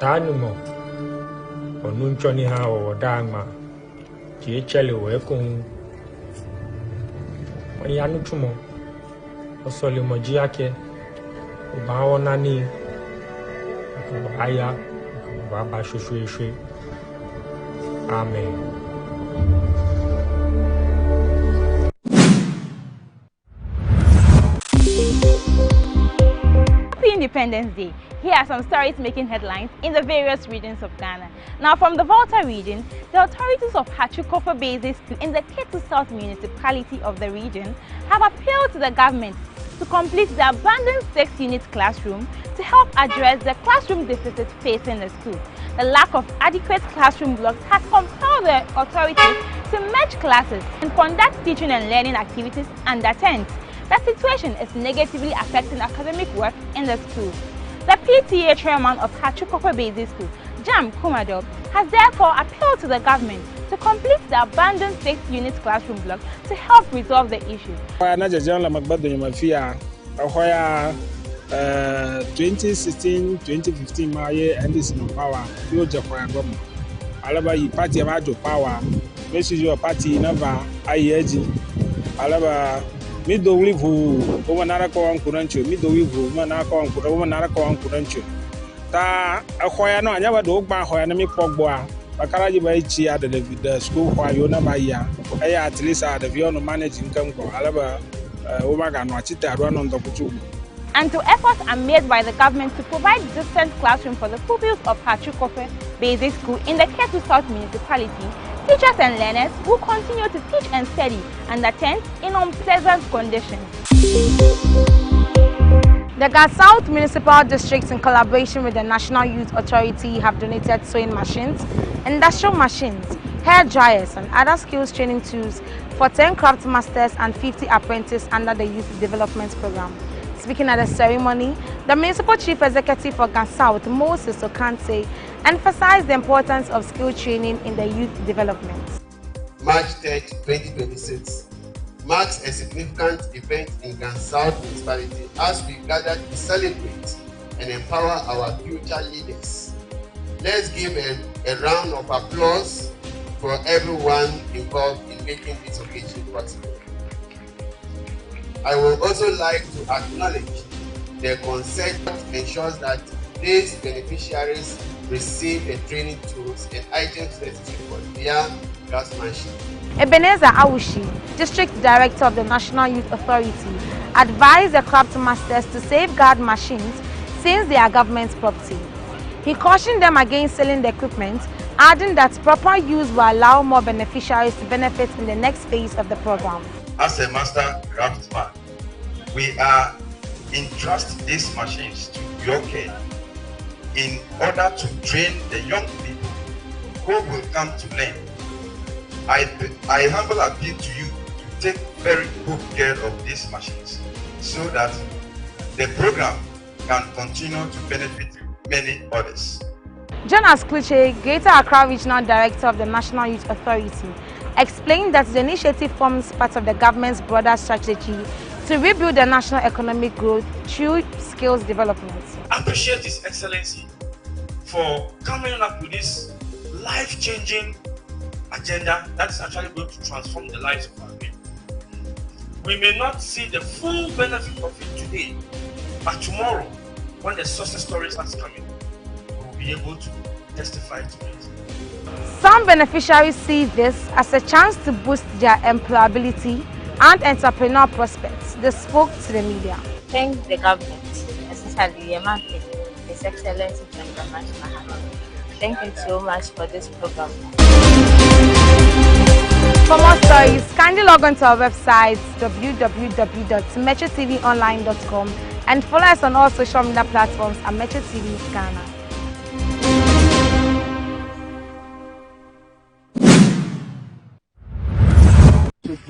Tanimo or Nunchoni ha or Dama Chicheli Wekun Yanuchumo or Solimojiake Baonani Aya Baba Shushui. Amen. Independence Day. Here are some stories making headlines in the various regions of Ghana. Now, from the Volta region, the authorities of Hachukofa Basic School in the Ketu South municipality of the region have appealed to the government to complete the abandoned 6-unit classroom to help address the classroom deficit facing the school. The lack of adequate classroom blocks has compelled the authorities to merge classes and conduct teaching and learning activities under tents. The situation is negatively affecting academic work in the school. The PTA chairman of Hachukofa Basic School, Jam Kumado, has therefore appealed to the government to complete the abandoned 6-unit classroom block to help resolve the issue. 2016-2015 my and this no power. You just for government. Alaba you party about your power. This is your party never Alaba Middle live who Omanako and Kurancho, middle live who Manako and Kuranako and Kurancho. Ta a Hoyano, I never do my Hoyanami Pogboa, Bakaraji Baichi at the school while you never ya. I at least at the Vion managing Kanko, Alaba Omaga, Machita run on the Puchu. Until efforts are made by the government to provide distant classroom for the pupils of Hachukofa Basic School in the Ketu South municipality, teachers and learners will continue to teach and study under tents in unpleasant conditions. The Gas South Municipal District, in collaboration with the National Youth Authority, have donated sewing machines, industrial machines, hair dryers and other skills training tools for 10 craft masters and 50 apprentices under the Youth Development Program. Speaking at the ceremony, the Municipal Chief Executive for Gas South, Moses Okante, emphasized the importance of skill training in the youth development. March 3, 2026 marks a significant event in Gas South municipality as we gather to celebrate and empower our future leaders. Let's give a round of applause for everyone involved in making this occasion possible. I would also like to acknowledge the consent that ensures that these beneficiaries receive the training tools and items necessary for their craftsmanship. Ebenezer Awushi, District Director of the National Youth Authority, advised the craft masters to safeguard machines since they are government property. He cautioned them against selling the equipment, adding that proper use will allow more beneficiaries to benefit in the next phase of the program. As a master craftsman, we are entrust these machines to your care in order to train the young people who will come to learn. I humble appeal to you to take very good care of these machines so that the program can continue to benefit many others. Jonas Kluche, Greater Accra Regional Director of the National Youth Authority, explained that the initiative forms part of the government's broader strategy to rebuild the national economic growth through skills development. I appreciate His Excellency for coming up with this life-changing agenda that is actually going to transform the lives of our people. We may not see the full benefit of it today, but tomorrow, when the success story starts coming, we will be able to testify to it. Some beneficiaries see this as a chance to boost their employability and entrepreneurial prospects. They spoke to the media. Thank the government, especially His Excellency President. Thank you so much for this program. For more stories, kindly log on to our website www.metrotvonline.com and follow us on all social media platforms at Metro TV Ghana.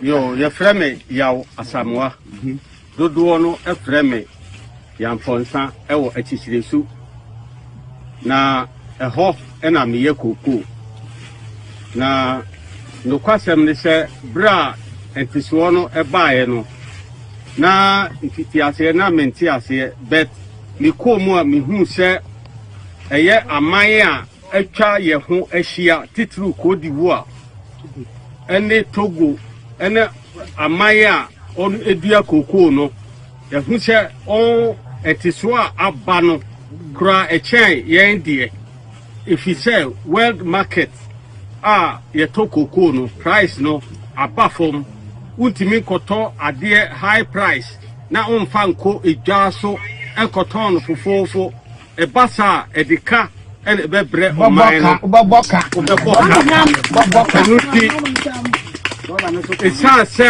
Yo, your friend, Yao Asamoah. Dodo no a friend, Yam Ponsa, Ewo Echisisu. Na a hof and a mere cuckoo. Na no question they say, bra and Tisuano a bayano. Na if it is a na mentias here, but me come more me who say ɛyɛ amaya atwa ye ho ahia titru kodi wo ene Togo ene amaya on edua koko no ye hu se on etiso a aba no kra echen yen die if you say world market ye to koko no price no aba from ultimi koto ade high price na on fanko edwa so enkoto no fofofo e basa edika ene bebre o mai no boboka Esanse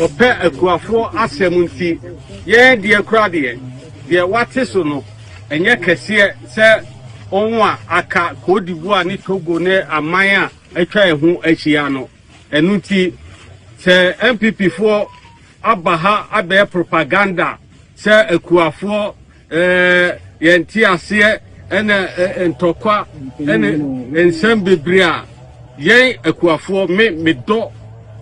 ope akuafo asemunti ye die krade ye wate so no enye kese se onwa aka kodibu ani Togo ne aman a atwa ehu ahia no enuti se MPP fo abaha abe propaganda se akuafo yenti ase ene ntokwa ene ensem bebria yen akuafo me do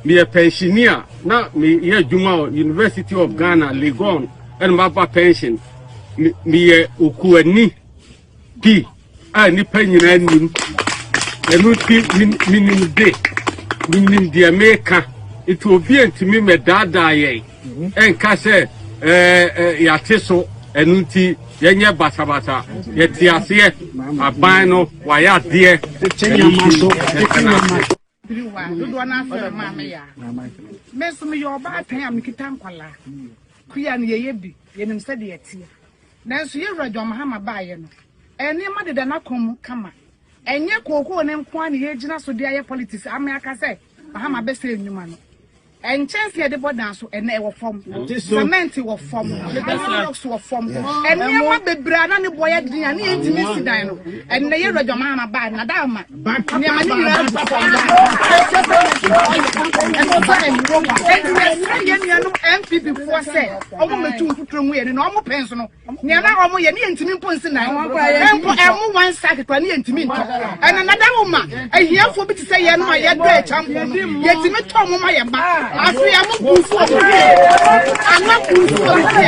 me pensioner na me ye adwuma University of Ghana Legon and maba pension me ye okuani pi a ni panyina nim enu ti minim de America it obi antimi me dada ye enka se yate so enu ti yenye basabasa yeti ase aban no waya de chenyamaso do na afa mama ya meso me yo ba tan am kita nkwala kuya ne ye bi yenim se de yetie nanso ye radwo mahama ba ye no ene ma de na kom kama enye kokoo ne nko ne ye gina so de aye politics aka se mahama be se enuma no enchance ye de bodan so ene e wo fom cement wo fom blocks wo fom ene ma bebra na ne boye din ani entimi sidan no ene ye radwo mahama ba na da ma ne ma ni ra MPP for say omo metu futuro mu ye no omo penso no ne na omo ye ne entimi mponsi na empo emu one sack kwa ne entimi nto ene na da wo ma ahiafo bi ti say ye no ma ye do e champo ye timi to mo ma ye ba Afriya mu bufu o ye ana bufu o ye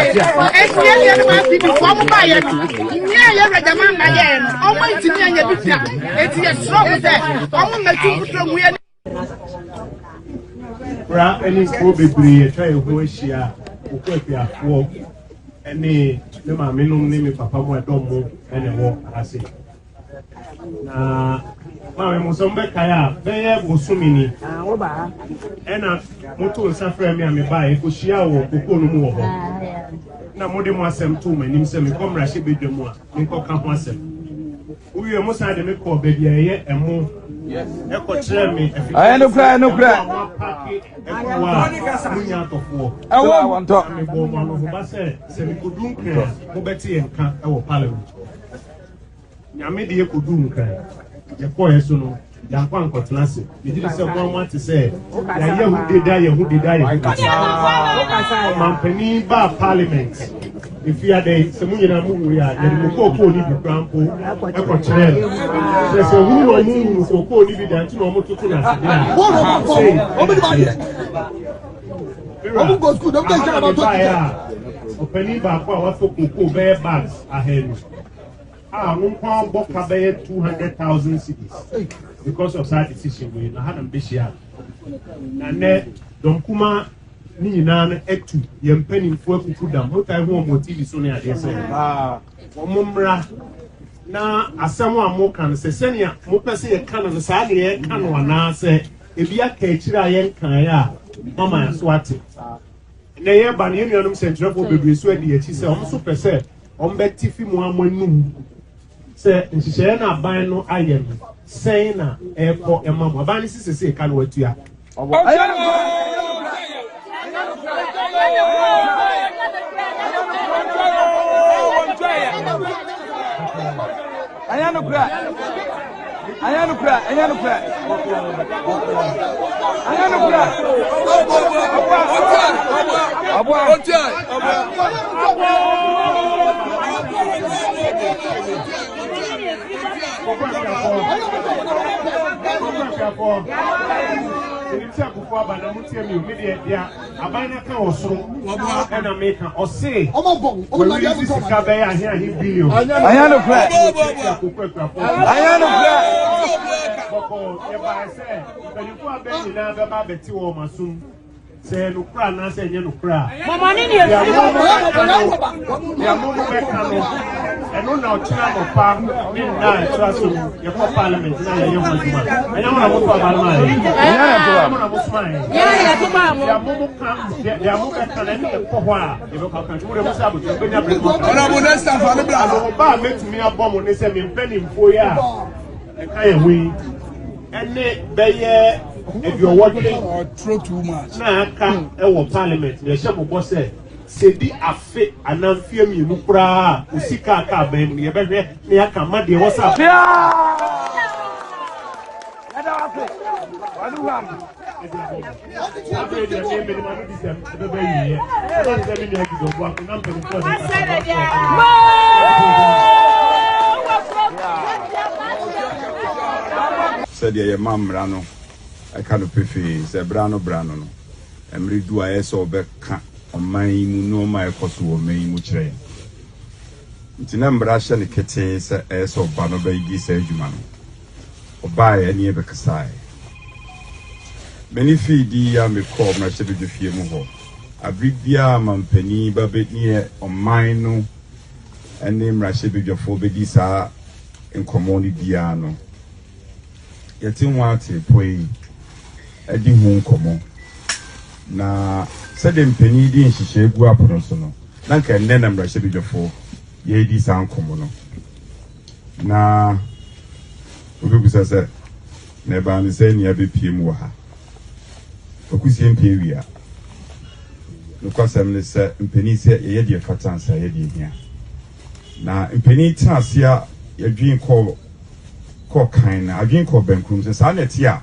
ye no MPP for mo ba ye no nye ye redama na ye no omo entimi anya bi ta eti ye strong say omo metu futuro mu ye Bra any ko bebre try ho ahia okwafiafo ene ne ma menum ne me papa mo edom mo ene wo ase na ma me mo so mbe kaya beye bosumini wo ba ena moto nsafra mi ame ba e ko hia wo kokko no mu wo ho na mo de mo asem to manim se me komra hye bedwam a me ko ka ho asem uye mo sa de me ko ba bia ye emo yes eko kire me no kra munya tofo ewo wonto me bo mo no ba se me kodun kra mo beti enka e wo parliament nyame de kodun kra ye ko yeso no ya kwa nkotena se me di se ko mo ati se ya ye hu de da ye mampani ba parliament if you are there se munyina mu ya ye ko ni bi krampo e ko kire se hu no mu ko ni bi dan ti no mo tutu na se omu go school don't tell about it openi ba kwa wa so koko be bags ahead won kwa boka be 200,000 cities because of that decision we na hanam be share na ne donkuma ni nyina na etu ye mpanimfo akuku da motai ho mo TV so na ade se omumra na asem a mo kan se senia mo pese ye kan no sa de ye kan no na se ebi aka akira ye kan ya mama so ate na ye ba ne nuanum sentrefo bebre so adi achi se om so pese om beti fi mu amanum se nhihye na ban no aye no sen na eko ema mo ban ni sese kan watu ya Ayano kra. Abana can also and America or say, oh, billion. Say no cry, na say no cry. Mama ni ya mumu mekano eno na otuna mopa ni na traso ye ko parliament na ye mojuma enya mo na mo pa parliament enya mo na mo smile ya to ba mo ya mumu kan ya mumu mekano ni ko ho a ye be ka kan wo mo sabu to benya bre ko ona mo next time fa le bla no ba metumi abomo ni se me mpani mfo ya e ka ye wi ene beye if you're working or throw too much na aka e parliament ye she mo say sedi afe anamfie mi nu kura usika aka ban ye behwe ne aka ma de whatsapp said ye mam rano I can't prefer say brano no emri do ayeso obeka oman mu no ma ekoso wo man mu kire ntina mbra hye ne kete say ayeso ba no ba yi say adwuma no oba ye ne be kasai many feedi ya me call na hye be fie mu ho abibia mampani ba be ne oman no ene mra hye be dwafo be di sa enkomo ni bia no yetin wa te poi edi hu nkomo na sede mpani di nhihye egu apono so no na nka nne na mrahye bidwofo ye di sa nkomo no na obi busa se na ba ne se nia be piem wo ha okusie mpie wia no kwasem ne se mpani se ye de fatansa ye de hia na mpani tasia ye dwin ko kan na adwin ko bankrum se sa na tia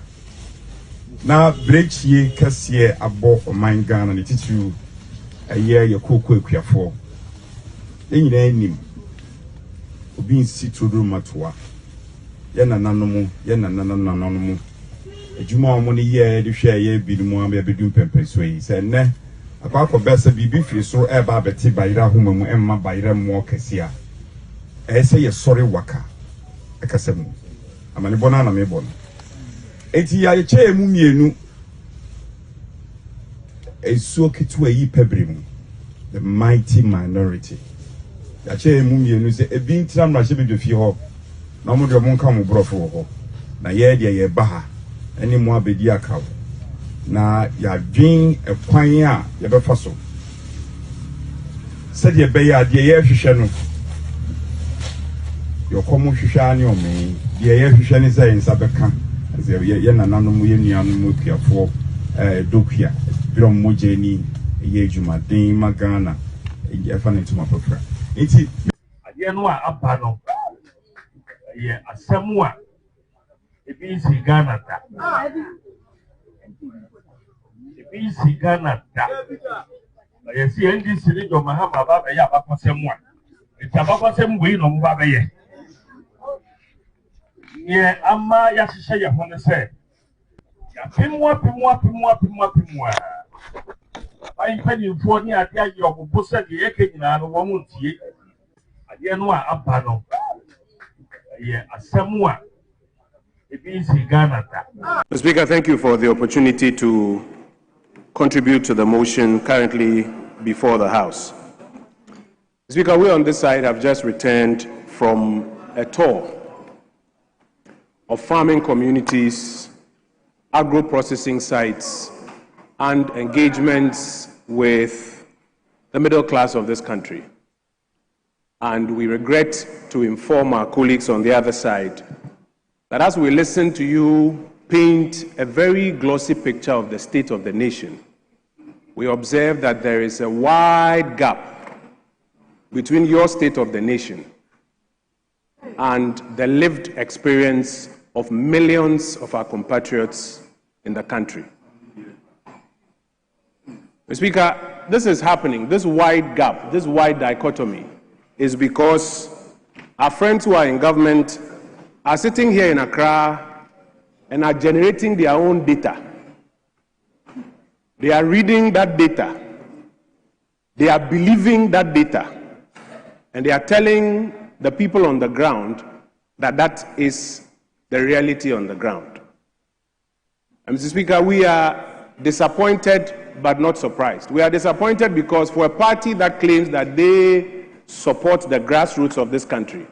na brechie kase abo oman Ghana ne titu eye ye kokko akuafo enyina anim obi nsi trodoro matoa ye nananom adwuma omo ne ye de hwe ye binumu am ye bedum pempeso yi se ne akwa besa bibi firi so e ba beti bayira homa mu emma bayira mu kase a ese ye sori waka ekasemu amane bona na me bona eti ya che mu mienu esuo ketu ayi pebrem the mighty minority ya che mu mienu se ebi ntira mrahye bedofie ho na mo de mo nka mo brofo ho na ye de ye ba ha eni mo abedi akaw na ya dwin ekwan a ye befa so se de be ya de ye hwehwe no yo komo hwehwe ani o me de ye hwehwe ni se nsa beka ye nananom ye nuanom okuafo dokia birom mojeni ye adwumaden magana ye fa ne tuma pafra enti ade no a aba no ye asemu a ebi si Ghana da ye si NDC ni jo mahama ba be ya bakosemu a enti abakosemu we no mba be ye ye ama ya hihye ye ho ne se ya pimwa ai pani mfo ni ade aye obobo se de ye ke nyina no wo muntie ade no a aba no ye asemu a ebi si Ghana da. Mr. Speaker, thank you for the opportunity to contribute to the motion currently before the House. Speaker, we on this side have just returned from a tour of farming communities, agro-processing sites, and engagements with the middle class of this country. And we regret to inform our colleagues on the other side that as we listen to you paint a very glossy picture of the state of the nation, we observe that there is a wide gap between your state of the nation and the lived experience of millions of our compatriots in the country. Mr. Speaker, this is happening. This wide gap, this wide dichotomy is because our friends who are in government are sitting here in Accra and are generating their own data. They are reading that data. They are believing that data. And they are telling the people on the ground that that is the reality on the ground. And Mr. Speaker, we are disappointed but not surprised. We are disappointed because for a party that claims that they support the grassroots of this country,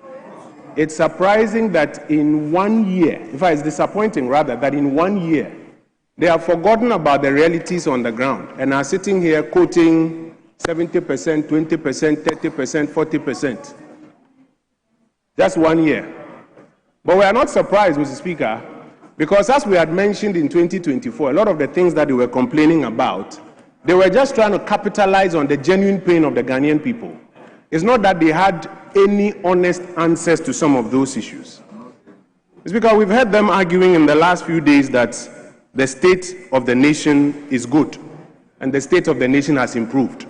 it's surprising that in 1 year, in fact, it's disappointing rather, that in 1 year, they have forgotten about the realities on the ground and are sitting here quoting 70%, 20%, 30%, 40%. Just 1 year. But we are not surprised, Mr. Speaker, because as we had mentioned in 2024, a lot of the things that they were complaining about, they were just trying to capitalize on the genuine pain of the Ghanaian people. It's not that they had any honest answers to some of those issues. It's because we've heard them arguing in the last few days that the state of the nation is good and the state of the nation has improved.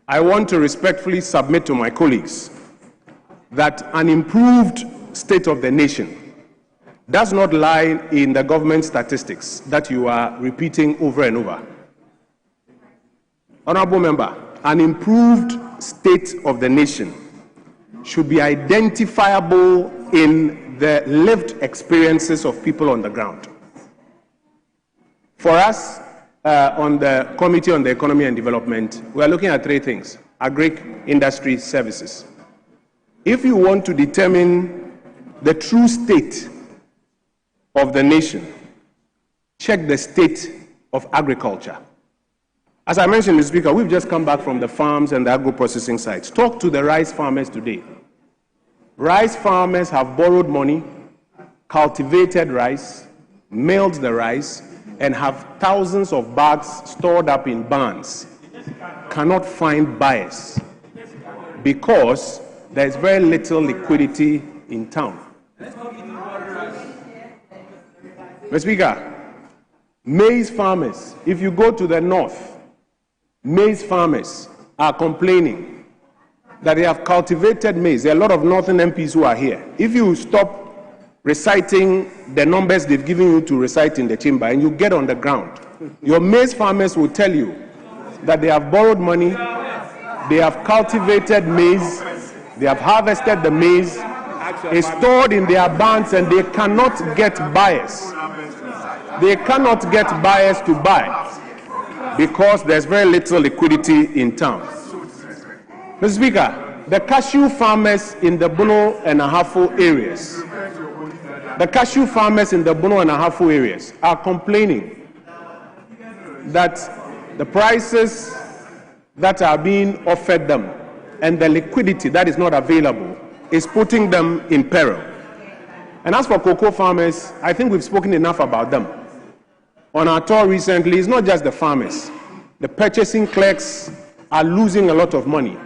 I want to respectfully submit to my colleagues that an improved state of the nation does not lie in the government statistics that you are repeating over and over. Honorable Member, an improved state of the nation should be identifiable in the lived experiences of people on the ground. For us, on the Committee on the Economy and Development, we are looking at three things: agri, industry, services. If you want to determine the true state of the nation, check the state of agriculture. As I mentioned, Mr. Speaker, we've just come back from the farms and the agro-processing sites. Talk to the rice farmers today. Rice farmers have borrowed money, cultivated rice, milled the rice, and have thousands of bags stored up in barns. Cannot find buyers because there is very little liquidity in town. Mr. Speaker, maize farmers, if you go to the north, maize farmers are complaining that they have cultivated maize. There are a lot of northern MPs who are here. If you stop reciting the numbers they've given you to recite in the chamber and you get on the ground, your maize farmers will tell you that they have borrowed money, they have cultivated maize, they have harvested the maize, it's stored in their barns and they cannot get buyers. They cannot get buyers to buy because there's very little liquidity in town. Mr. Speaker, the cashew farmers in the Bono and Ahafo areas, are complaining that the prices that are being offered them and the liquidity that is not available is putting them in peril. And as for cocoa farmers, I think we've spoken enough about them. On our tour recently, it's not just the farmers. The purchasing clerks are losing a lot of money.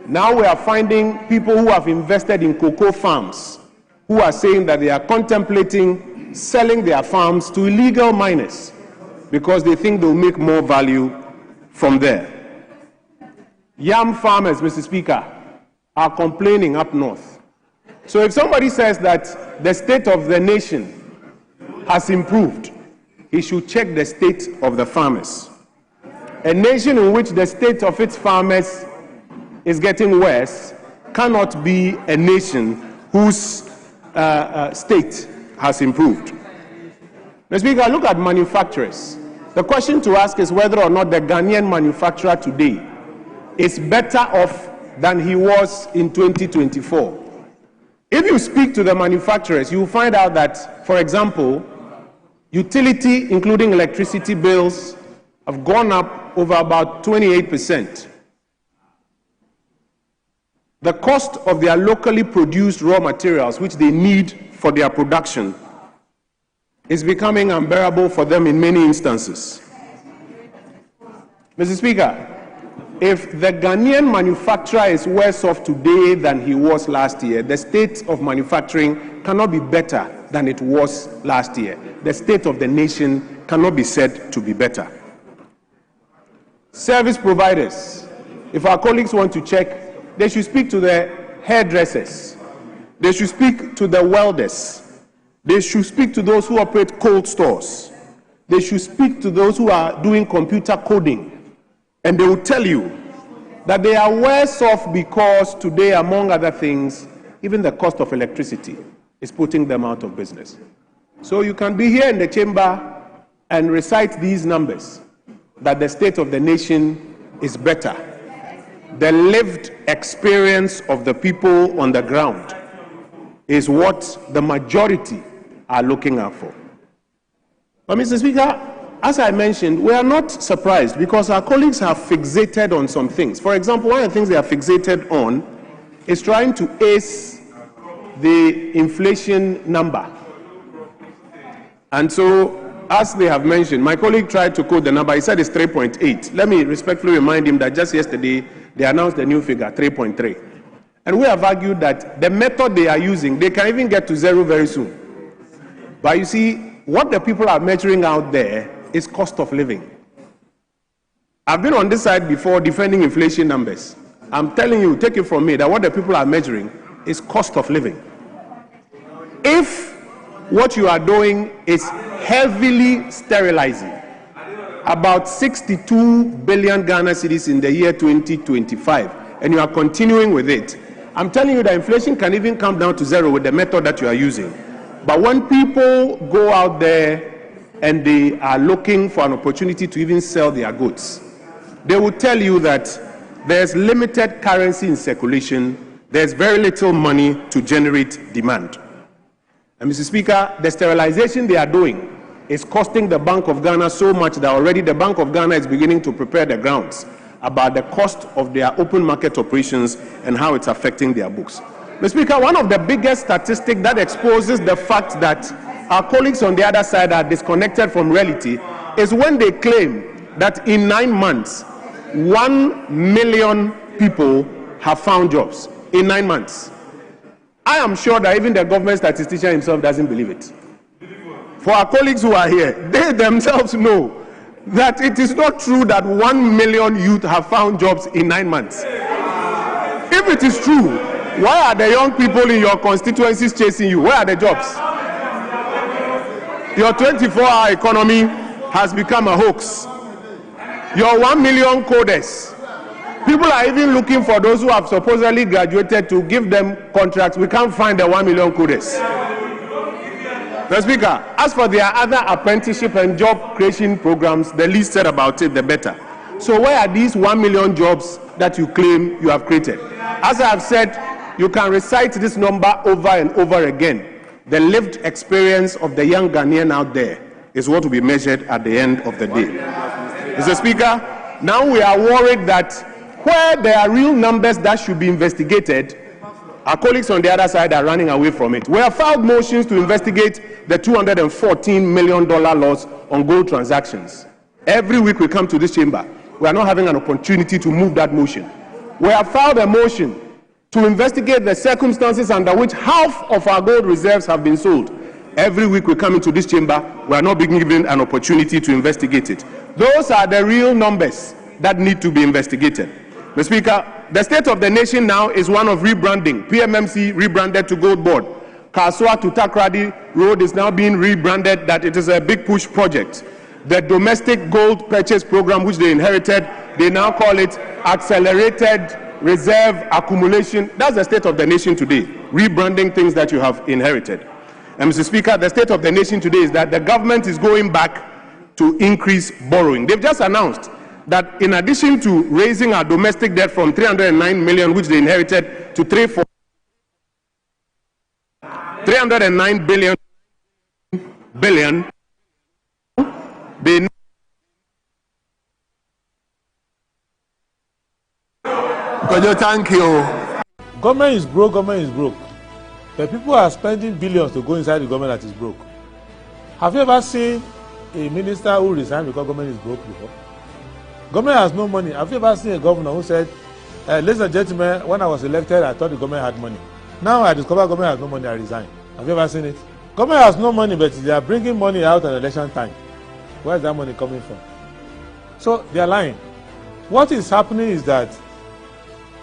Now we are finding people who have invested in cocoa farms who are saying that they are contemplating selling their farms to illegal miners because they think they'll make more value from there. Yam farmers, Mr. Speaker, are complaining up north. So if somebody says that the state of the nation has improved, he should check the state of the farmers. A nation in which the state of its farmers is getting worse cannot be a nation whose state has improved. Mr. Speaker, look at manufacturers. The question to ask is whether or not the Ghanaian manufacturer today is better off than he was in 2024. If you speak to the manufacturers, you will find out that, for example, utility, including electricity bills, have gone up over about 28%. The cost of their locally produced raw materials, which they need for their production, is becoming unbearable for them in many instances. Mr. Speaker, if the Ghanaian manufacturer is worse off today than he was last year, the state of manufacturing cannot be better than it was last year. The state of the nation cannot be said to be better. Service providers, if our colleagues want to check, they should speak to the hairdressers. They should speak to the welders. They should speak to those who operate cold stores. they should speak to those who are doing computer coding, and they will tell you that they are worse off because today, among other things, even the cost of electricity is putting them out of business. So you can be here in the chamber and recite these numbers, that the state of the nation is better. The lived experience of the people on the ground is what the majority are looking out for. But Mr. Speaker, as I mentioned, we are not surprised because our colleagues have fixated on some things. For example, one of the things they are fixated on is trying to ace the inflation number. And so, as they have mentioned, my colleague tried to quote the number. He said it's 3.8. Let me respectfully remind him that just yesterday, they announced a new figure, 3.3. And we have argued that the method they are using, they can even get to zero very soon. But you see, what the people are measuring out there is cost of living. I've been on this side before defending inflation numbers. I'm telling you, take it from me, that what the people are measuring is cost of living. If what you are doing is heavily sterilizing about 62 billion Ghana cedis in the year 2025, and you are continuing with it, I'm telling you that inflation can even come down to zero with the method that you are using. But when people go out there and they are looking for an opportunity to even sell their goods, they will tell you that there's limited currency in circulation, there's very little money to generate demand. And Mr. Speaker, the sterilization they are doing is costing the Bank of Ghana so much that already the Bank of Ghana is beginning to prepare the grounds about the cost of their open market operations and how it's affecting their books. Mr. Speaker, one of the biggest statistics that exposes the fact that our colleagues on the other side are disconnected from reality is when they claim that in 9 months, 1 million people have found jobs in 9 months. I am sure that even the government statistician himself doesn't believe it. For our colleagues who are here, they themselves know that it is not true that 1 million youth have found jobs in 9 months. If it is true, why are the young people in your constituencies chasing you? Where are the jobs? Your 24-hour economy has become a hoax. Your 1 million coders, people are even looking for those who have supposedly graduated to give them contracts. We can't find the 1 million coders. Mr. Speaker, as for their other apprenticeship and job creation programs, the least said about it, the better. So where are these 1 million jobs that you claim you have created? As I have said, you can recite this number over and over again. The lived experience of the young Ghanaian out there is what will be measured at the end of the day. Mr. Speaker, now we are worried that where there are real numbers that should be investigated, our colleagues on the other side are running away from it. We have filed motions to investigate the $214 million loss on gold transactions. Every week we come to this chamber, we are not having an opportunity to move that motion. We have filed a motion to investigate the circumstances under which half of our gold reserves have been sold. Every week we come into this chamber, we are not being given an opportunity to investigate it. Those are the real numbers that need to be investigated. Mr. Speaker, the state of the nation now is one of rebranding. PMMC rebranded to Gold Board. Kaswa to Takrady Road is now being rebranded that it is a big push project. The domestic gold purchase program which they inherited, they now call it Accelerated Reserve Accumulation. That's the state of the nation today, rebranding things that you have inherited. And Mr. Speaker, the state of the nation today is that the government is going back to increase borrowing. They've just announced that in addition to raising our domestic debt from 309 million, which they inherited, to 309 billion, they thank you. Government is broke, government is broke. The people are spending billions to go inside the government that is broke. Have you ever seen a minister who resigned because government is broke before? Government has no money. Have you ever seen a governor who said, ladies and gentlemen, when I was elected, I thought the government had money. Now I discover government has no money, I resign. Have you ever seen it? Government has no money, but they are bringing money out at election time. Where is that money coming from? So they are lying. What is happening is that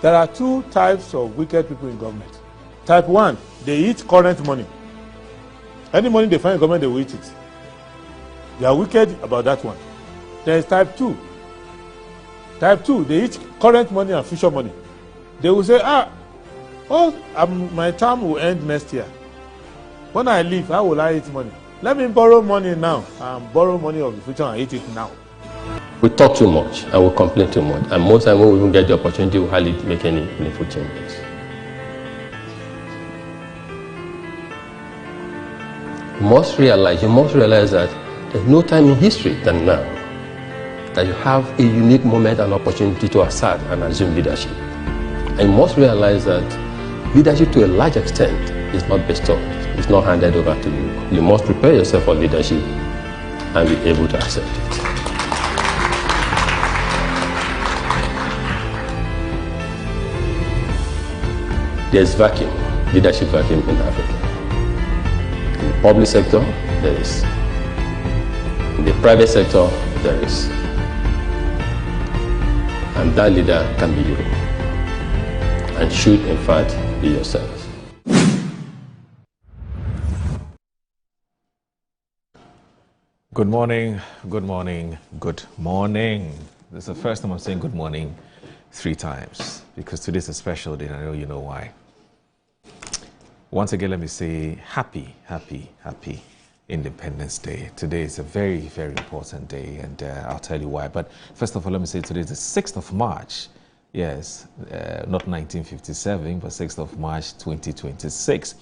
there are two types of wicked people in government. Type 1, they eat current money. Any money they find in government, they will eat it. They are wicked about that one. There is type 2. Type 2, they eat current money and future money. They will say, my term will end next year. When I leave, how will I eat money? Let me borrow money now and borrow money of the future and eat it now. We talk too much and we complain too much. And most times when we even get the opportunity, we hardly make any meaningful changes. You must realize that there's no time in history than now that you have a unique moment and opportunity to assert and assume leadership. And you must realize that leadership to a large extent is not bestowed, it's not handed over to you. You must prepare yourself for leadership and be able to accept it. There's vacuum, leadership vacuum in Africa. In the public sector, there is. In the private sector, there is. And that leader can be you. And should, in fact, be yourself. Good morning, good morning, good morning. This is the first time I'm saying good morning 3 times because today's a special day and I know you know why. Once again, let me say happy Independence Day. Today is a very, very important day and I'll tell you why. But first of all, let me say today is the 6th of March. Yes, not 1957, but 6th of March 2026.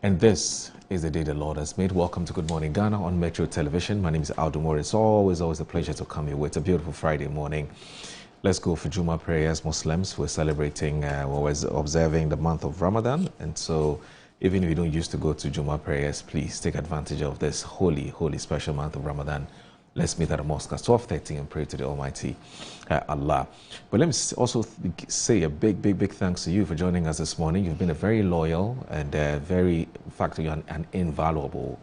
And this is the day the Lord has made. Welcome to Good Morning Ghana on Metro Television. My name is Aldumore. It's always a pleasure to come here. It's a beautiful Friday morning. Let's go for Juma prayers. Muslims, we're celebrating, we're observing the month of Ramadan. And so even if you don't used to go to Juma prayers, please take advantage of this holy, special month of Ramadan. Let's meet at the mosque at 12:30 and pray to the Almighty Allah. But let me also say a big thanks to you for joining us this morning. You've been a very loyal and in fact, you're an invaluable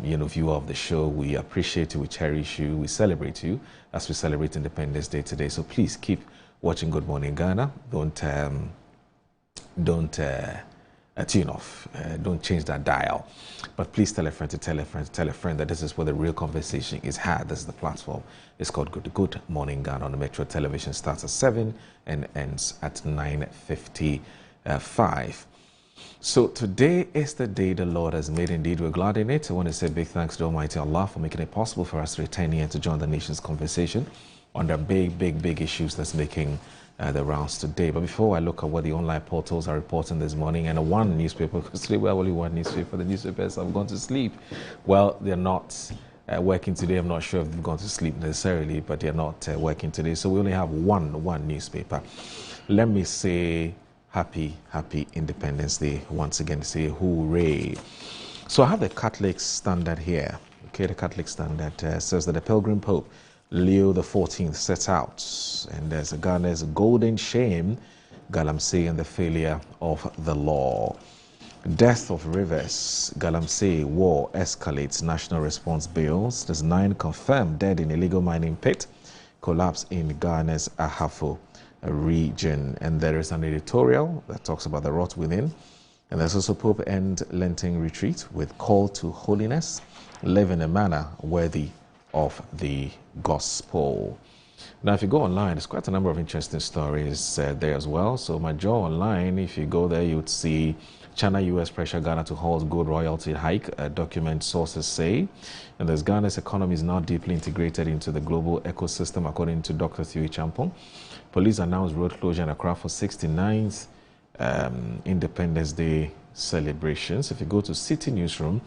viewer of the show. We appreciate you, we cherish you, we celebrate you as we celebrate Independence Day today. So please keep watching Good Morning Ghana. Don't tune off. Don't change that dial. But please tell a friend to tell a friend to tell a friend that this is where the real conversation is had. This is the platform. It's called Good Morning Ghana on the Metro Television. Starts at 7 and ends at 9:55. So today is the day the Lord has made. Indeed, we're glad in it. I want to say big thanks to Almighty Allah for making it possible for us to return here and to join the nation's conversation on the big issues that's making the rounds today. But before I look at what the online portals are reporting this morning, and one newspaper, because today we have only one newspaper, the newspapers have gone to sleep. Well, they're not working today. I'm not sure if they've gone to sleep necessarily, but they're not working today. So we only have one newspaper. Let me say happy Independence Day once again. Say hooray. So I have the Catholic Standard here. Okay, the Catholic Standard says that the Pilgrim Pope Leo XIV sets out, and there's Ghana's golden shame, Galamsey, and the failure of the law. Death of rivers, Galamsey, war escalates national response bills. There's 9 confirmed dead in illegal mining pit, collapse in Ghana's Ahafo region. And there is an editorial that talks about the rot within. And there's also Pope End Lenten Retreat with call to holiness, live in a manner worthy of the gospel. Now, if you go online, there's quite a number of interesting stories there as well. So my jaw online, if you go there, you would see China-US pressure Ghana to halt gold royalty hike, document sources say. And there's Ghana's economy is now deeply integrated into the global ecosystem, according to Dr. Thuy Champong. Police announced road closure in Accra for 69th Independence Day celebrations. If you go to City Newsroom,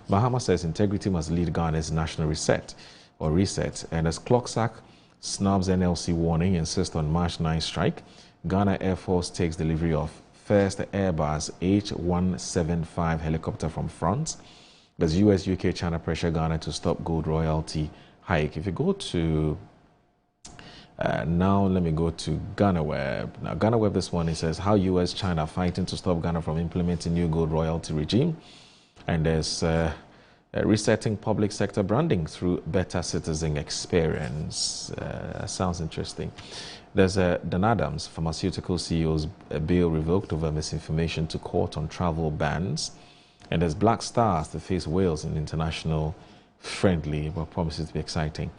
Mahama says integrity must lead Ghana's national reset. And as Clocksack snubs NLC warning, insists on March 9 strike, Ghana Air Force takes delivery of first Airbus H175 helicopter from France. There's US, UK, China pressure Ghana to stop gold royalty hike. If you go to now let me go to Ghana Web. Now Ghana Web this morning says how US, China fighting to stop Ghana from implementing new gold royalty regime. And there's resetting public sector branding through better citizen experience. Sounds interesting. There's Dan Adams, pharmaceutical CEO's bill revoked over misinformation to court on travel bans. And there's Black Stars to face Wales in international friendly, but promises to be exciting.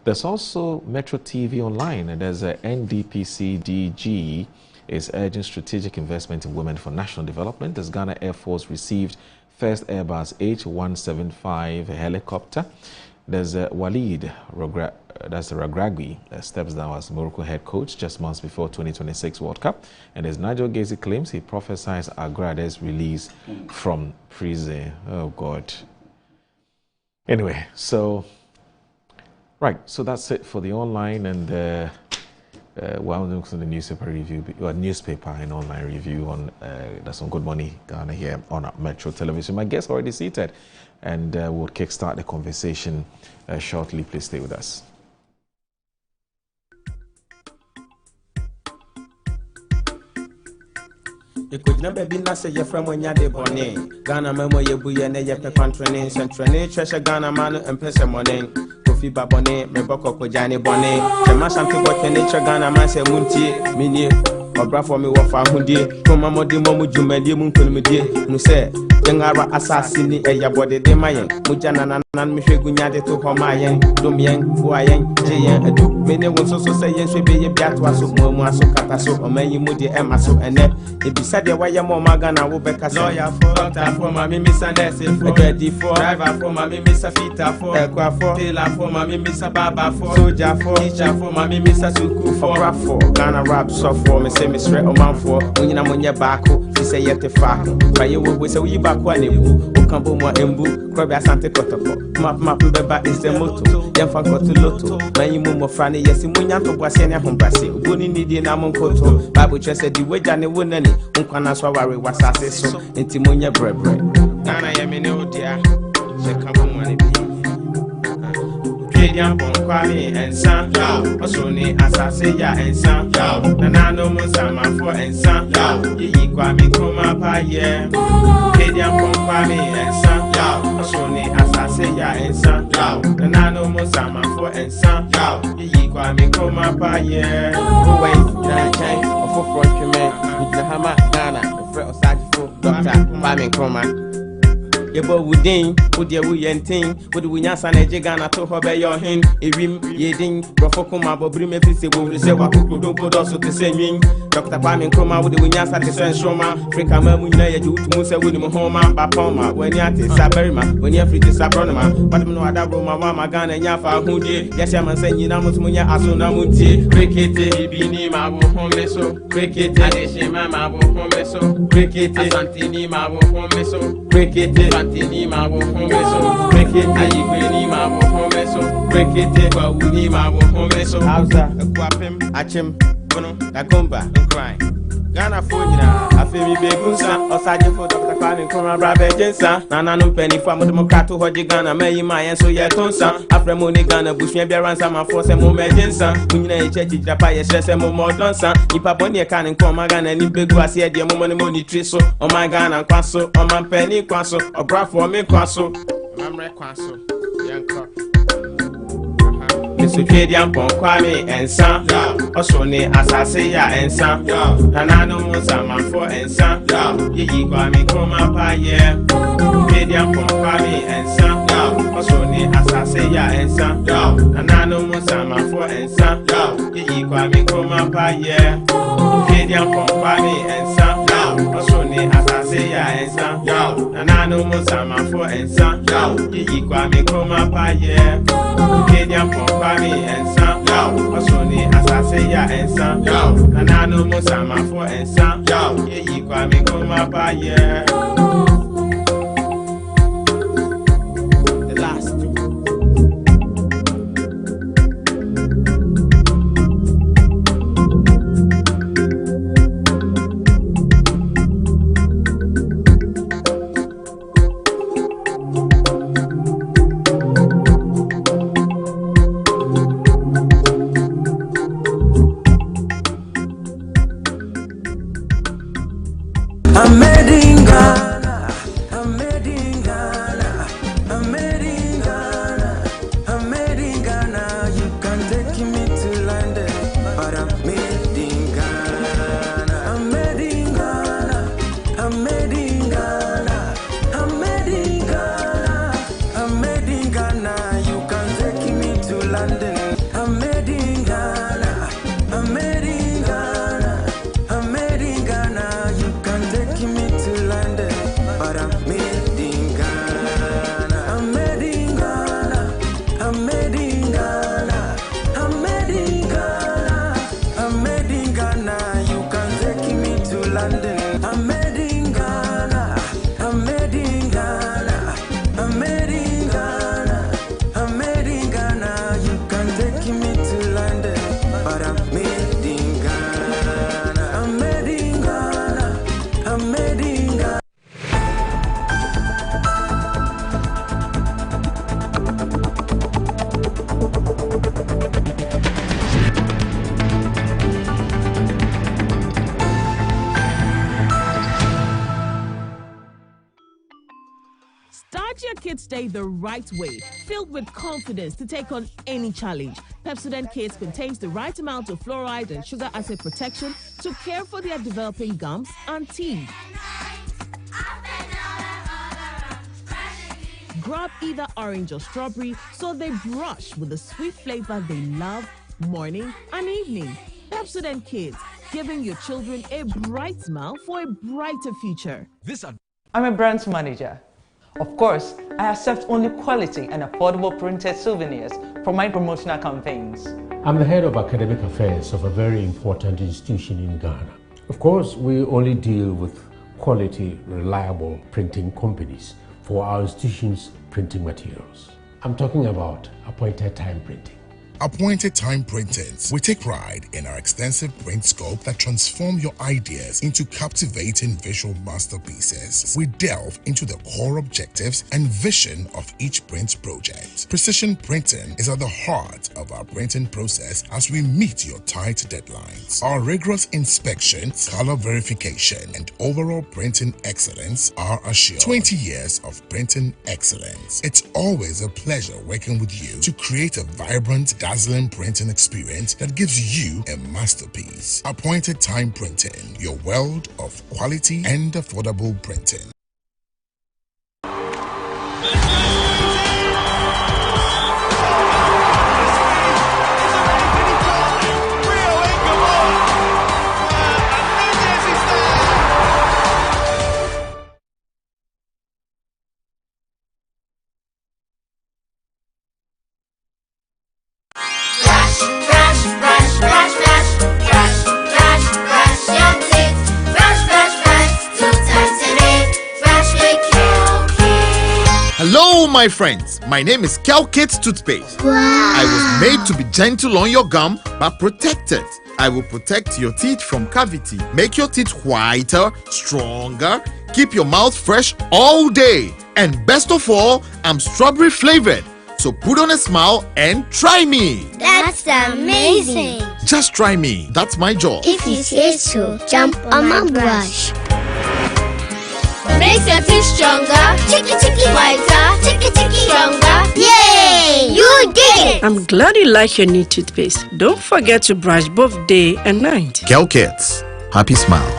There's also Metro TV Online, and there's a NDPC DG is urging strategic investment in women for national development. As Ghana Air Force received first Airbus H175 helicopter. There's Walid Ragragui steps down as Morocco head coach just months before 2026 World Cup. And as Nigel Gezi claims, he prophesies Agrade's release from prison. Oh, God. Anyway, so, right, so that's it for the online and well, the newspaper review, newspaper and online review on that's on Good Morning Ghana here on Metro Television. My guest already seated, and we'll kickstart the conversation shortly. Please stay with us. Ikujina baby na say your friend when ya de bonne. Ghana memo ye buye ne ye pe controlling centrally treasure Ghana man and pese money. Kofi babone me boko ko jani bonne. Chema santi go nature Ghana man say munti mini obra for me wo fa hundie. Koma modi momu jumadi mun konumdie. Nu say Yangara assassin eya body de mayen. Mujana nan mi hwegunya de to homa yen. Dom yen, bua yen, je yen adu. Mene won so say yen so be ye biato aso mu aso kata so omanyi mu de ema so ene. E bisa de wa ye mo magana wo beka so. Lawyer for, doctor for, mami misa nurse for, ready for, driver for, mami misa fita for, ekwa for, tailor for, mami misa baba for, soldier for, teacher for, mami misa suku for, rap for, Ghana rap so for, me say me straight o man for. Unyina monye bako, she say yete fa. But you we say we back one ebu, okambo mo embu, krobe asante kotoko. Map beba is the motto. Yemfa koto loto. Manyi mu mo frane yesi munya to bwase ne hombrase. Uboni ni di na mon koto. Bible chese di weja ne wonani. Unkwana so ware wasase so. Enti munya brebre. Nana yemi ne odia. Se kambo mo ne bi. Kedian bon kwami ensan. Osoni asase ya ensan. Nana no mo sama for ensan. Yi kwami kuma pa ye. Kedian bon kwami ensan. Osoni asase ya ensan. Nana no mo sama for ensan. Yi kwami kuma pa ye. Uwe na chai ofo front me. Midna hama Ghana. Fre osaji fo Dr. Kwame Nkrumah. Yebo wudin, wudye wuyentin, wudu wunyasa na Ghana to hobe yo hin, ewim yedin, brofoko mabobri me fise wo se wakuku dompo doso te senwin. Dr. Kwame Nkrumah wudu wunyasa te senshoma, Africa mamu nyina ye jutu mu se wudi mo homa, bapoma, weni ate saberima, weni afriti sabronoma, badum no adabro mama Ghana nyafa hundie, yesha man se nyina mo munya aso na muntie, rekete ibini mabu homeso, rekete adeshema mabu homeso, rekete asantini mabu homeso, rekete Tini mabo homeso, rekete ayikweni mabo homeso, rekete kwa uni mabo homeso. Hausa, kwapem, achim, bono, dakumba, nkrai. Ghana fonyina, afemi begunsa, osaje fo Dr. Kwame Nkrumah brabe jensa. Nana no penny for demokrato hoji Ghana meyi ma yen so ye tonsa. Afremo ni Ghana bushwe biaransa ma force mo mejensa. Munyina ye chechi japa ye stress mo modonsa. Ipa boni e kan Nkrumah Ghana ni begu ase de mo mo ni triso. O my Ghana kwaso, o man penny kwaso, o bra for me kwaso. Mamre kwaso, yanko. Misu Kedian bon kwami ensan. Osoni asase ya ensan. Nana no mo sama for ensan. Yi kwami Nkrumah pa ye. Kedian bon kwami ensan. Osoni asase ya ensan. Nana no mo sama for ensan. Yi kwami Nkrumah pa ye. Kedian bon kwami ensan. Osoni asase ya ensan. Nana no mo sama for ensan. Yi kwami Nkrumah pa ye. Kedian bon kwami ensan. Osoni asase ya ensan. Nana no mo sama for ensan. Yi kwami Nkrumah pa ye. The last two. I'm made in Ghana. day the right way, filled with confidence to take on any challenge. Pepsodent Kids contains the right amount of fluoride and sugar acid protection to care for their developing gums and teeth. Grab either orange or strawberry so they brush with the sweet flavor they love morning and evening. Pepsodent Kids, giving your children a bright smile for a brighter future. I'm a brand manager. Of course, I accept only quality and affordable printed souvenirs for my promotional campaigns. I'm the head of academic affairs of a very important institution in Ghana. Of course, we only deal with quality, reliable printing companies for our institution's printing materials. I'm talking about appointed time printing. Appointed Time Printings. We take pride in our extensive print scope that transform your ideas into captivating visual masterpieces. We delve into the core objectives and vision of each print project. Precision printing is at the heart of our printing process as we meet your tight deadlines. Our rigorous inspection, color verification, and overall printing excellence are assured. 20 years of printing excellence. It's always a pleasure working with you to create a vibrant, dazzling printing experience that gives you a masterpiece. Appointed Time Printing, your world of quality and affordable printing. Hello, my friends. My name is Calkit Toothpaste. Wow. I was made to be gentle on your gum, but protected. I will protect your teeth from cavity, make your teeth whiter, stronger, keep your mouth fresh all day. And best of all, I'm strawberry flavored. So put on a smile and try me. That's amazing. Just try me. That's my job. If you say so, jump on my brush. Makes your teeth stronger, chicky chicky whiter, chicky chicky stronger. Yay! You did it! I'm glad you like your new toothpaste. Don't forget to brush both day and night. Calkits, happy smile.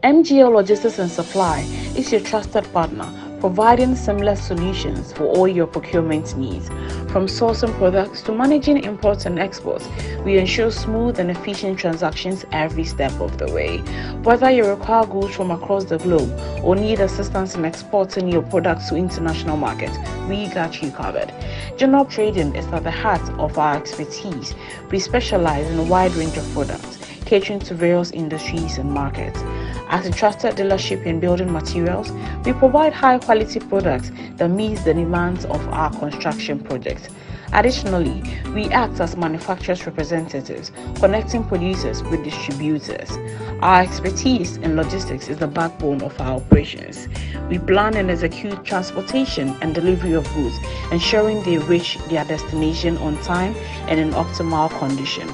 MGL Logistics and Supply is your trusted partner, providing seamless solutions for all your procurement needs. From sourcing products to managing imports and exports, we ensure smooth and efficient transactions every step of the way. Whether you require goods from across the globe or need assistance in exporting your products to international markets, we got you covered. General trading is at the heart of our expertise. We specialize in a wide range of products, catering to various industries and markets. As a trusted dealership in building materials, we provide high-quality products that meet the demands of our construction projects. Additionally, we act as manufacturers' representatives, connecting producers with distributors. Our expertise in logistics is the backbone of our operations. We plan and execute transportation and delivery of goods, ensuring they reach their destination on time and in optimal condition.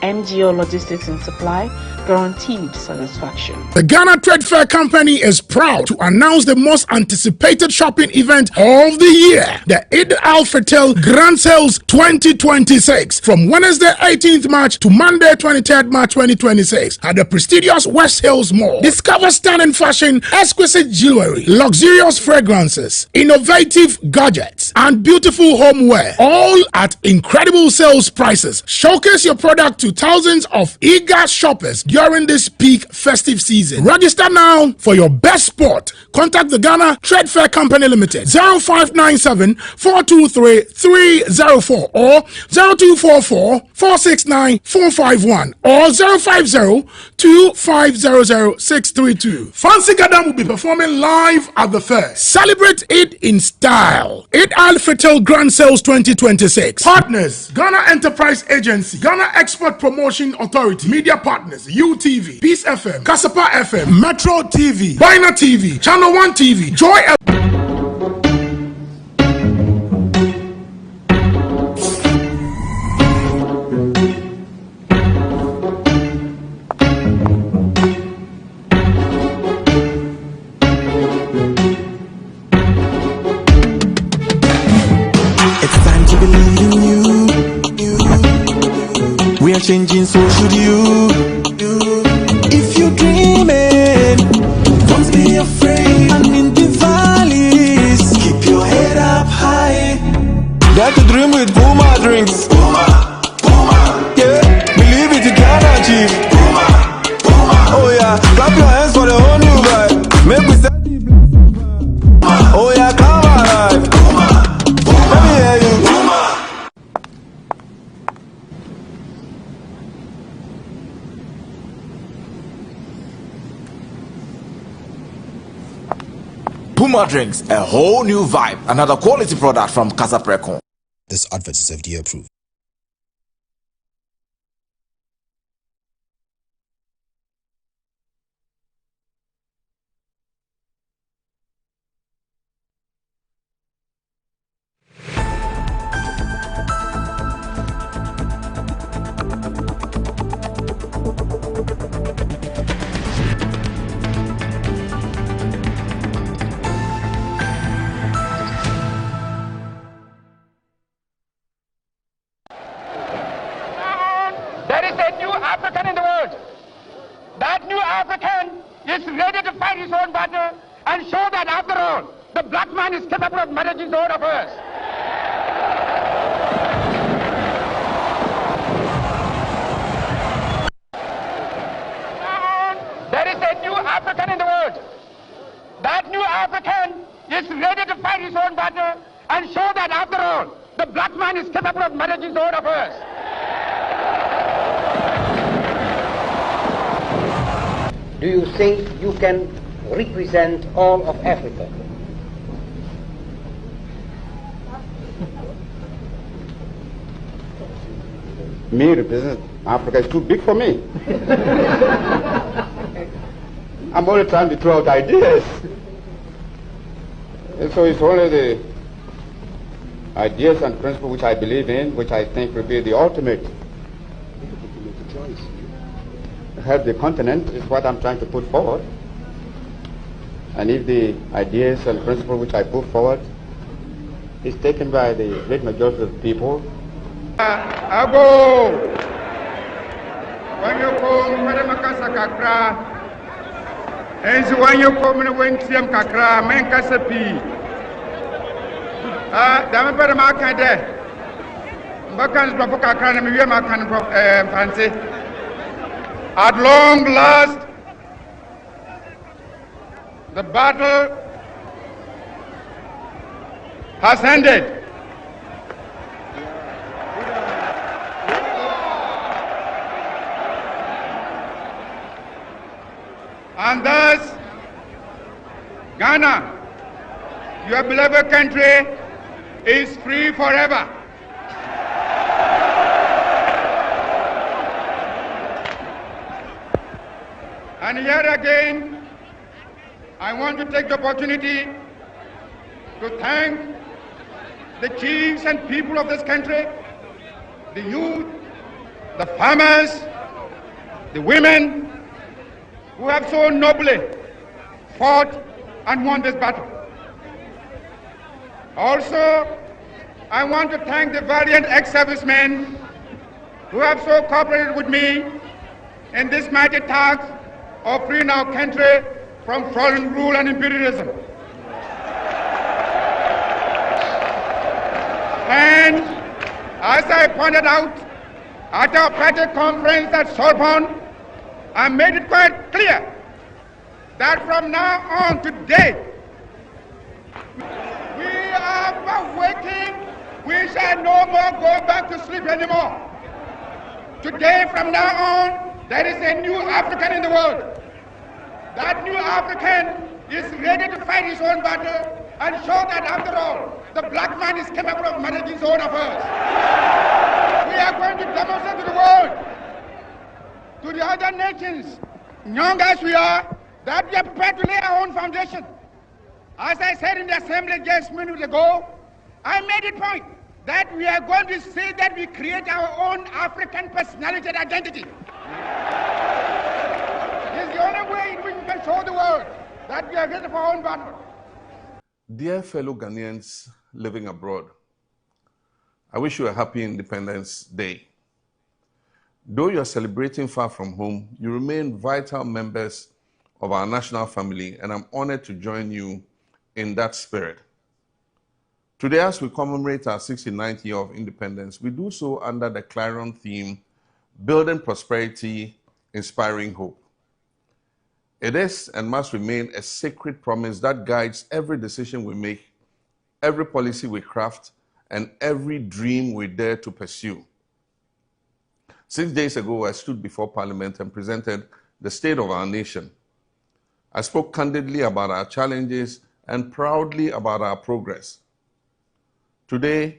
MGO Logistics and Supply, guaranteed satisfaction. The Ghana Trade Fair Company is proud to announce the most anticipated shopping event of the year, the Eid Al-Fitr Grand Sales 2026, from Wednesday 18th March to Monday 23rd March 2026 at the prestigious West Hills Mall. Discover stunning fashion, exquisite jewelry, luxurious fragrances, innovative gadgets, and beautiful homeware, all at incredible sales prices. Showcase your product to thousands of eager shoppers during this peak festive season. Register now for your best spot. Contact the Ghana Trade Fair Company Limited 0597 423 304 or 0244 469 451 or 050 2500 632. Fancy Gadam will be performing live at the fair. Celebrate it in style. Eid Al-Fitr Grand Sales 2026. Partners: Ghana Enterprise Agency, Ghana Export Promotion Authority. Media partners: UTV, Peace FM, Kasapa FM, Metro TV, Bina TV, Channel 1 TV, Joy FM. changing, so should you. If you're dreaming, don't be afraid. And in the valleys, keep your head up high. Dare to dream with Puma drinks. Puma, yeah. Believe it, you can achieve. Puma. Oh yeah, clap your hands for the whole new vibe. Make we start the blessing. Oh yeah, come alive. Let me hear you. Puma drinks, a whole new vibe. Another quality product from Casa Precon. This advert is FDA approved. There is a new African in the world. That new African is ready to fight his own battle and show that after all, the black man is capable of managing his own affairs. There is a new African in the world. That new African is ready to fight his own battle and show that after all, the black man is capable of managing his own affairs. Do you think you can represent all of Africa? Me represent Africa is too big for me. I'm only trying to throw out ideas. And so it's only the ideas and principles which I believe in, which I think will be the ultimate help the continent, is what I'm trying to put forward. And if the ideas and principles which I put forward is taken by the great majority of the people, Ago! When you come, Madam Kasa Kakra, and when you come in Wintiam Kakra, Menkasapi. Damapara Makade, Bakans Babukakran, and Yamakan Fancy. At long last, the battle has ended. And thus, Ghana, your beloved country, is free forever. And yet again, I want to take the opportunity to thank the chiefs and people of this country, the youth, the farmers, the women, who have so nobly fought and won this battle. Also, I want to thank the valiant ex-servicemen who have so cooperated with me in this mighty task of freeing our country from foreign rule and imperialism. And as I pointed out at our party conference at Sorbonne, I made it quite clear that from now on today, we are waking, we shall no more go back to sleep anymore. Today, from now on, there is a new African in the world. That new African is ready to fight his own battle and show that after all, the black man is capable of managing his own affairs. We are going to demonstrate to the world, to the other nations, young as we are, that we are prepared to lay our own foundation. As I said in the assembly just a minute ago, I made it point that we are going to say that we create our own African personality and identity. It's the only way in which we can show the world that we are ready for our own battle. Dear fellow Ghanaians living abroad, I wish you a happy Independence Day. Though you're celebrating far from home, you remain vital members of our national family, and I'm honored to join you in that spirit. Today, as we commemorate our 69th year of independence, we do so under the clarion theme, Building Prosperity, Inspiring Hope. It is and must remain a sacred promise that guides every decision we make, every policy we craft, and every dream we dare to pursue. 6 days ago, I stood before Parliament and presented the state of our nation. I spoke candidly about our challenges and proudly about our progress. Today,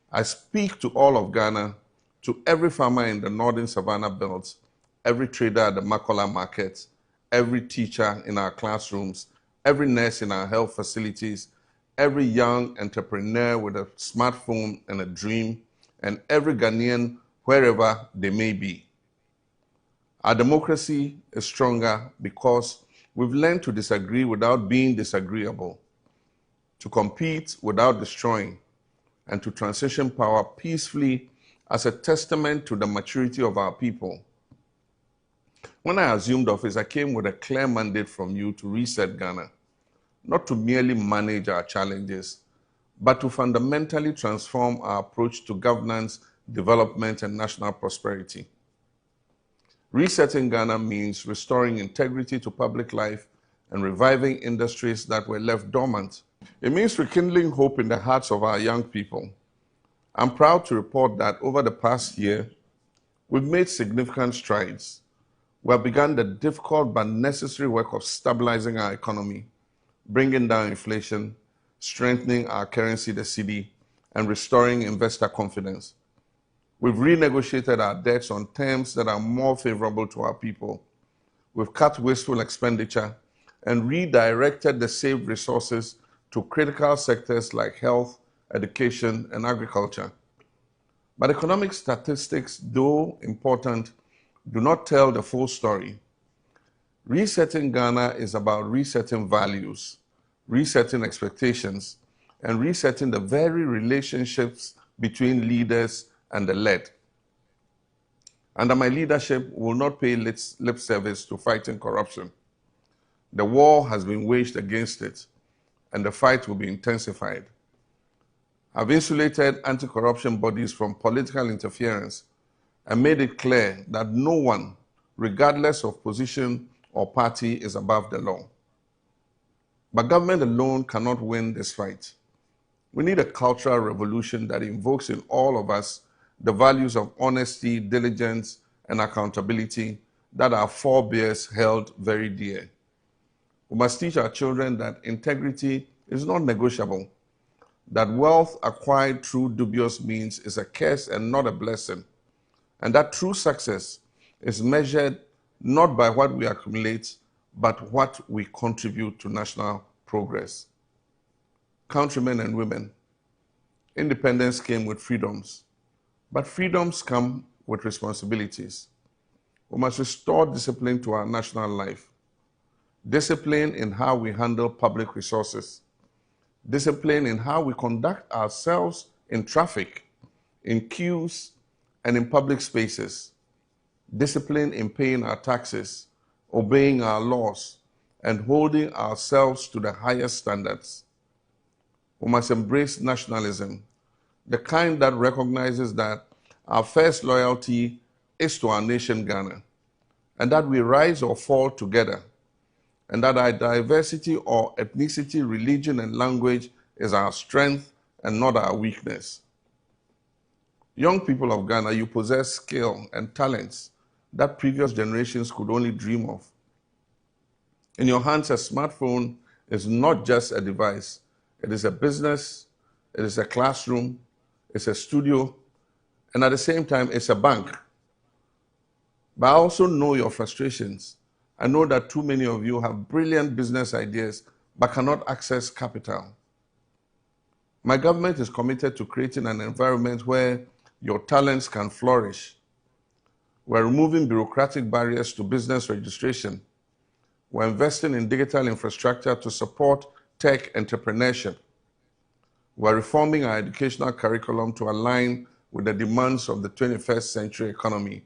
I speak to all of Ghana, to every farmer in the northern Savannah Belt, every trader at the Makola market, every teacher in our classrooms, every nurse in our health facilities, every young entrepreneur with a smartphone and a dream, and every Ghanaian wherever they may be. Our democracy is stronger because we've learned to disagree without being disagreeable, to compete without destroying, and to transition power peacefully as a testament to the maturity of our people. When I assumed office, I came with a clear mandate from you to reset Ghana, not to merely manage our challenges, but to fundamentally transform our approach to governance, development, and national prosperity. Resetting Ghana means restoring integrity to public life and reviving industries that were left dormant. It means rekindling hope in the hearts of our young people. I'm proud to report that over the past year, we've made significant strides. We have begun the difficult but necessary work of stabilizing our economy, bringing down inflation, strengthening our currency, the cedi, and restoring investor confidence. We've renegotiated our debts on terms that are more favorable to our people. We've cut wasteful expenditure and redirected the saved resources to critical sectors like health, education, and agriculture. But economic statistics, though important, do not tell the full story. Resetting Ghana is about resetting values, resetting expectations, and resetting the very relationships between leaders and the led. Under my leadership, we will not pay lip service to fighting corruption. The war has been waged against it, and the fight will be intensified. I've insulated anti-corruption bodies from political interference and made it clear that no one, regardless of position or party, is above the law. But government alone cannot win this fight. We need a cultural revolution that invokes in all of us the values of honesty, diligence, and accountability that our forebears held very dear. We must teach our children that integrity is not negotiable, that wealth acquired through dubious means is a curse and not a blessing, and that true success is measured not by what we accumulate, but what we contribute to national progress. Countrymen and women, independence came with freedoms, but freedoms come with responsibilities. We must restore discipline to our national life. Discipline in how we handle public resources. Discipline in how we conduct ourselves in traffic, in queues, and in public spaces. Discipline in paying our taxes, obeying our laws, and holding ourselves to the highest standards. We must embrace nationalism, the kind that recognizes that our first loyalty is to our nation, Ghana, and that we rise or fall together, and that our diversity or ethnicity, religion, and language is our strength and not our weakness. Young people of Ghana, you possess skill and talents that previous generations could only dream of. In your hands, a smartphone is not just a device. It is a business, it is a classroom, it's a studio, and at the same time, it's a bank. But I also know your frustrations. I know that too many of you have brilliant business ideas but cannot access capital. My government is committed to creating an environment where your talents can flourish. We're removing bureaucratic barriers to business registration. We're investing in digital infrastructure to support tech entrepreneurship. We're reforming our educational curriculum to align with the demands of the 21st century economy.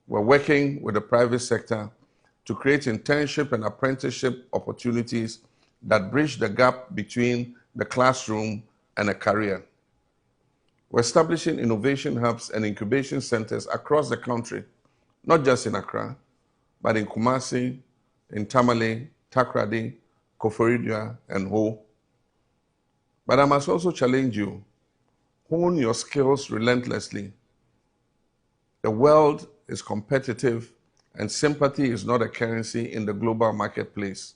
we're working with the private sector to create internship and apprenticeship opportunities that bridge the gap between the classroom and a career. We're establishing innovation hubs and incubation centers across the country, not just in Accra, but in Kumasi, in Tamale, Takrady, Koforidua, and Ho. But I must also challenge you, hone your skills relentlessly. The world is competitive and sympathy is not a currency in the global marketplace.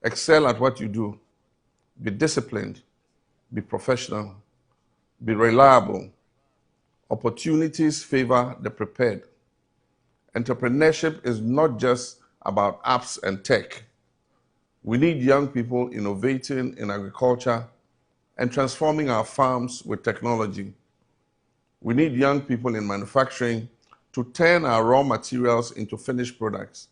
Excel at what you do. Be disciplined. Be professional. Be reliable. Opportunities favor the prepared. Entrepreneurship is not just about apps and tech. We need young people innovating in agriculture and transforming our farms with technology. We need young people in manufacturing to turn our raw materials into finished products.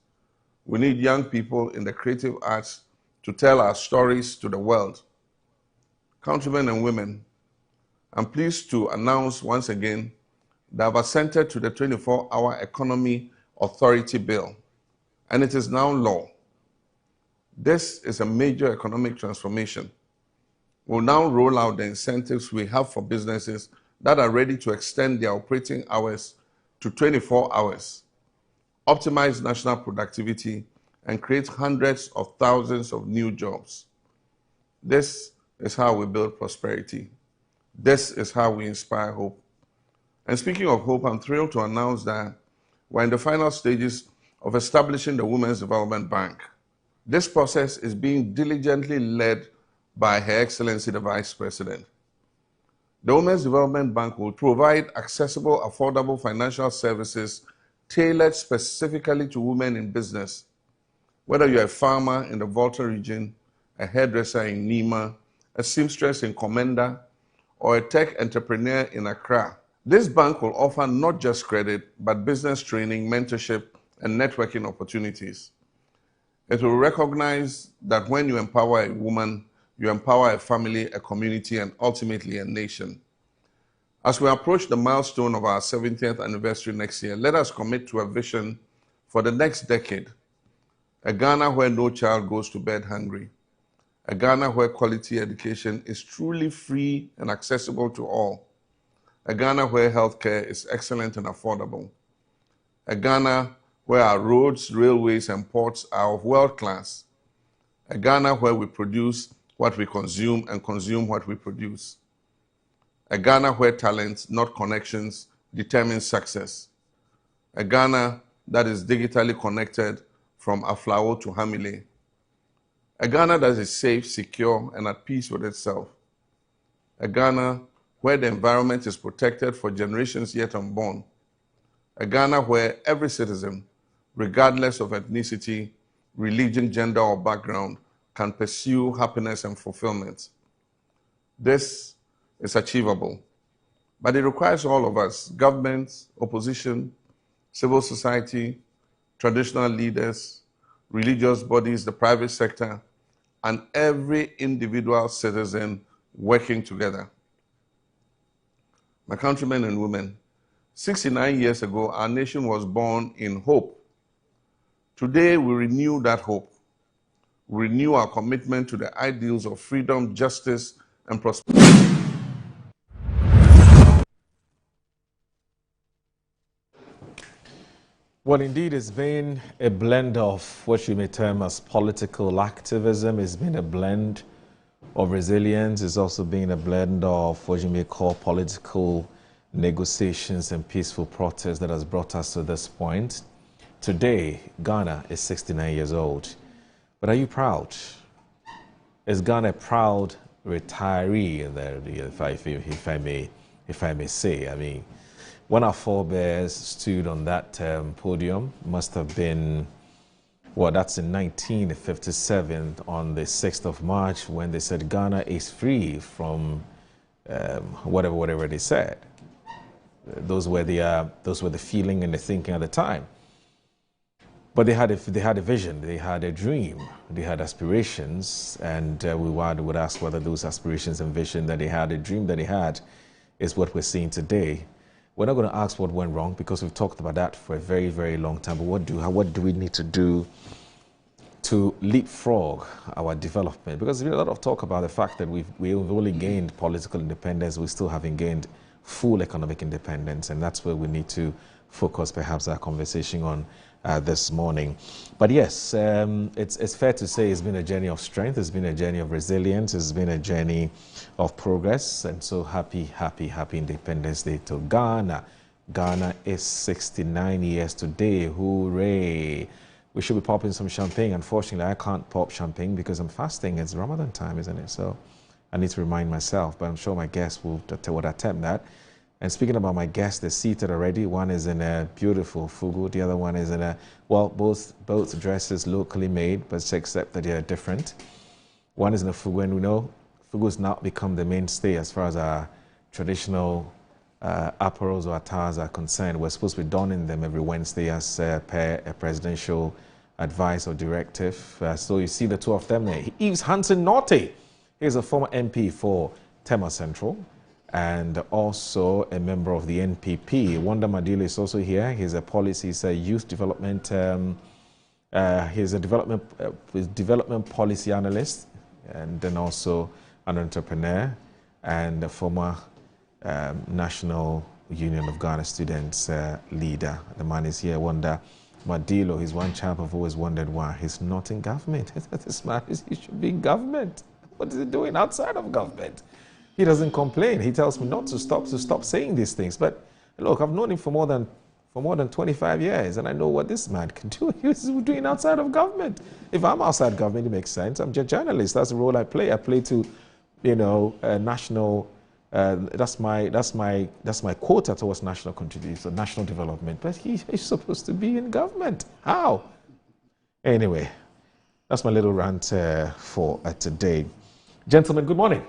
We need young people in the creative arts to tell our stories to the world. Countrymen and women, I'm pleased to announce once again that I've assented to the 24-hour Economy Authority Bill, and it is now law. This is a major economic transformation. We'll now roll out the incentives we have for businesses that are ready to extend their operating hours to 24 hours, optimize national productivity, and create hundreds of thousands of new jobs. This is how we build prosperity. This is how we inspire hope. And speaking of hope, I'm thrilled to announce that we're in the final stages of establishing the Women's Development Bank. This process is being diligently led by Her Excellency the Vice President. The Women's Development Bank will provide accessible, affordable financial services tailored specifically to women in business. Whether you're a farmer in the Volta region, a hairdresser in Nima, a seamstress in Komenda, or a tech entrepreneur in Accra, this bank will offer not just credit, but business training, mentorship, and networking opportunities. It will recognize that when you empower a woman, you empower a family, a community, and ultimately a nation. As we approach the milestone of our 70th anniversary next year, let us commit to a vision for the next decade. A Ghana where no child goes to bed hungry. A Ghana where quality education is truly free and accessible to all. A Ghana where healthcare is excellent and affordable. A Ghana where our roads, railways, and ports are of world class. A Ghana where we produce what we consume and consume what we produce. A Ghana where talent, not connections, determines success. A Ghana that is digitally connected from Aflao to Hamile. A Ghana that is safe, secure, and at peace with itself. A Ghana where the environment is protected for generations yet unborn. A Ghana where every citizen, regardless of ethnicity, religion, gender, or background, can pursue happiness and fulfillment. This is achievable, but it requires all of us, governments, opposition, civil society, traditional leaders, religious bodies, the private sector, and every individual citizen working together. My countrymen and women, 69 years ago, our nation was born in hope. Today, we renew that hope. We renew our commitment to the ideals of freedom, justice, and prosperity. Well, indeed, it's been a blend of what you may term as political activism. It's been a blend of resilience. It's also been a blend of what you may call political negotiations and peaceful protests that has brought us to this point. Today, Ghana is 69 years old. But are you proud? Is Ghana a proud retiree? If I may say, I mean, when our forebears stood on that podium, must have been, well, that's in 1957 on the 6th of March when they said Ghana is free from whatever they said. Those were the feeling and the thinking at the time. But they had a vision, they had a dream, they had aspirations, and we would ask whether those aspirations and vision that they had, a dream that they had, is what we're seeing today. We're not going to ask what went wrong because we've talked about that for a very, very long time. But what do we need to do to leapfrog our development? Because there's been a lot of talk about the fact that we've only gained political independence. We still haven't gained full economic independence, and that's where we need to focus perhaps our conversation on this morning. But yes, it's fair to say it's been a journey of strength, it's been a journey of resilience, it's been a journey of progress, and so happy Independence Day to Ghana. Ghana is 69 years today. Hooray! We should be popping some champagne. Unfortunately, I can't pop champagne because I'm fasting. It's Ramadan time, isn't it? So I need to remind myself, but I'm sure my guests would attempt that. And speaking about my guests, they're seated already. One is in a beautiful fugu. The other one is in a, well, both dresses locally made, but except that they are different. One is in a fugu, and we know fugu has now become the mainstay as far as our traditional apparels or attires are concerned. We're supposed to be donning them every Wednesday as per a presidential advice or directive. So you see the two of them there. Eves Hansen Norte. He's a former MP for Tema Central and also a member of the NPP. Wanda Madilo is also here. He's he's a youth development, he's a development policy analyst, and then also an entrepreneur and a former National Union of Ghana Students leader. The man is here, Wanda Madilo. He's one chap I've always wondered why he's not in government. This man, he should be in government. What is he doing outside of government? He doesn't complain. He tells me not to stop saying these things. But look, I've known him for more than 25 years, and I know what this man can do. He's doing outside of government. If I'm outside government, it makes sense. I'm a journalist. That's the role I play. I play to, national. That's my quota towards national contribution, national development. But he's supposed to be in government. How? Anyway, that's my little rant for today. Gentlemen, good morning.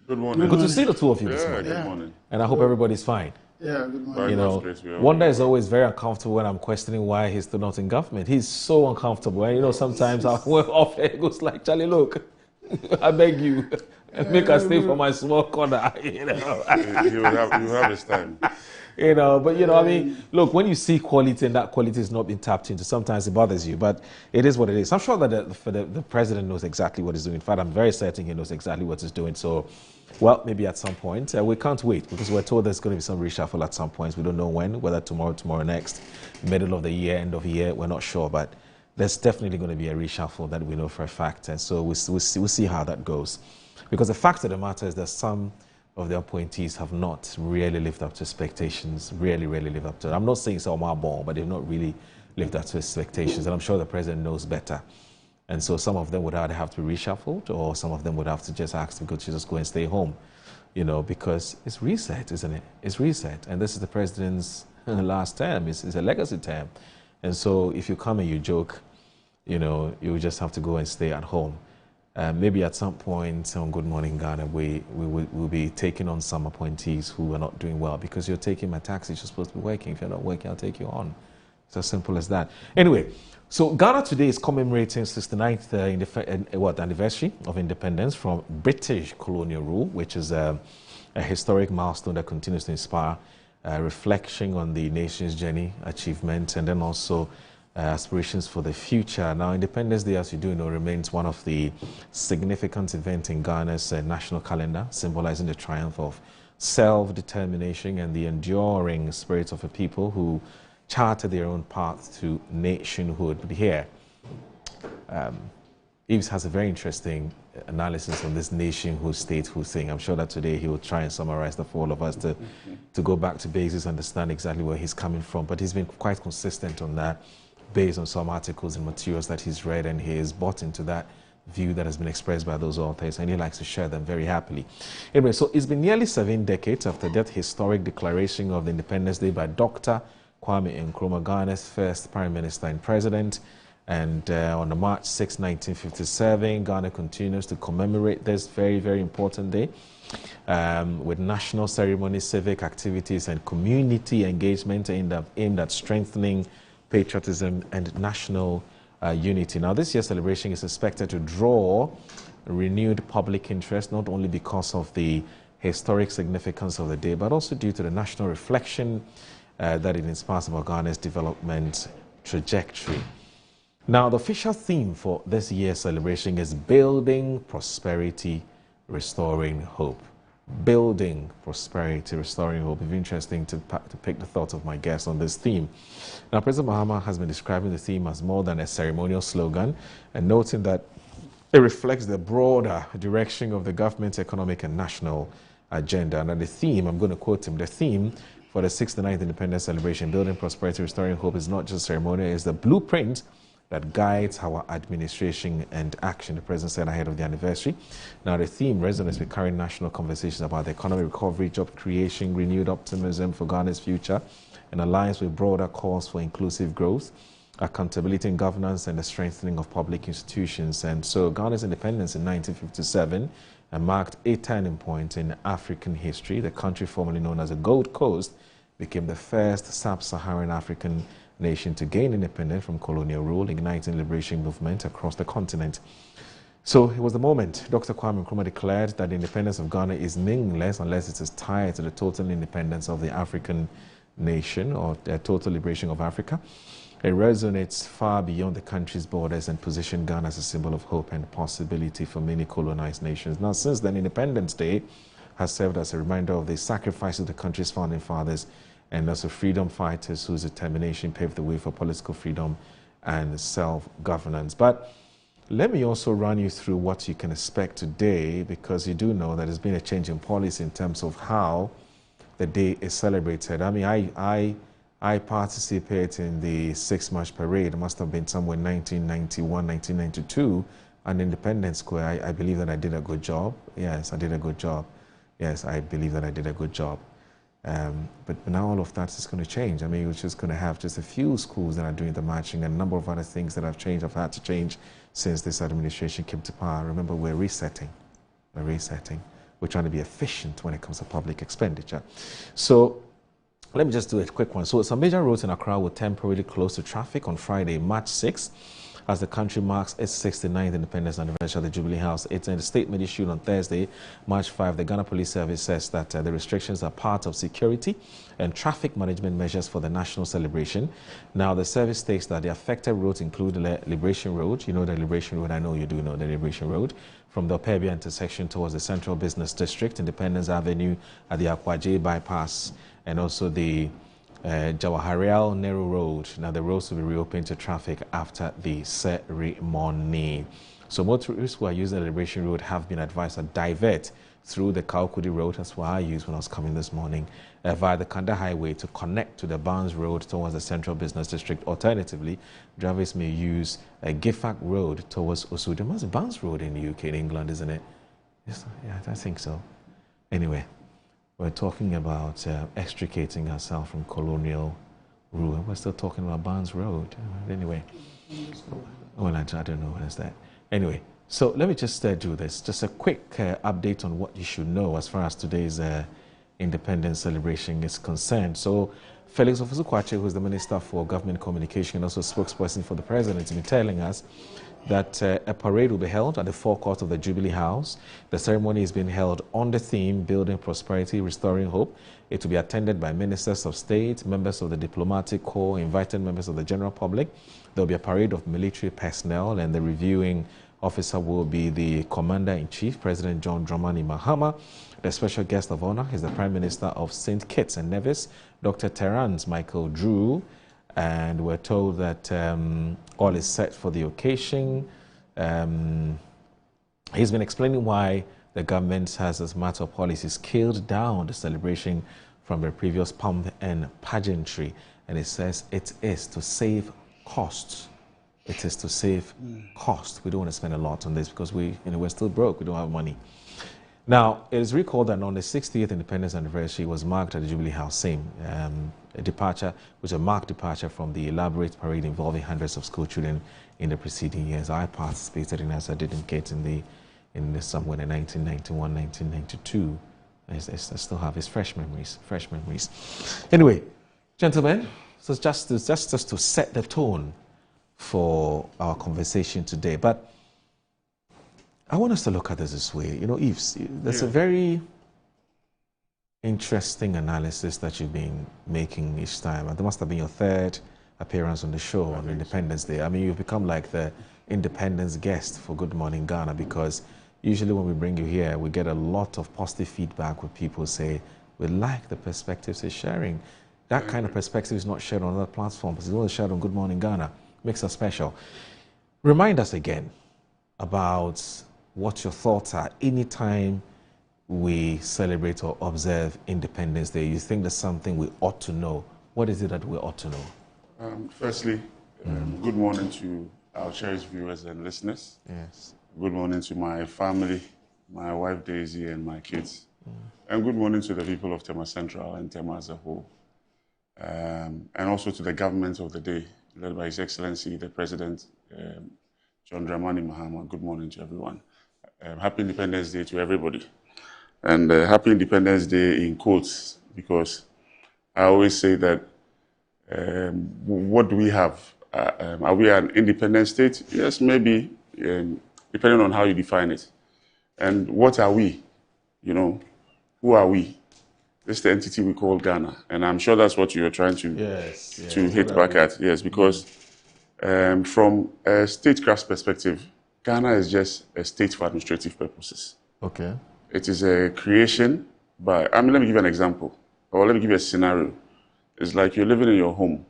Good morning. Good to see the two of you this morning. Good morning. And I hope everybody's fine. Yeah, good morning. Wanda is always very uncomfortable when I'm questioning why he's still not in government. He's so uncomfortable. And sometimes I went off air, it goes like, Charlie, look, I beg you, make us stay for my small corner. You have his time. I mean, look, when you see quality and that quality is not being tapped into, sometimes it bothers you, but it is what it is. I'm sure that the president knows exactly what he's doing. In fact, I'm very certain he knows exactly what he's doing. So, well, maybe at some point. We can't wait because we're told there's going to be some reshuffle at some point. We don't know when, whether tomorrow next, middle of the year, end of the year, we're not sure, but there's definitely going to be a reshuffle that we know for a fact. And so we'll see how that goes. Because the fact of the matter is that some of the appointees have not really lived up to expectations, really lived up to it. I'm not saying it's all my ball, but they've not really lived up to expectations, and I'm sure the president knows better. And so some of them would either have to be reshuffled, or some of them would have to just ask to just go and stay home, because it's reset, isn't it? It's reset, and this is the president's last term. It's a legacy term. And so if you come and you joke, you just have to go and stay at home. Maybe at some point on Good Morning Ghana, we'll be taking on some appointees who are not doing well because you're taking my taxi, you're supposed to be working. If you're not working, I'll take you on. It's as simple as that. Anyway, so Ghana today is commemorating 69th anniversary of independence from British colonial rule, which is a historic milestone that continues to inspire reflection on the nation's journey, achievement, and then also aspirations for the future. Now, Independence Day, as you do know, remains one of the significant events in Ghana's national calendar, symbolizing the triumph of self-determination and the enduring spirit of a people who charted their own path to nationhood. But here, Yves has a very interesting analysis on this nationhood, statehood thing. I'm sure that today he will try and summarize that for all of us to go back to basics, understand exactly where he's coming from. But he's been quite consistent on that, based on some articles and materials that he's read, and he has bought into that view that has been expressed by those authors, and he likes to share them very happily. Anyway, so it's been nearly 7 decades after that historic declaration of the Independence Day by Dr. Kwame Nkrumah, Ghana's first Prime Minister and President. And on March 6, 1957, Ghana continues to commemorate this very, very important day with national ceremonies, civic activities, and community engagement aimed at strengthening patriotism and national unity. Now, this year's celebration is expected to draw renewed public interest, not only because of the historic significance of the day, but also due to the national reflection that it inspires about Ghana's development trajectory. Now, the official theme for this year's celebration is Building Prosperity, Restoring Hope. Building Prosperity, Restoring Hope. It'd be interesting to pick the thoughts of my guests on this theme. Now, President Mahama has been describing the theme as more than a ceremonial slogan and noting that it reflects the broader direction of the government's economic and national agenda. And the theme, I'm going to quote him, the theme for the 69th Independence Celebration, Building Prosperity, Restoring Hope, is not just ceremonial, it's the blueprint that guides our administration and action, the President said ahead of the anniversary. Now, the theme resonates with current national conversations about the economic recovery, job creation, renewed optimism for Ghana's future, and aligns with broader calls for inclusive growth, accountability in governance, and the strengthening of public institutions. And so Ghana's independence in 1957 marked a turning point in African history. The country formerly known as the Gold Coast became the first sub-Saharan African nation to gain independence from colonial rule, igniting liberation movement across the continent. So it was the moment Dr. Kwame Nkrumah declared that the independence of Ghana is meaningless unless it is tied to the total independence of the African nation, or the total liberation of Africa. It resonates far beyond the country's borders and positions Ghana as a symbol of hope and possibility for many colonized nations. Now, since then, Independence Day has served as a reminder of the sacrifice of the country's founding fathers and also freedom fighters whose determination paved the way for political freedom and self-governance. But let me also run you through what you can expect today, because you do know that there's been a change in policy in terms of how the day is celebrated. I mean, I participated in the 6 March parade. It must have been somewhere in 1991, 1992, on Independence Square. I believe that I did a good job. Yes, I did a good job. Yes, I believe that I did a good job. But now all of that is going to change. I mean, we're just going to have just a few schools that are doing the marching, and a number of other things that have changed, have had to change since this administration came to power. Remember, we're resetting. We're resetting. We're trying to be efficient when it comes to public expenditure. So let me just do a quick one. So some major roads in Accra will temporarily close to traffic on Friday, March 6th, as the country marks its 69th independence anniversary at the Jubilee House. It's in a statement issued on Thursday, March 5. The Ghana Police Service says that the restrictions are part of security and traffic management measures for the national celebration. Now, the service states that the affected roads include the Liberation Road. You know the Liberation Road. I know you do know the Liberation Road. From the Opebia intersection towards the Central Business District, Independence Avenue at the Akwaje bypass, and also the Jawaharial Nehru Road. Now, the roads will be reopened to traffic after the ceremony. So motorists who are using the Liberation Road have been advised to divert through the Kaukudi Road. That's what I used when I was coming this morning, via the Kanda Highway to connect to the Barnes Road towards the Central Business District. Alternatively, drivers may use a Gifford Road towards Osudu. That's Barnes Road in the UK, in England, isn't it? Yes, yeah, I think so. Anyway, we're talking about extricating ourselves from colonial rule. We're still talking about Barnes Road. Anyway, well, I don't know what is that. Anyway, so let me just do this. Just a quick update on what you should know as far as today's independence celebration is concerned. So Felix Ofosu-Kwakye, who is the Minister for Government Communication and also spokesperson for the President, has been telling us that a parade will be held at the forecourt of the Jubilee House. The ceremony is being held on the theme, Building Prosperity, Restoring Hope. It will be attended by ministers of state, members of the diplomatic corps, invited members of the general public. There will be a parade of military personnel, and the reviewing officer will be the Commander-in-Chief, President John Dramani Mahama. The special guest of honor is the Prime Minister of St. Kitts and Nevis, Dr. Terence Michael Drew. And we're told that all is set for the occasion. He's been explaining why the government has, as a matter of policy, scaled down the celebration from the previous pomp and pageantry. And it says it is to save costs. It is to save costs. We don't want to spend a lot on this because we're still broke. We don't have money. Now, it is recalled that on the 60th independence anniversary was marked at the Jubilee House, same a departure, which was a marked departure from the elaborate parade involving hundreds of school children in the preceding years. I participated in, as I didn't get in the somewhere in 1991, 1992. I still have his fresh memories. Anyway, gentlemen, so just to set the tone for our conversation today, but I want us to look at this way. You know, Yves, there's a very interesting analysis that you've been making each time. And there must have been your third appearance on the show on Independence Day. I mean, you've become like the Independence guest for Good Morning Ghana, because usually when we bring you here, we get a lot of positive feedback with people say, we like the perspectives you're sharing. That kind of perspective is not shared on other platforms. It's only shared on Good Morning Ghana. Makes us special. Remind us again about what your thoughts are anytime we celebrate or observe Independence Day. You think there's something we ought to know. What is it that we ought to know? Firstly, good morning to our cherished viewers and listeners. Yes. Good morning to my family, my wife Daisy and my kids. And good morning to the people of Tema Central and Tema as a whole. And also to the government of the day, led by His Excellency, the President, John Dramani Mahama. Good morning to everyone. Happy Independence Day to everybody. And Happy Independence Day in quotes, because I always say that what do we have? Are we an independent state? Yes, maybe, depending on how you define it. And what are we? You know, who are we? This is the entity we call Ghana. And I'm sure that's what you're trying to, hit back at. Yes, because from a statecraft perspective, Ghana is just a state for administrative purposes. Okay. It is a creation by, let me give you an example, or let me give you a scenario. It's like you're living in your home,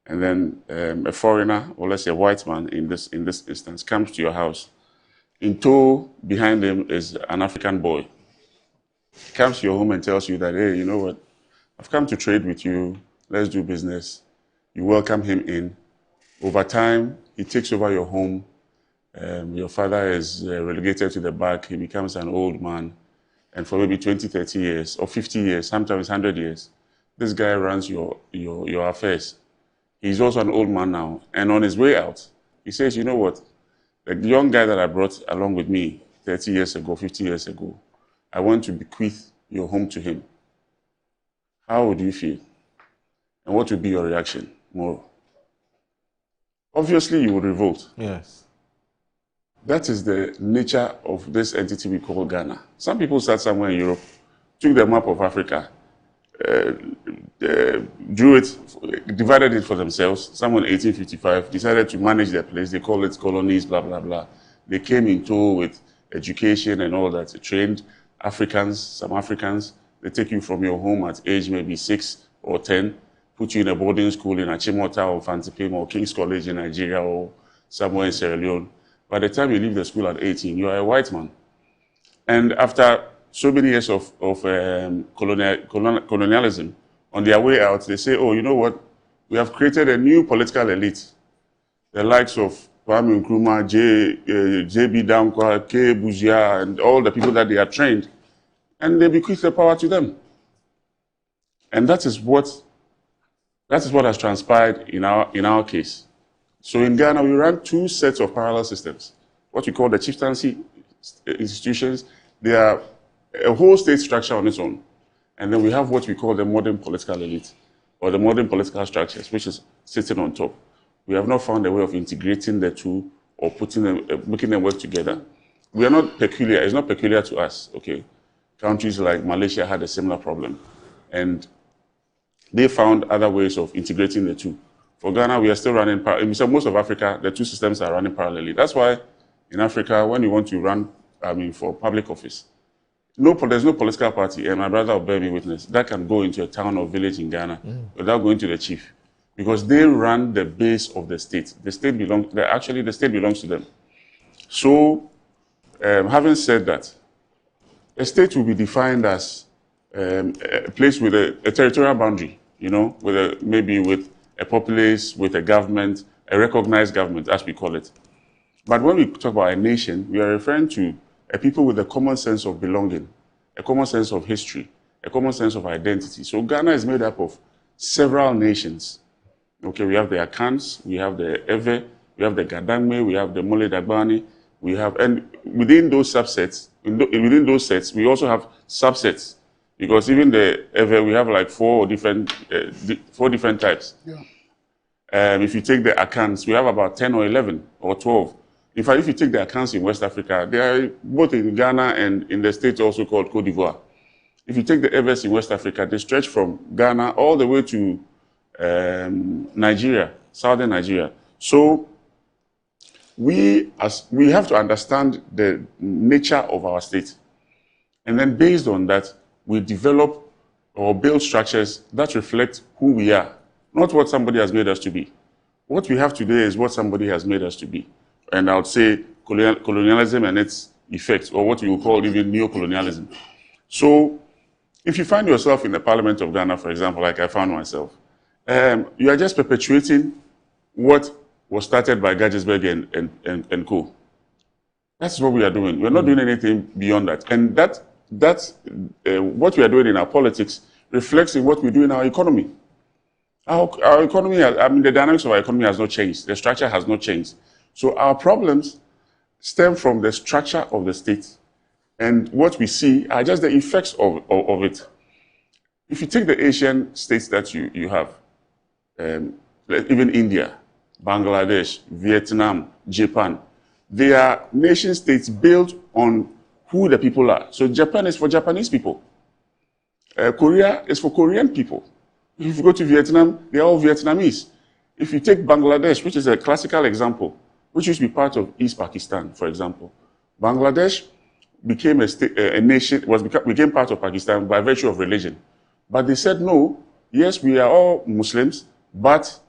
and then a foreigner, or let's say a white man in this instance, comes to your house. In tow behind him is an African boy. He comes to your home and tells you that, hey, you know what, I've come to trade with you, let's do business. You welcome him in. Over time, he takes over your home. Your father is relegated to the back. He becomes an old man. And for maybe 20, 30 years, or 50 years, sometimes 100 years, this guy runs your affairs. He's also an old man now. And on his way out, he says, you know what, the young guy that I brought along with me 30 years ago, 50 years ago, I want to bequeath your home to him. How would you feel? And what would be your reaction, Moro? Obviously, you would revolt. Yes. That is the nature of this entity we call Ghana. Some people sat somewhere in Europe, took the map of Africa, drew it, divided it for themselves. Someone in 1855 decided to manage their place. They call it colonies, blah, blah, blah. They came in tow with education and all that. They trained Africans, some Africans. They take you from your home at age maybe 6 or 10, put you in a boarding school in Achimota or Fantipim or King's College in Nigeria or somewhere in Sierra Leone. By the time you leave the school at 18, you are a white man. And after so many years of colonialism, on their way out, they say, oh, you know what? We have created a new political elite. The likes of Kwame Nkrumah, J.B. Dankwa, K. Buzia, and all the people that they have trained. And they bequeath the power to them. And that is what has transpired in our case. So in Ghana, we run two sets of parallel systems. What we call the chieftaincy institutions. They are a whole state structure on its own. And then we have what we call the modern political elite, or the modern political structures, which is sitting on top. We have not found a way of integrating the two or putting them, making them work together. We are not peculiar. It's not peculiar to us, okay? Countries like Malaysia had a similar problem. And they found other ways of integrating the two. For Ghana, we are still running, so most of Africa, the two systems are running parallelly. That's why in Africa, when you want to run, for public office, there's no political party, and my brother will bear me witness, that can go into a town or village in Ghana without going to the chief. Because they run the base of the state. The state belongs to them. So, having said that, a state will be defined as a place with a territorial boundary, maybe with a populace, with a government, a recognized government, as we call it. But when we talk about a nation, we are referring to a people with a common sense of belonging, a common sense of history, a common sense of identity. So Ghana is made up of several nations. Okay, we have the Akans, we have the Ewe, we have the Gadangme, we have the Mole Dagbani, and within those subsets, within those sets, we also have subsets. Because even the Ewe, we have like four different types. Yeah. If you take the Akans, we have about 10 or 11 or 12. In fact, if you take the Akans in West Africa, they are both in Ghana and in the state also called Côte d'Ivoire. If you take the Adverts in West Africa, they stretch from Ghana all the way to Nigeria, southern Nigeria. So we have to understand the nature of our state. And then based on that, we develop or build structures that reflect who we are, not what somebody has made us to be. What we have today is what somebody has made us to be. And I would say colonialism and its effects, or what you would call even neo-colonialism. So if you find yourself in the Parliament of Ghana, for example, like I found myself, you are just perpetuating what was started by Gajesberg and co. That's what we are doing. We're not doing anything beyond that. And that's what we are doing in our politics reflects in what we do in our economy. Our economy, the dynamics of our economy has not changed. The structure has not changed. So our problems stem from the structure of the state. And what we see are just the effects of it. If you take the Asian states that you have, even India, Bangladesh, Vietnam, Japan, they are nation states built on who the people are. So Japan is for Japanese people. Korea is for Korean people. If you go to Vietnam, they are all Vietnamese. If you take Bangladesh, which is a classical example, which used to be part of East Pakistan, for example, Bangladesh became a nation, became part of Pakistan by virtue of religion. But they said, no, yes, we are all Muslims, but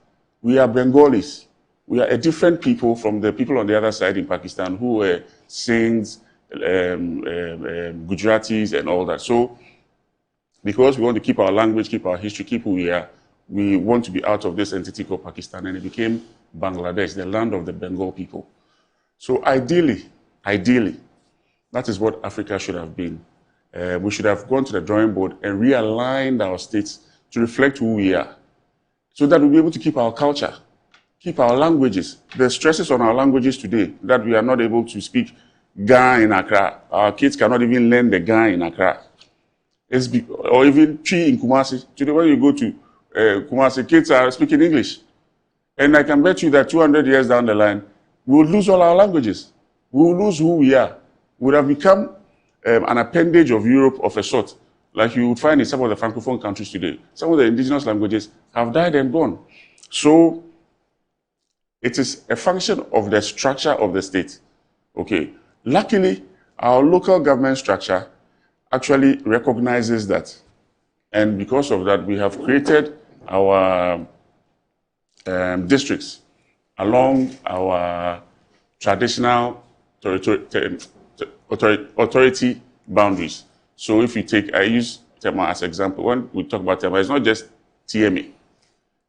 we are Bengalis. We are a different people from the people on the other side in Pakistan who were Singhs, Gujaratis, and all that. So, because we want to keep our language, keep our history, keep who we are, we want to be out of this entity called Pakistan, and it became Bangladesh, the land of the Bengal people. So ideally, that is what Africa should have been. We should have gone to the drawing board and realigned our states to reflect who we are, so that we'll be able to keep our culture, keep our languages. The stresses on our languages today, that we are not able to speak Ga in Accra. Our kids cannot even learn the Ga in Accra. Or even Chi in Kumasi. Today when you go to Kumasi, kids are speaking English. And I can bet you that 200 years down the line, we will lose all our languages. We will lose who we are. We would have become an appendage of Europe of a sort, like you would find in some of the Francophone countries today. Some of the indigenous languages have died and gone. So it is a function of the structure of the state. Okay. Luckily, our local government structure actually recognizes that. And because of that, we have created our districts along our traditional authority boundaries. So if you take, I use Tema as an example. When we talk about Tema, it's not just TMA.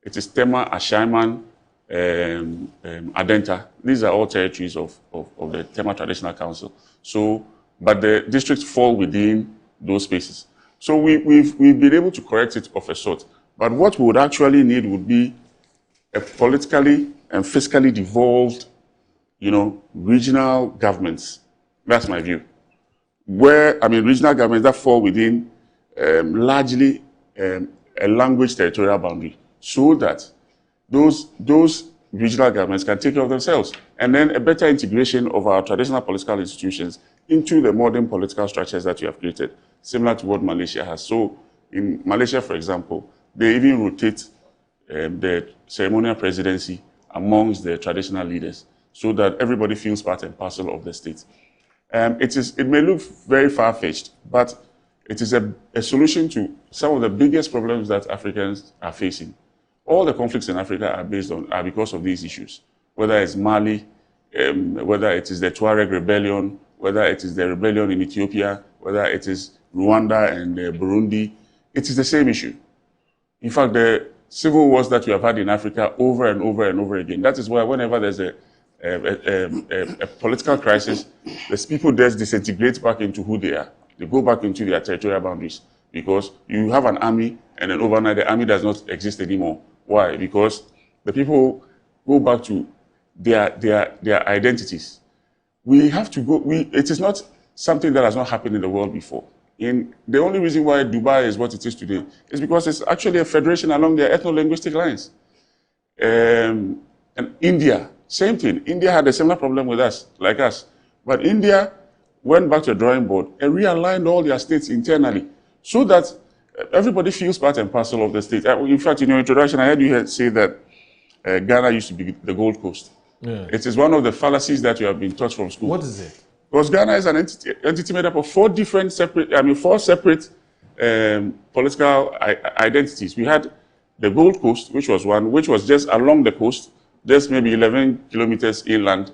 It is Tema, Ashaiman, Adenta. These are all territories of the Tema Traditional Council. So, but the districts fall within those spaces. So we've been able to correct it of a sort. But what we would actually need would be a politically and fiscally devolved, regional governments. That's my view. Regional governments that fall within largely a language territorial boundary, so that those regional governments can take care of themselves. And then a better integration of our traditional political institutions into the modern political structures that we have created, similar to what Malaysia has. So in Malaysia, for example, they even rotate the ceremonial presidency amongst the traditional leaders, so that everybody feels part and parcel of the state. It may look very far-fetched, but it is a solution to some of the biggest problems that Africans are facing. All the conflicts in Africa are because of these issues, whether it's Mali, whether it is the Tuareg rebellion, whether it is the rebellion in Ethiopia, whether it is Rwanda and Burundi. It is the same issue. In fact, the civil wars that we have had in Africa over and over and over again, that is why whenever there's a political crisis, the people just disintegrate back into who they are. They go back into their territorial boundaries, because you have an army and then overnight the army does not exist anymore. Why? Because the people go back to their identities. We have to go, it is not something that has not happened in the world before. The only reason why Dubai is what it is today is because it's actually a federation along their ethno-linguistic lines. And India, same thing. India had a similar problem with us, like us. But India went back to the drawing board and realigned all their states internally so that everybody feels part and parcel of the state. In fact, in your introduction, I heard you say that Ghana used to be the Gold Coast. Yeah. It is one of the fallacies that you have been taught from school. What is it? Because Ghana is an entity made up of four separate political identities. We had the Gold Coast, which was one, which was just along the coast, just maybe 11 kilometers inland.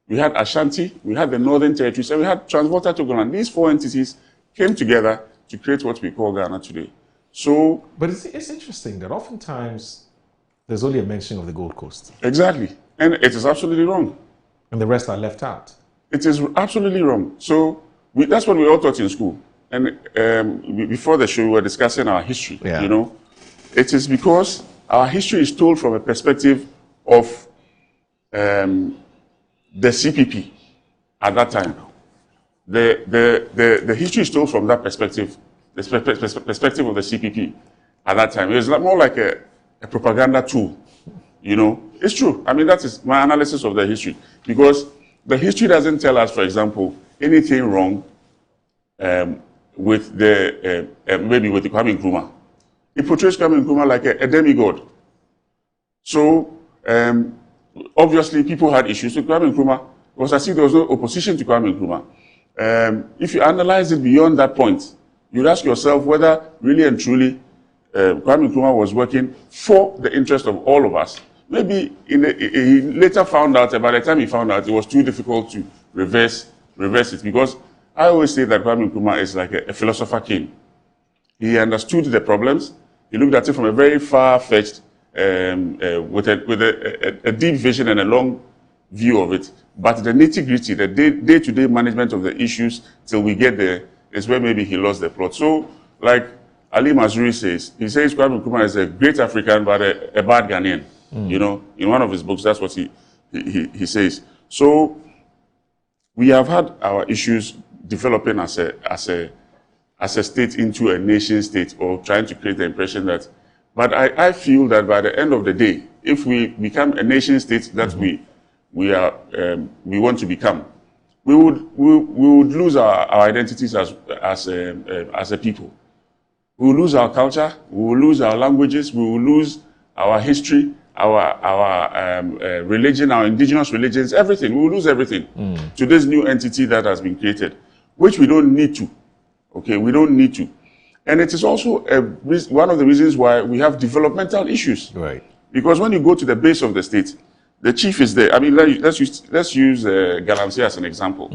We had Ashanti, we had the Northern Territories, and we had Transvolta Togoland. These four entities came together to create what we call Ghana today. So, but it's interesting that oftentimes there's only a mention of the Gold Coast. Exactly, and it is absolutely wrong. And the rest are left out. It is absolutely wrong. So that's what we all taught in school. And before the show, we were discussing our history. Yeah. You know, it is because our history is told from a perspective of the CPP at that time. The history is told from that perspective, the perspective of the CPP at that time. It was more like a propaganda tool. You know, it's true. I mean, that is my analysis of the history, because the history doesn't tell us, for example, anything wrong with the maybe with the Kwame Nkrumah. It portrays Kwame Nkrumah like a demigod. So obviously, people had issues with Kwame Nkrumah. It was as if there was no opposition to Kwame Nkrumah. If you analyze it beyond that point, you'd ask yourself whether really and truly Kwame Nkrumah was working for the interest of all of us. Maybe he later found out, by the time he found out, it was too difficult to reverse it, because I always say that Kwame Nkrumah is like a philosopher king. He understood the problems. He looked at it from a very far-fetched, with a deep vision and a long view of it. But the nitty-gritty, the day-to-day management of the issues till we get there, is where maybe he lost the plot. So, like Ali Mazrui says, he says Kwame Nkrumah is a great African but a bad Ghanaian. You know, in one of his books, that's what he says. So we have had our issues developing as a state into a nation state, or trying to create the impression that. But I feel that by the end of the day, if we become a nation state that we want to become, we would lose our identities as a people. We will lose our culture. We will lose our languages. We will lose our history, our religion, our indigenous religions, everything. We will lose everything to this new entity that has been created, which we don't need to. Okay, we don't need to. And it is also one of the reasons why we have developmental issues. Right. Because when you go to the base of the state, the chief is there. I mean, let's use Galamsey as an example.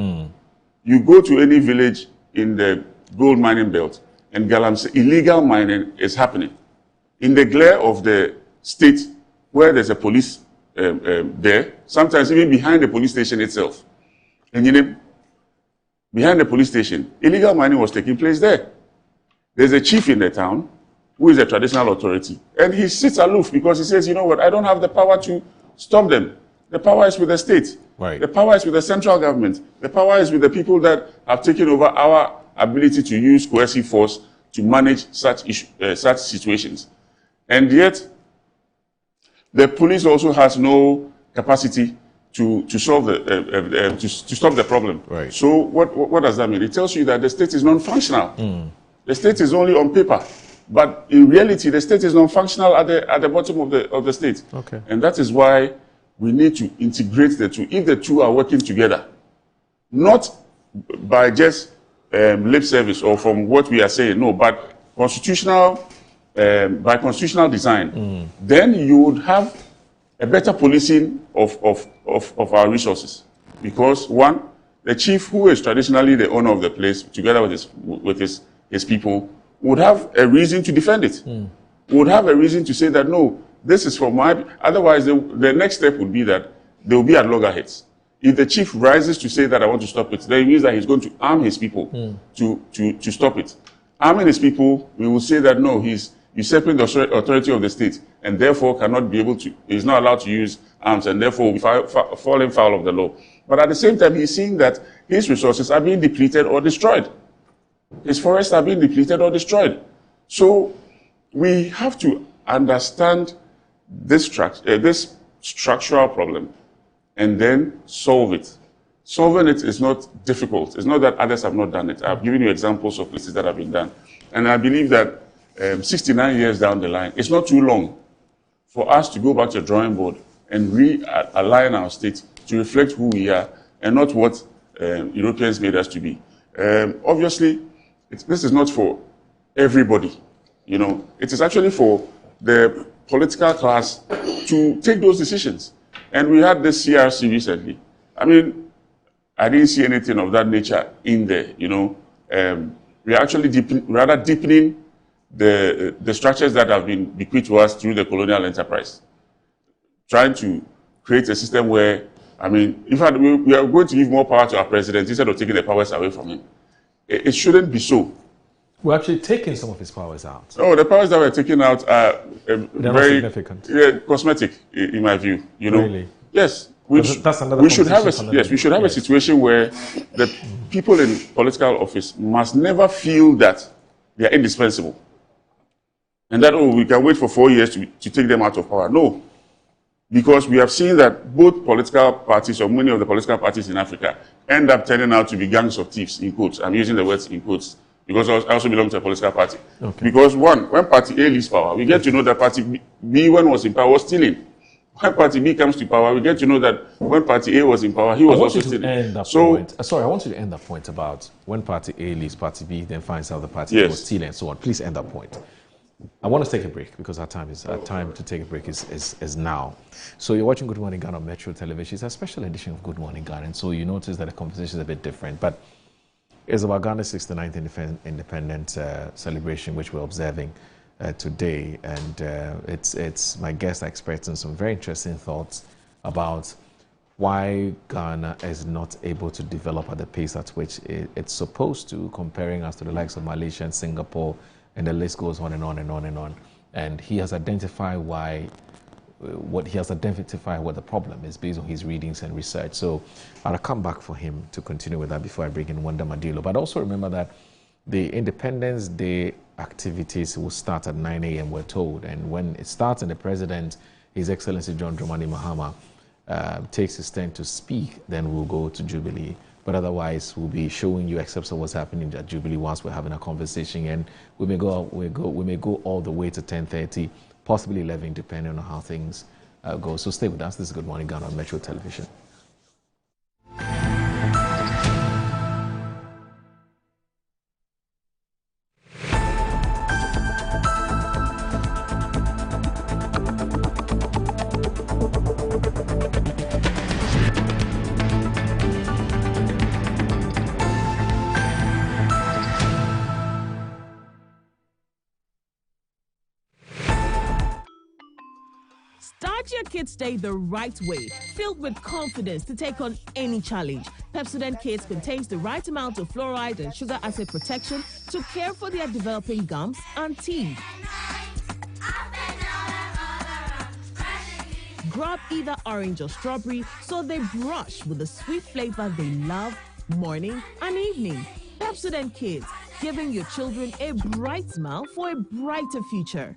You go to any village in the gold mining belt, and Galamsey, illegal mining is happening. In the glare of the state, where there's a police there, sometimes even behind the police station itself. And you know, behind the police station, illegal mining was taking place there. There's a chief in the town who is a traditional authority, and he sits aloof because he says, you know what, I don't have the power to stop them. The power is with the state. Right. The power is with the central government. The power is with the people that have taken over our ability to use coercive force to manage such situations. And yet, the police also has no capacity to solve to stop the problem. Right. So what does that mean? It tells you that the state is non-functional. The state is only on paper, but in reality, the state is non-functional at the bottom of the state. Okay. And that is why we need to integrate the two. If the two are working together, not by just lip service or from what we are saying, no, but by constitutional design, then you would have a better policing of our resources. Because one, the chief, who is traditionally the owner of the place, together with his people, would have a reason to defend it. Would have a reason to say that, no, this is for my... Otherwise, the next step would be that they will be at loggerheads. If the chief rises to say that I want to stop it, then it means that he's going to arm his people to stop it. Arming his people, we will say that, no, he's usurping the authority of the state, and therefore cannot be able to... He's not allowed to use arms, and therefore will be falling foul of the law. But at the same time, he's seeing that his resources are being depleted or destroyed. His forests are being depleted or destroyed. So we have to understand this structural problem and then solve it. solving it is not difficult. It's not that others have not done it. I've given you examples of places that have been done. And I believe that 69 years down the line, it's not too long for us to go back to the drawing board and realign our state to reflect who we are and not what Europeans made us to be. Obviously, this is not for everybody. You know, it is actually for the political class to take those decisions. And we had this CRC recently. I mean, I didn't see anything of that nature in there, you know. We're actually deepening the structures that have been bequeathed to us through the colonial enterprise. Trying to create a system where, I mean, in fact, we are going to give more power to our president instead of taking the powers away from him. It shouldn't be so. We're actually taking some of his powers out. Oh, the powers that we're taking out are very significant. Cosmetic, in my view. You know, really? Yes. That's another we should have a conversation. A situation where the people in political office must never feel that they are indispensable, and that we can wait for 4 years to take them out of power. No, because we have seen that both political parties, or many of the political parties in Africa, end up turning out to be gangs of thieves, in quotes. I'm using the words in quotes because I also belong to a political party. Okay. Because when Party A leaves power, we get to know that Party B, when was in power, was stealing. When Party B comes to power, we get to know that when Party A was in power, he was also stealing. Sorry, I want you to end that point about when Party A leaves Party B, then finds out the Party A was stealing and so on. Please end that point. I want to take a break because our time to take a break is now. So you're watching Good Morning Ghana on Metro Television. It's a special edition of Good Morning Ghana, and so you notice that the conversation is a bit different. But it's about Ghana's 69th independence celebration, which we're observing today, and it's my guests are expressing some very interesting thoughts about why Ghana is not able to develop at the pace at which it's supposed to, comparing us to the likes of Malaysia and Singapore, and the list goes on and on and on and on. And he has identified what the problem is based on his readings and research. So I'll come back for him to continue with that before I bring in Wanda Madilo. But also remember that the Independence Day activities will start at 9 a.m. we're told. And when it starts and the President, His Excellency John Dramani Mahama, takes his turn to speak, then we'll go to Jubilee. But otherwise, we'll be showing you excerpts of what's happening at Jubilee whilst we're having a conversation. And we may go all the way to 10:30, possibly 11, depending on how things go. So stay with us. This is Good Morning Ghana on Metro Television. Start your Kids Day the right way, filled with confidence to take on any challenge. Pepsodent Kids contains the right amount of fluoride and sugar acid protection to care for their developing gums and teeth. Grab either orange or strawberry so they brush with the sweet flavor they love morning and evening. Pepsodent Kids, giving your children a bright smile for a brighter future.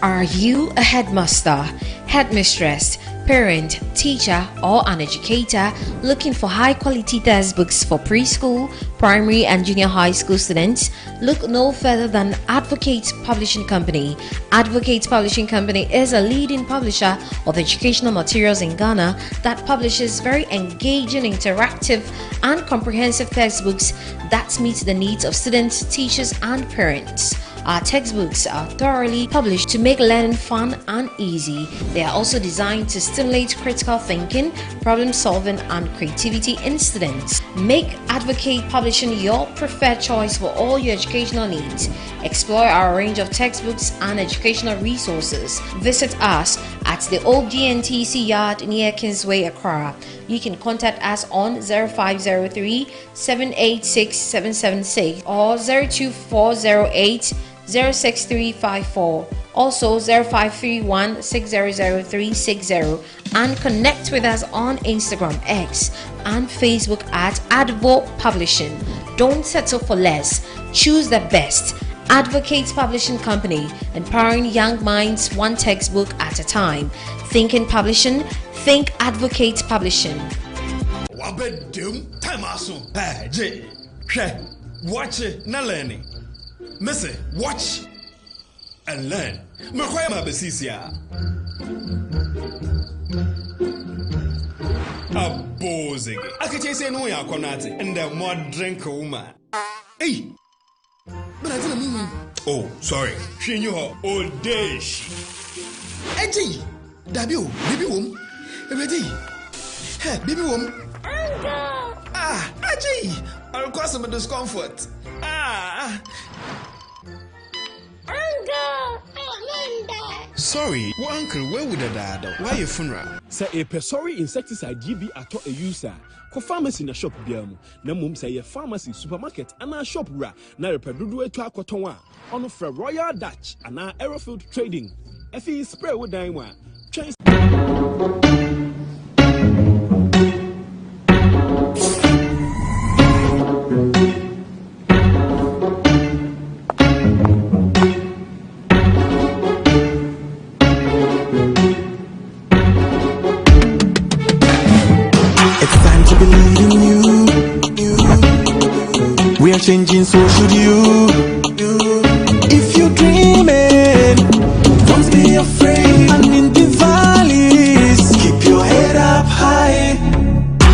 Are you a headmaster, headmistress, parent, teacher, or an educator looking for high-quality textbooks for preschool, primary, and junior high school students? Look no further than Adverts Publishing Company. Adverts Publishing Company is a leading publisher of educational materials in Ghana that publishes very engaging, interactive, and comprehensive textbooks that meet the needs of students, teachers, and parents. Our textbooks are thoroughly published to make learning fun and easy. They are also designed to stimulate critical thinking, problem solving, and creativity in students. Make Advocate Publishing your preferred choice for all your educational needs. Explore our range of textbooks and educational resources. Visit us at the old GNTC yard near Kingsway, Accra. You can contact us on 0503 786 776 or 02408 06354, also 0531 600360, and connect with us on Instagram, X, and Facebook at Advo Publishing. Don't settle for less. Choose the best. Advocates Publishing Company, empowering young minds one textbook at a time. Thinking publishing, think Advocates Publishing. Wabedum, time aso. Hey, J. Watch it, na learning. Missy, watch and learn. Makwaya mabesisia. Abozig. Akache say no ya konati and the more drink woman. Hey. But I didn't mean. Oh, sorry. She knew her old days. Eji. Dabio, baby wom. Ready. Hey, baby wom. Ah, Eji. I'll cause some discomfort. Sorry, well, uncle, where would I die? Why your funeral? Say a pessary insecticide GB at a user. Co pharmacy in a shop biamu. Na mum say a pharmacy supermarket and a shop ra. Na repedudu to a cotonwa. On for Royal Dutch and our Aerofield Trading. Effie spray with Daimwa. Change. We are changing, so should you. If you're dreaming, don't be afraid. And in the valleys, keep your head up high.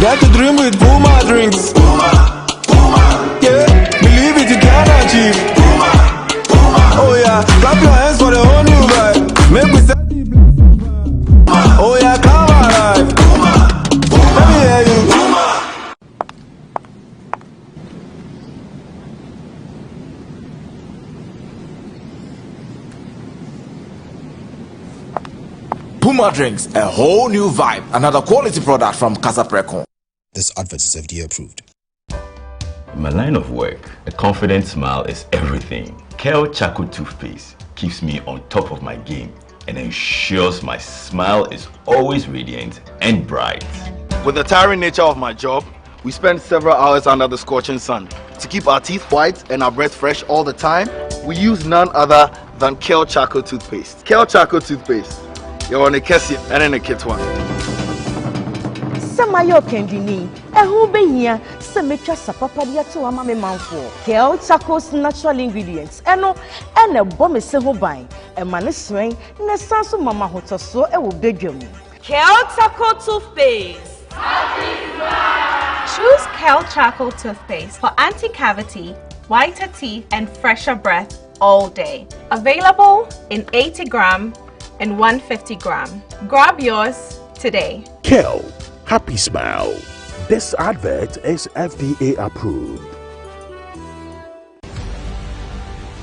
Dare to dream with Puma drinks. Puma, Puma. Yeah, believe it, you can achieve. Puma, Puma. Oh yeah, clap your hands for the whole new vibe. Make we start the Puma. Oh yeah, come alive. Puma, Puma. Let me hear you. Puma. Puma drinks, a whole new vibe. Another quality product from Casa Precon. This advert is FDA approved. In my line of work, a confident smile is everything. Kel Charcoal toothpaste keeps me on top of my game and ensures my smile is always radiant and bright. With the tiring nature of my job, we spend several hours under the scorching sun. To keep our teeth white and our breath fresh all the time, we use none other than Kel Charcoal toothpaste. Kel Charcoal toothpaste. You're on a Kessie and in a kit one. Samayo Kendini, a who be here, Sametra Sapapadia to a mammy man for Kel Charcoal's natural ingredients, and a bomb is so buying, a man is swing, and a sansu mama hotel so a will bedroom. Kel Charcoal toothpaste. Choose Kel Charcoal toothpaste for anti-cavity, whiter teeth, and fresher breath all day. Available in 80 gram and 150 gram. Grab yours today. Kel, happy smile. This advert is FDA approved.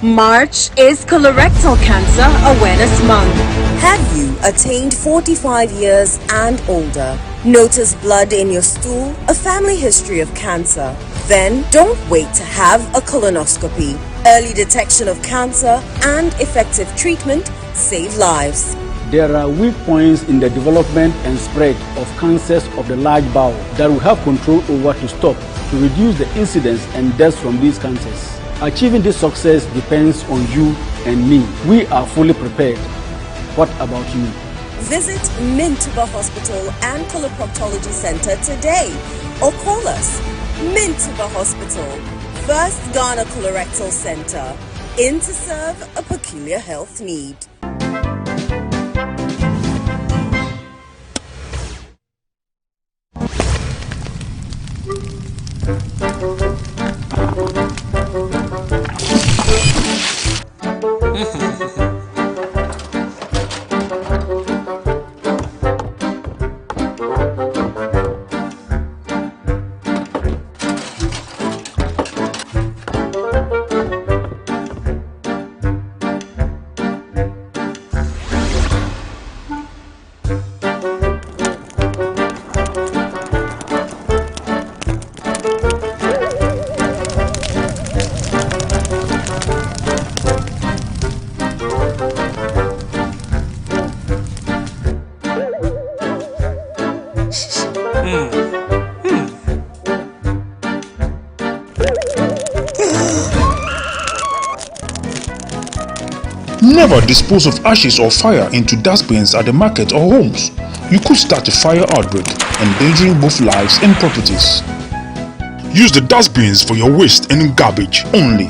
March is Colorectal Cancer Awareness Month. Have you attained 45 years and older? Notice blood in your stool, a family history of cancer? Then don't wait to have a colonoscopy. Early detection of cancer and effective treatment save lives. There are weak points in the development and spread of cancers of the large bowel that we have control over to stop, to reduce the incidence and deaths from these cancers. Achieving this success depends on you and me. We are fully prepared. What about you? Visit Mintuba Hospital and Coloproctology Center today or call us. Mintuba Hospital, First Ghana Colorectal Center, in to serve a peculiar health need. Never dispose of ashes or fire into dustbins at the market or homes. you could start a fire outbreak, endangering both lives and properties. Use the dustbins for your waste and garbage only.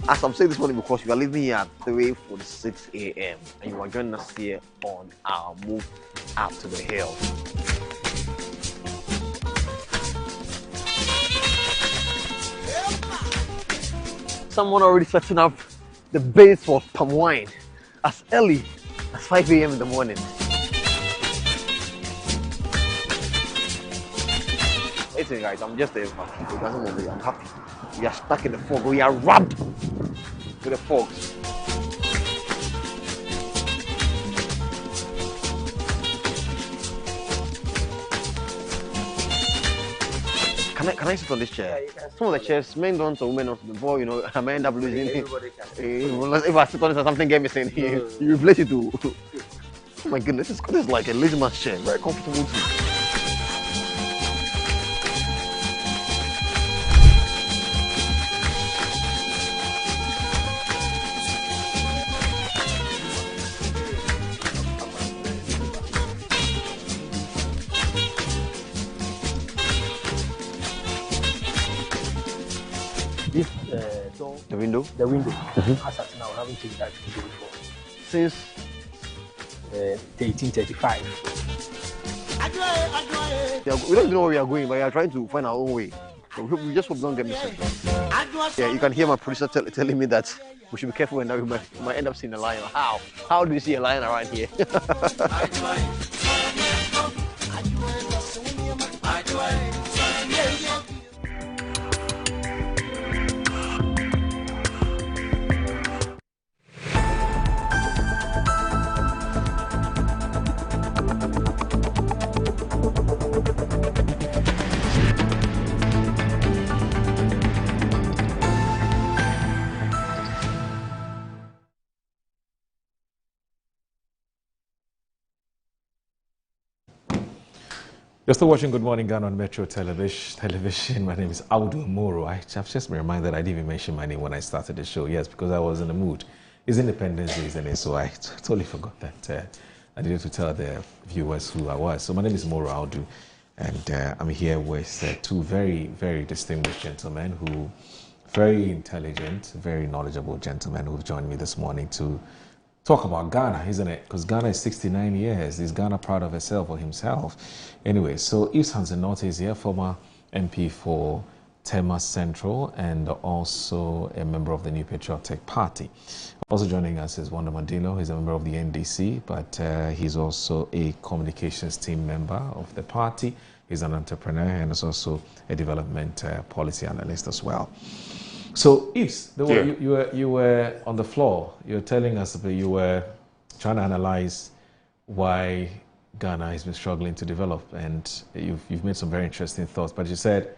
As I'm saying this morning, because we are leaving here at 3:46 a.m. and you are joining us here on our move up to the hill. Someone already setting up the base for palm wine as early as 5 a.m. in the morning. Listen guys, I'm just a I'm happy. We are stuck in the fog. We are wrapped with the fog. Can I sit on this chair? Yeah, some of the chairs, men don't or women don't. Before, you know, I may end up losing it. If I sit on it and something get missing, you replace it to. Oh my goodness, this is like a lazy man's chair. Very comfortable too. This door, the window, as at now, I haven't changed that window before. Since 1835. Yeah, we don't even know where we are going, but we are trying to find our own way. So we just hope we don't get missing. Yeah, you can hear my producer telling me that we should be careful when we might end up seeing a lion. How? How do you see a lion around here? You're still watching Good Morning Ghana on Metro Television. My name is Audu Moro. I've just been reminded I didn't even mention my name when I started the show. Yes, because I was in the mood. It's Independence Day, isn't it? So I totally forgot that I needed to tell the viewers who I was. So my name is Moro Audu, and I'm here with two very, very distinguished gentlemen who, very intelligent, very knowledgeable gentlemen who've joined me this morning to talk about Ghana, isn't it? Because Ghana is 69 years. Is Ghana proud of herself or himself? Anyway, so Yves Hansen-Norte is here, former MP for Tema Central and also a member of the New Patriotic Party. Also joining us is Wanda Madilo. He's a member of the NDC, but he's also a communications team member of the party. He's an entrepreneur and is also a development policy analyst as well. So, Yves, you were on the floor. You were telling us that you were trying to analyze why Ghana has been struggling to develop, and you've made some very interesting thoughts. But you said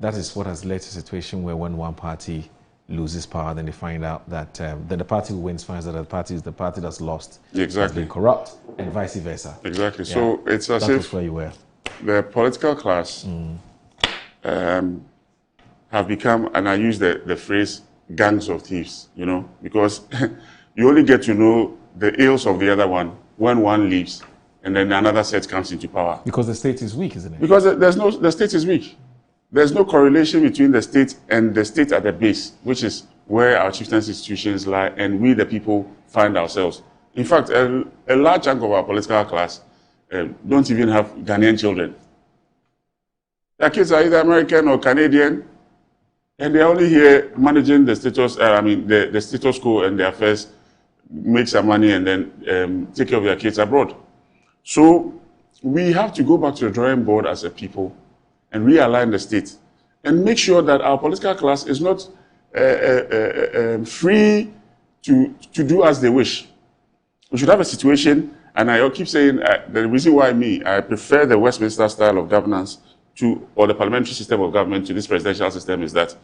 that is what has led to a situation where when one party loses power, then they find out that then the party who wins finds out that the party that's lost has been corrupt, and vice versa. Exactly. Yeah. So it's as if where you were. The political class have become, and I use the phrase, gangs of thieves, you know, because you only get to know the ills of the other one when one leaves and then another set comes into power. Because the state is weak, isn't it? Because the state is weak. There's no correlation between the state and the state at the base, which is where our chieftaincy institutions lie and we, the people, find ourselves. In fact, a large chunk of our political class don't even have Ghanaian children. Their kids are either American or Canadian, and they're only here managing the status, the status quo and their affairs, make some money and then take care of their kids abroad. So we have to go back to the drawing board as a people and realign the state and make sure that our political class is not free to do as they wish. We should have a situation, and I keep saying the reason why I prefer the Westminster style of governance or the parliamentary system of government to this presidential system is that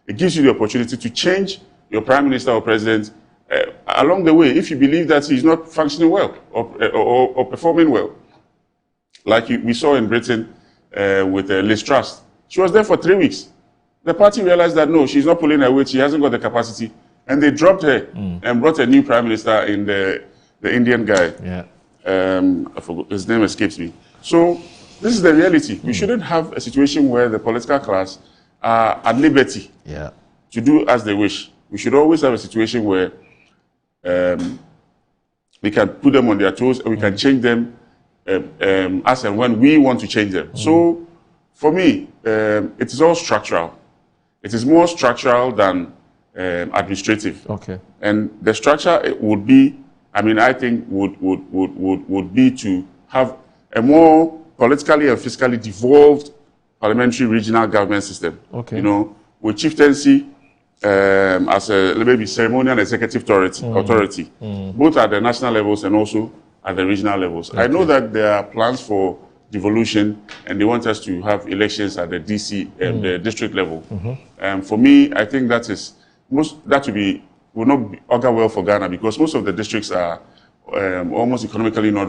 it gives you the opportunity to change your prime minister or president along the way if you believe that he's not functioning well or performing well. Like we saw in Britain with Liz Truss. She was there for 3 weeks. The party realized that no, she's not pulling her weight. She hasn't got the capacity, and they dropped her and brought a new prime minister in the Indian guy. Yeah. I forgot, his name escapes me. So this is the reality. We shouldn't have a situation where the political class are at liberty to do as they wish. We should always have a situation where we can put them on their toes and we can change them as and when we want to change them. So for me, it is all structural. It is more structural than administrative. Okay. And the structure would be, I mean, I think would be to have a more politically and fiscally devolved parliamentary regional government system. Okay. You know, with chieftaincy as a maybe ceremonial executive authority, both at the national levels and also at the regional levels. Okay. I know that there are plans for devolution, and they want us to have elections at the DC and the district level. For me, I think that is will not augur well for Ghana, because most of the districts are almost economically not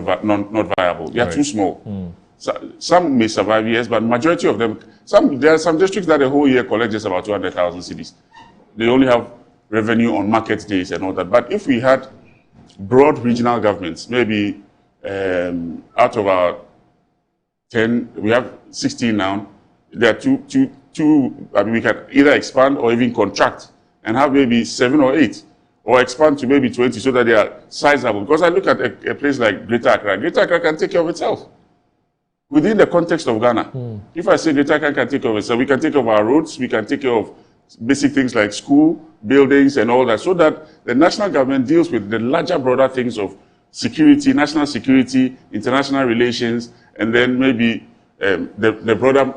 viable. They are too small. So, some may survive, yes, but majority of them, there are some districts that the whole year collect just about 200,000 cedis. They only have revenue on market days and all that. But if we had broad regional governments, maybe out of our 10, we have 16 now. There are two. I mean, we can either expand or even contract and have maybe 7 or 8, or expand to maybe 20, so that they are sizable. Because I look at a place like Greater Accra. Greater Accra can take care of itself within the context of Ghana. If I say Greater Accra can take care of itself, we can take care of our roads, we can take care of basic things like school, buildings, and all that, so that the national government deals with the larger, broader things of security, national security, international relations, and then maybe the broader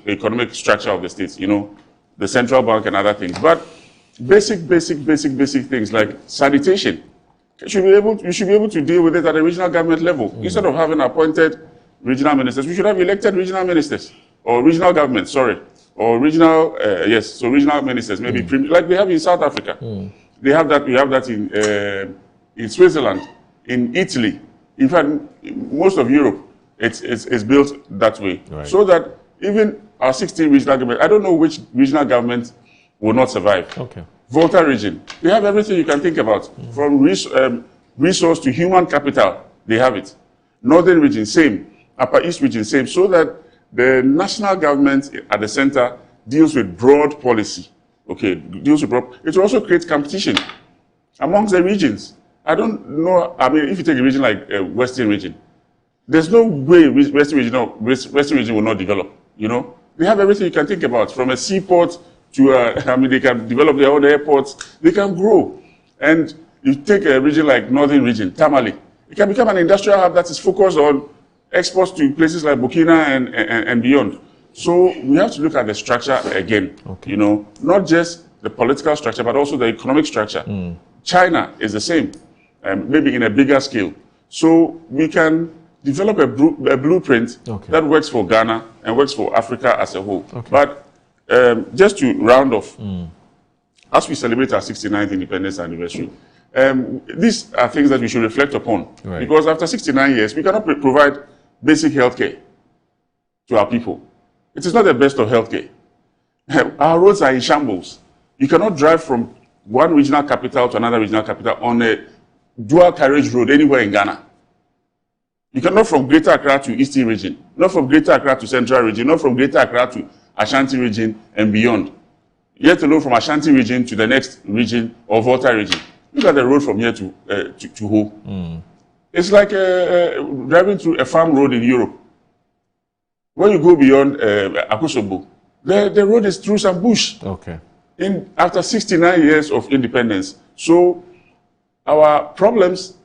economic structure of the states, you know, the central bank and other things. But basic things like sanitation, you should be able to deal with it at the regional government level. Instead of having appointed regional ministers, we should have elected regional ministers, or regional government, sorry, or regional, so regional ministers, maybe like we have in South Africa. They have that. We have that in Switzerland, in Italy. In fact, most of Europe, it's built that way, so that even our 16 regional governments, I don't know which regional government will not survive. Okay. Volta region, they have everything you can think about, from resource to human capital, they have it. Northern region, same. Upper East region, same. So that the national government at the center deals with broad policy. Okay, deals with broad. It will also create competition amongst the regions. I don't know. I mean, if you take a region like Western region, there's no way Western region will not develop. You know, they have everything you can think about, from a seaport to I mean, they can develop their own airports. They can grow. And you take a region like Northern region, Tamale, it can become an industrial hub that is focused on exports to places like Burkina and beyond. So we have to look at the structure again. You know, not just the political structure, but also the economic structure. China is the same, maybe in a bigger scale. So we can develop a blueprint that works for Ghana and works for Africa as a whole. But just to round off, as we celebrate our 69th independence anniversary, these are things that we should reflect upon. Because after 69 years, we cannot provide basic health care to our people. It is not the best of health care. Our roads are in shambles. You cannot drive from one regional capital to another regional capital on a dual carriage road anywhere in Ghana. You cannot from Greater Accra to Eastern region, not from Greater Accra to Central region, not from Greater Accra to Ashanti region and beyond. Yet alone from Ashanti region to the next region or Volta region. Look at the road from here to Ho. It's like driving through a farm road in Europe. When you go beyond Akosobo, the road is through some bush. After 69 years of independence. So our problems,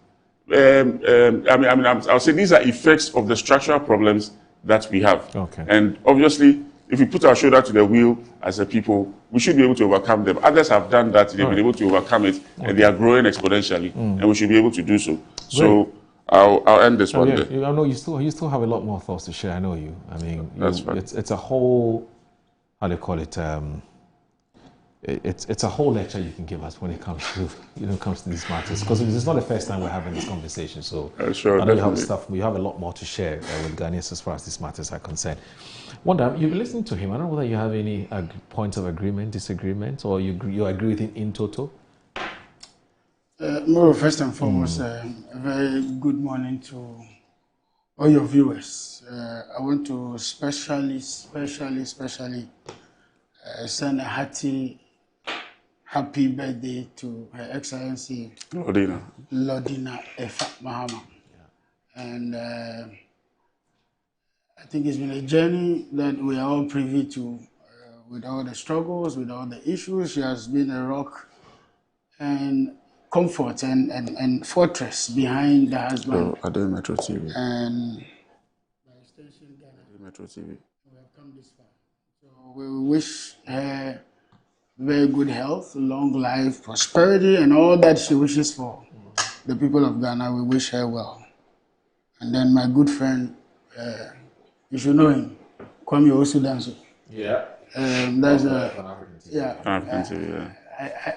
I'll say these are effects of the structural problems that we have. And obviously, if we put our shoulder to the wheel as a people, we should be able to overcome them. Others have done that, they've been able to overcome it, and they are growing exponentially, and we should be able to do so. So I'll end this one there. I know you still have a lot more thoughts to share, I know you. I mean, That's right. It's a whole, how do you call it, it's a whole lecture you can give us when it comes to these matters, because it's not the first time we're having this conversation. So sure, I know you have stuff. We have a lot more to share with Ghanaians as far as these matters are concerned. Wonder, you've been listening to him. I don't know whether you have any points of agreement, disagreement, or you agree with him in total. More first and foremost, a very good morning to all your viewers. I want to especially send a happy birthday to Her Excellency Lordina Efa Mahama. And I think it's been a journey that we are all privy to, with all the struggles, with all the issues. She has been a rock and comfort and fortress behind the husband. I do Metro TV. And by extension, Ghana. Metro TV. We have come this far. So we wish her very good health, long life, prosperity, and all that she wishes for the people of Ghana. We wish her well. And then my good friend, you should know him, Kwame Osudanso. Yeah. That's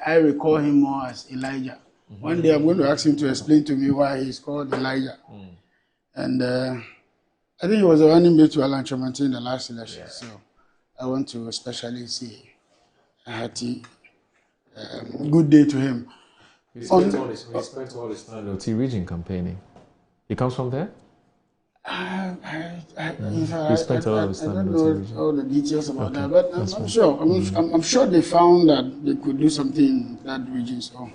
I recall him more as Elijah. One day I'm going to ask him to explain to me why he's called Elijah. And I think he was a running mate to Alan Chomanti in the last election. So I want to especially say a hearty good day to him. He spent all his time in the T region campaigning. He comes from there? I don't know all the details about that, but I'm sure. I'm sure they found that they could do something in that region. So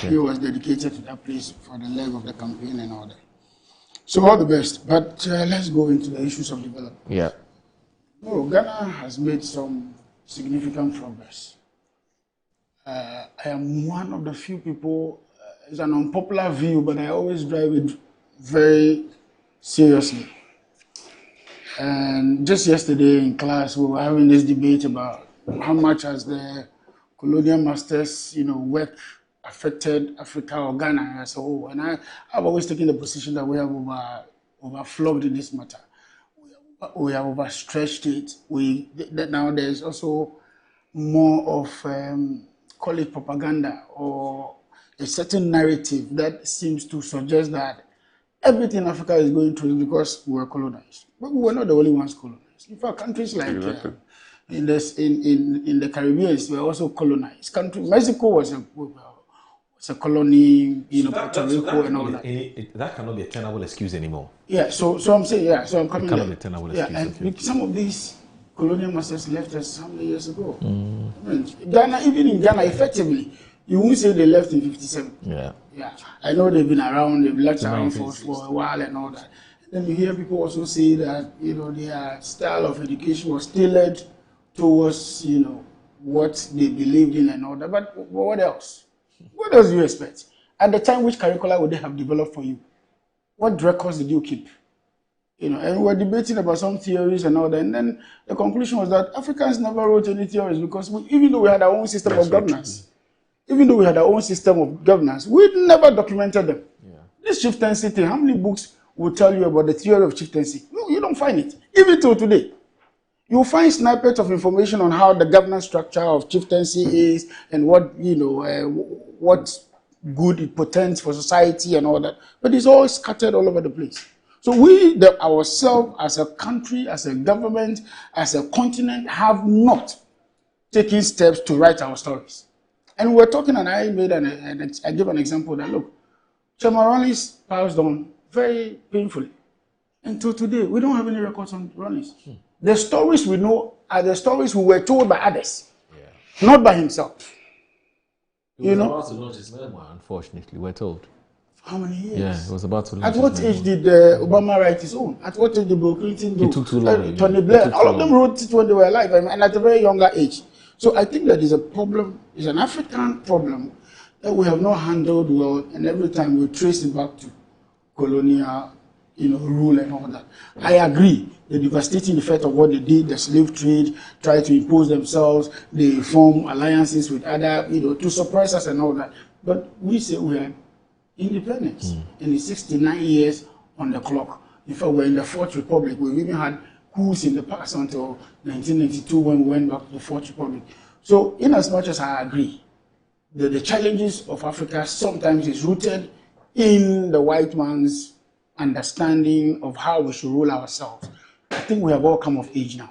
he was dedicated to that place for the leg of the campaign and all that. So all the best. But let's go into the issues of development. Yeah. Ghana has made some significant progress. I am one of the few people. It's an unpopular view, but I always drive it very seriously. And just yesterday in class, we were having this debate about how much has the colonial masters, work affected Africa or Ghana as a whole. And I've always taken the position that we have overflogged in this matter. We have overstretched it. Now there's also more of, call it propaganda, or a certain narrative that seems to suggest that everything in Africa is going through because we were colonized. But we were not the only ones colonized. In fact, countries like in the Caribbean were also colonized. Mexico was a colony, Puerto Rico and all that. That cannot be a tenable excuse anymore. Yeah, so I'm saying, so I'm coming there. It cannot be a tenable excuse. And some of these colonial masters left us how many years ago? I mean, Ghana, even in Ghana, effectively, you won't say they left in 57. Yeah. I know they've been around, they've left around for a while and all that. Then you hear people also say that, their style of education was tailored towards, what they believed in and all that. But what else? What else do you expect? At the time, which curricula would they have developed for you? What records did you keep? And we're debating about some theories and all that. And then the conclusion was that Africans never wrote any theories because even though we had our own system of governance, we never documented them. This chieftaincy thing, how many books will tell you about the theory of chieftaincy? No, you don't find it. Even till today. You'll find snippets of information on how the governance structure of chieftaincy is and what, what good it portends for society and all that. But it's all scattered all over the place. So we ourselves as a country, as a government, as a continent have not taken steps to write our stories. And we're talking, and I gave an example that, look, Chairman Rawlings passed on very painfully. Until today, we don't have any records on Rawlings. The stories we know are the stories we were told by others, not by himself. He was about to launch his memoir, unfortunately, we're told. How many years? Yeah, he was about to launch At what age did Obama write his own? At what age did Bill Clinton do? It took too long. Tony Blair, all of them wrote it when they were alive and at a very younger age. So I think that is a problem, it's an African problem that we have not handled well, and every time we trace it back to colonial rule and all that. I agree, the devastating effect of what they did, the slave trade, try to impose themselves, they form alliances with other, to suppress us and all that. But we say we are independence in the 69 years on the clock. In fact, we're in the Fourth Republic. We've even had coups in the past until 1992 when we went back to the Fourth Republic. So, in as much as I agree, the challenges of Africa sometimes is rooted in the white man's understanding of how we should rule ourselves. I think we have all come of age now.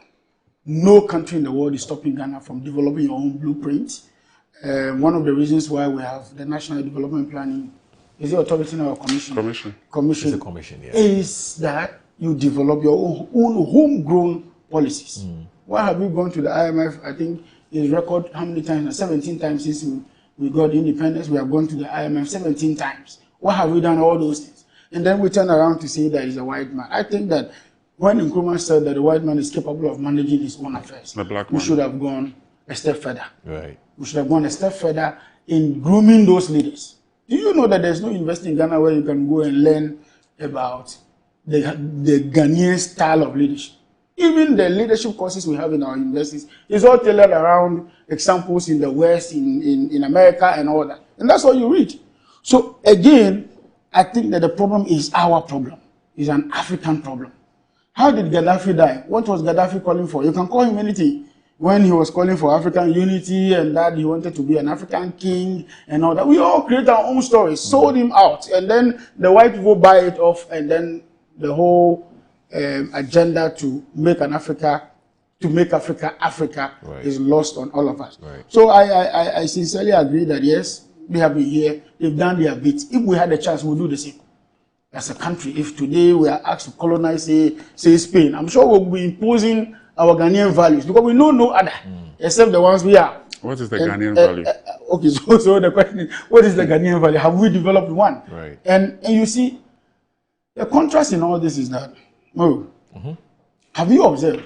No country in the world is stopping Ghana from developing your own blueprint. One of the reasons why we have the National Development Planning, is it authority or commission? Commission. It's a commission, yeah. Is that you develop your own homegrown policies. Why have we gone to the IMF? I think is record how many times? 17 times since we got independence. We have gone to the IMF 17 times. Why have we done all those things? And then we turn around to say that he's a white man. I think that when Nkrumah said that the white man is capable of managing his own affairs, we should have gone a step further. Right. We should have gone a step further in grooming those leaders. Do you know that there's no university in Ghana where you can go and learn about the Ghanaian style of leadership? Even the leadership courses we have in our universities is all tailored around examples in the West, in America and all that. And that's what you read. So again, I think that the problem is our problem. It's an African problem. How did Gaddafi die? What was Gaddafi calling for? You can call him anything. When he was calling for African unity and that he wanted to be an African king and all that. We all create our own stories, sold him out. And then the white people buy it off and then the whole agenda to make Africa is lost on all of us. Right. So I sincerely agree that yes, they have been here, they've done their bit. If we had a chance, we'll do the same as a country. If today we are asked to colonize, say Spain, I'm sure we'll be imposing our Ghanaian values because we know no other except the ones we are. What is the Ghanaian value? Okay, so the question is, what is the Ghanaian value? Have we developed one? Right. And you see, the contrast in all this is that, have you observed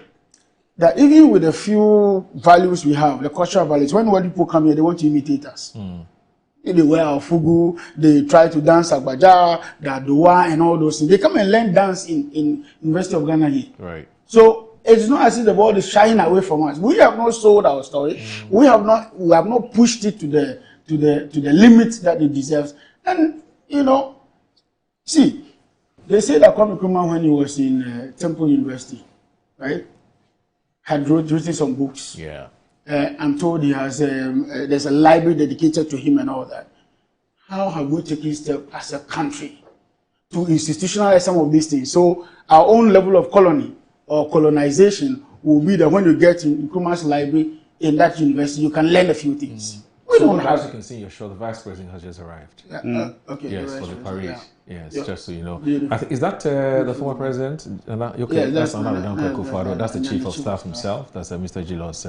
that even with the few values we have, the cultural values, when white people come here, they want to imitate us. They wear our fugu, they try to dance agbaja, the adowa, and all those things. They come and learn dance in University of Ghana here. Right. So it's not as if the world is shying away from us. We have not sold our story. We have not pushed it to the limits that it deserves. And see, they say that Kwame Nkrumah, when he was in Temple University, right, had written some books. Yeah. I'm told he has there's a library dedicated to him and all that. How have we taken steps as a country to institutionalize some of these things? So our own level of colony or colonization will be that when you get in Nkrumah's library in that university, you can learn a few things. We don't have. As you can see, you're sure the vice president has just arrived. Okay. Yes, for the parade. Yeah. Yes, just so you know. I think, is that the former president? Okay, that's Anna Kufado. That's the chief of staff himself. That's Mr. Gilos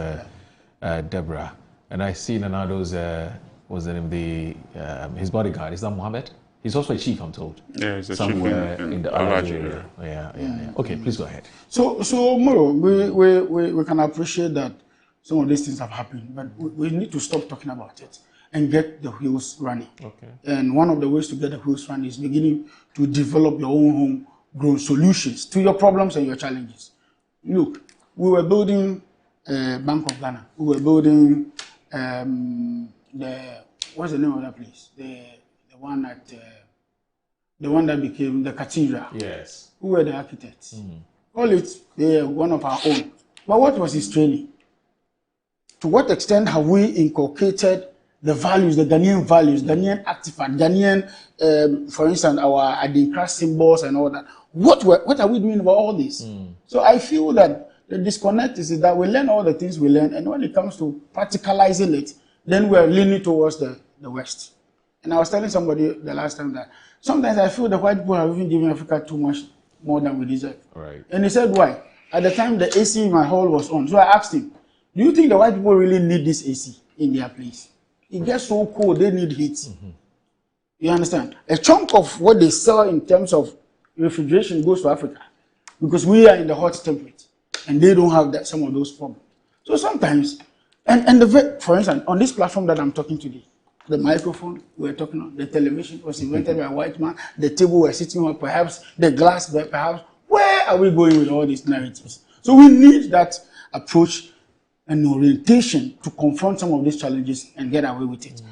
Deborah. And I see Nanado's what's the name? His bodyguard. Is that Mohammed? He's also a chief, I'm told. Yeah, he's a somewhere chief in the Alaj area. Yeah. Okay, please go ahead. So Moro, we can appreciate that some of these things have happened, but we need to stop talking about it and get the wheels running. Okay. And one of the ways to get the wheels running is beginning to develop your own homegrown solutions to your problems and your challenges. Look, we were building Bank of Ghana. We were building what's the name of that place? The one that became the cathedral. Yes. Who were the architects? Call it one of our own. But what was his training? To what extent have we inculcated the values, the Ghanaian values, Ghanaian artifact, Ghanaian, for instance, our Adinkra symbols and all that? What are we doing about all this? So I feel that the disconnect is that we learn all the things we learn, and when it comes to practicalizing it, then we're leaning towards the West. And I was telling somebody the last time that sometimes I feel the white people have even given Africa too much more than we deserve. Right. And he said, why? At the time, the AC in my hall was on. So I asked him, do you think the white people really need this AC in their place? It gets so cold, they need heat. You understand? A chunk of what they sell in terms of refrigeration goes to Africa because we are in the hot temperate and they don't have some of those problems. So sometimes, for instance, on this platform that I'm talking today, the microphone we're talking on, the television was invented by a white man, the table we're sitting on, perhaps the glass, perhaps. Where are we going with all these narratives? So we need that approach and orientation to confront some of these challenges and get away with it.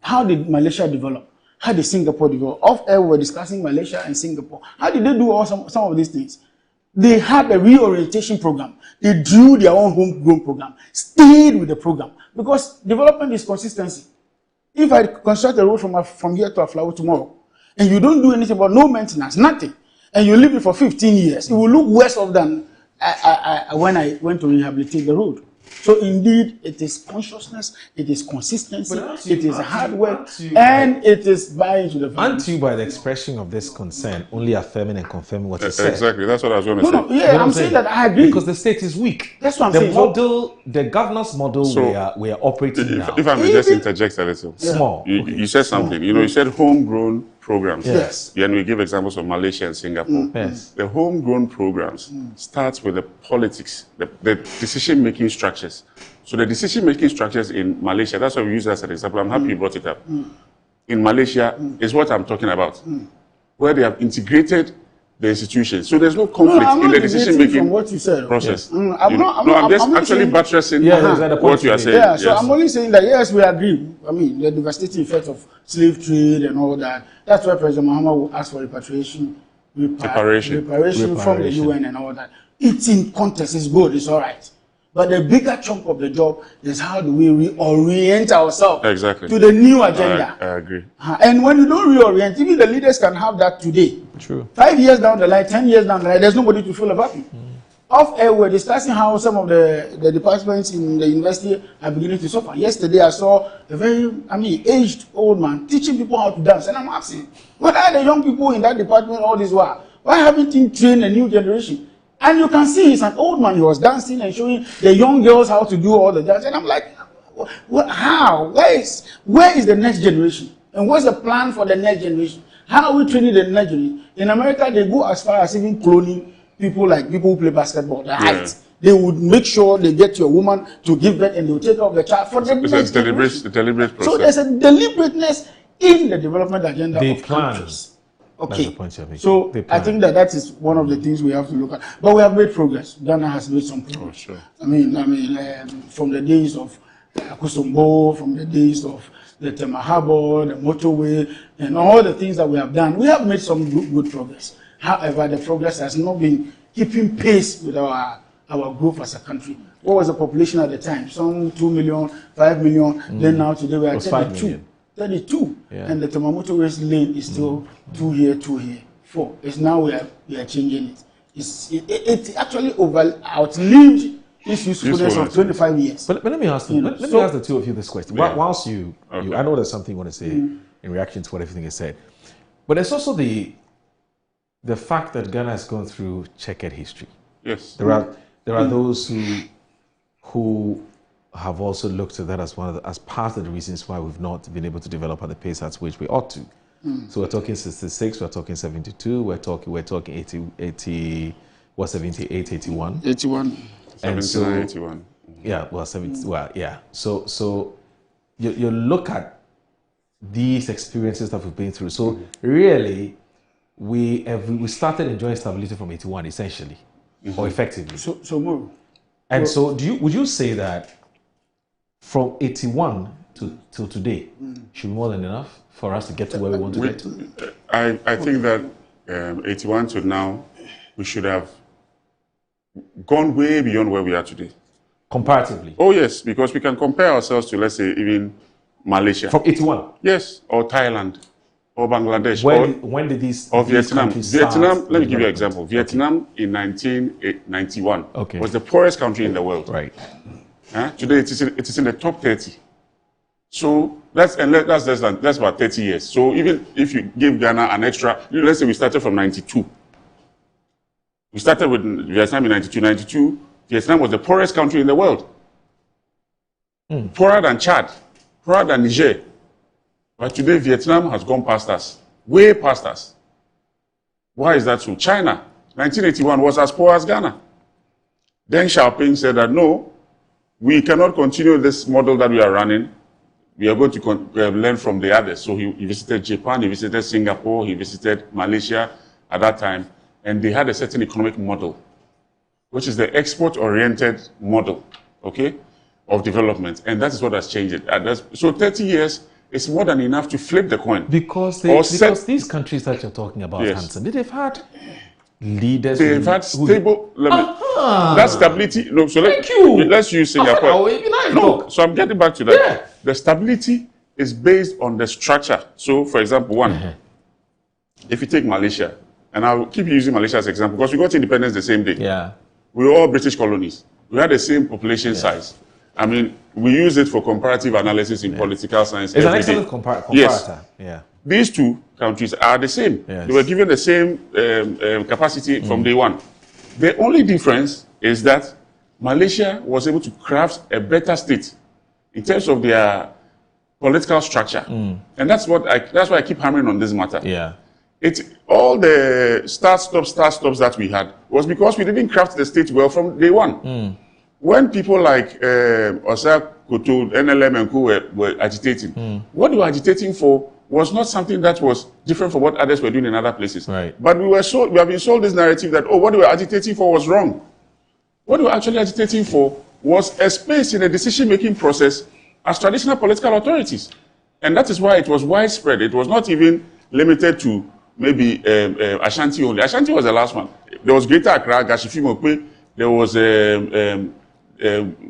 How did Malaysia develop? How did Singapore develop? Off air, we were discussing Malaysia and Singapore. How did they do some of these things? They had a reorientation program. They drew their own homegrown program, stayed with the program, Because development is consistency. If I construct a road from here to Aflawo tomorrow, and you don't do anything but no maintenance, nothing, and you leave it for 15 years, it will look worse off than when I went to rehabilitate the road. So indeed, it is consciousness, it is consistency, it is hard work, and it is buying to the family. Aren't you, by the expression of this concern, only affirming and confirming what you said? Exactly, that's what I was going to say. No, yeah, I'm saying that I agree. Because the state is weak. That's what I'm saying. The governor's model we are operating now. If I may just interject a little. Small. You said something. You know, you said homegrown programs. Yes. Yeah, and we give examples of Malaysia and Singapore. Yes. The homegrown programs starts with the politics, the decision-making structures. So the decision-making structures in Malaysia, that's why we use that as an example. I'm happy you brought it up. In Malaysia is what I'm talking about, where they have integrated the institutions. So there's no conflict in the decision-making process. I'm just actually buttressing what you are saying. Yeah, so I'm only saying that, yes, we agree. I mean, the devastating effect of slave trade and all that. That's why President Mahama will ask for reparation from the UN and all that. It's in context, it's good, it's all right. But the bigger chunk of the job is how do we reorient ourselves to the new agenda. I agree. And when you don't reorient, even the leaders can have that today. True. 5 years down the line, 10 years down the line, there's nobody to feel about it. Off air, we're discussing how some of the departments in the university are beginning to suffer. Yesterday, I saw a very, aged old man teaching people how to dance. And I'm asking, what are the young people in that department all this while? Why haven't you trained a new generation? And you can see he's an old man. He was dancing and showing the young girls how to do all the dance. And I'm like, how? Where is the next generation? And what's the plan for the next generation? How are we training the next generation? In America, they go as far as even cloning people who play basketball. The height. They would make sure they get your woman to give birth and they will take off the child for the next generation. Deliberate process. So there's a deliberateness in the development agenda of countries. Okay, so I think that is one of the things we have to look at. But we have made progress. Ghana has made some progress. Sure. From the days of Akusumbo, from the days of the Temahabo, the motorway, and all the things that we have done, we have made some good progress. However, the progress has not been keeping pace with our growth as a country. What was the population at the time? Some 2 million, 5 million. Then now today we are 32. 32, and the Tamamoto West lane is still 2 here, 2 here, 4. It's now we are changing it. It actually outlived its usefulness of 25 years. But let me ask you, let me ask the two of you this question. Whilst you, I know there's something you want to say in reaction to what everything is said, but there's also the fact that Ghana has gone through checkered history. Yes. There are those who have also looked at that as as part of the reasons why we've not been able to develop at the pace at which we ought to. So we're talking 66, we're talking 72, we're talking 80, 78, 81. 81. And so, 81. Yeah, well, 70, well, yeah. So you look at these experiences that we've been through. So really, we started enjoying stability from 81, essentially, or effectively. So more. And so would you say that from 81 to today should be more than enough for us to get to where we want to get to? I think that 81 to now, we should have gone way beyond where we are today. Comparatively? Oh, yes, because we can compare ourselves to, let's say, even Malaysia. From 81? Yes, or Thailand, or Bangladesh. When did these Vietnam. Vietnam, let me give you an example. Vietnam in 1991 was the poorest country in the world. Right. Today it is in the top 30. So that's about 30 years. So even if you give Ghana an extra, let's say we started from 92. We started with Vietnam in 92. 92, Vietnam was the poorest country in the world. Poorer than Chad, poorer than Niger. But today Vietnam has gone past us, way past us. Why is that so? China, 1981 was as poor as Ghana. Deng Xiaoping said that no, we cannot continue this model that we are running. We are going to learn from the others. So he visited Japan, he visited Singapore, he visited Malaysia at that time, and they had a certain economic model, which is the export-oriented model, okay, of development. And that is what has changed it. So 30 years is more than enough to flip the coin. Because these countries that you're talking about, Hanson, they've had leaders. They've had stable. That stability. Look, so let's use Singapore. No, so I'm getting back to that. Yeah. The stability is based on the structure. So, for example, one, if you take Malaysia, and I'll keep using Malaysia as an example because we got independence the same day. Yeah. We were all British colonies. We had the same population size. I mean, we use it for comparative analysis in political science. It's an excellent comparator. Yes. Yeah. These two countries are the same. Yes. They were given the same capacity from day one. The only difference is that Malaysia was able to craft a better state in terms of their political structure. And that's why I keep hammering on this matter. Yeah. All the start-stops that we had was because we didn't craft the state well from day one. When people like Osa Koto, NLM and Co were agitating, what they were agitating for was not something that was different from what others were doing in other places. Right. But we have been sold this narrative that, what they were agitating for was wrong. What they were actually agitating for was a space in the decision-making process as traditional political authorities. And that is why it was widespread. It was not even limited to maybe Ashanti only. Ashanti was the last one. There was Greater Accra, Gashifimokwe, there was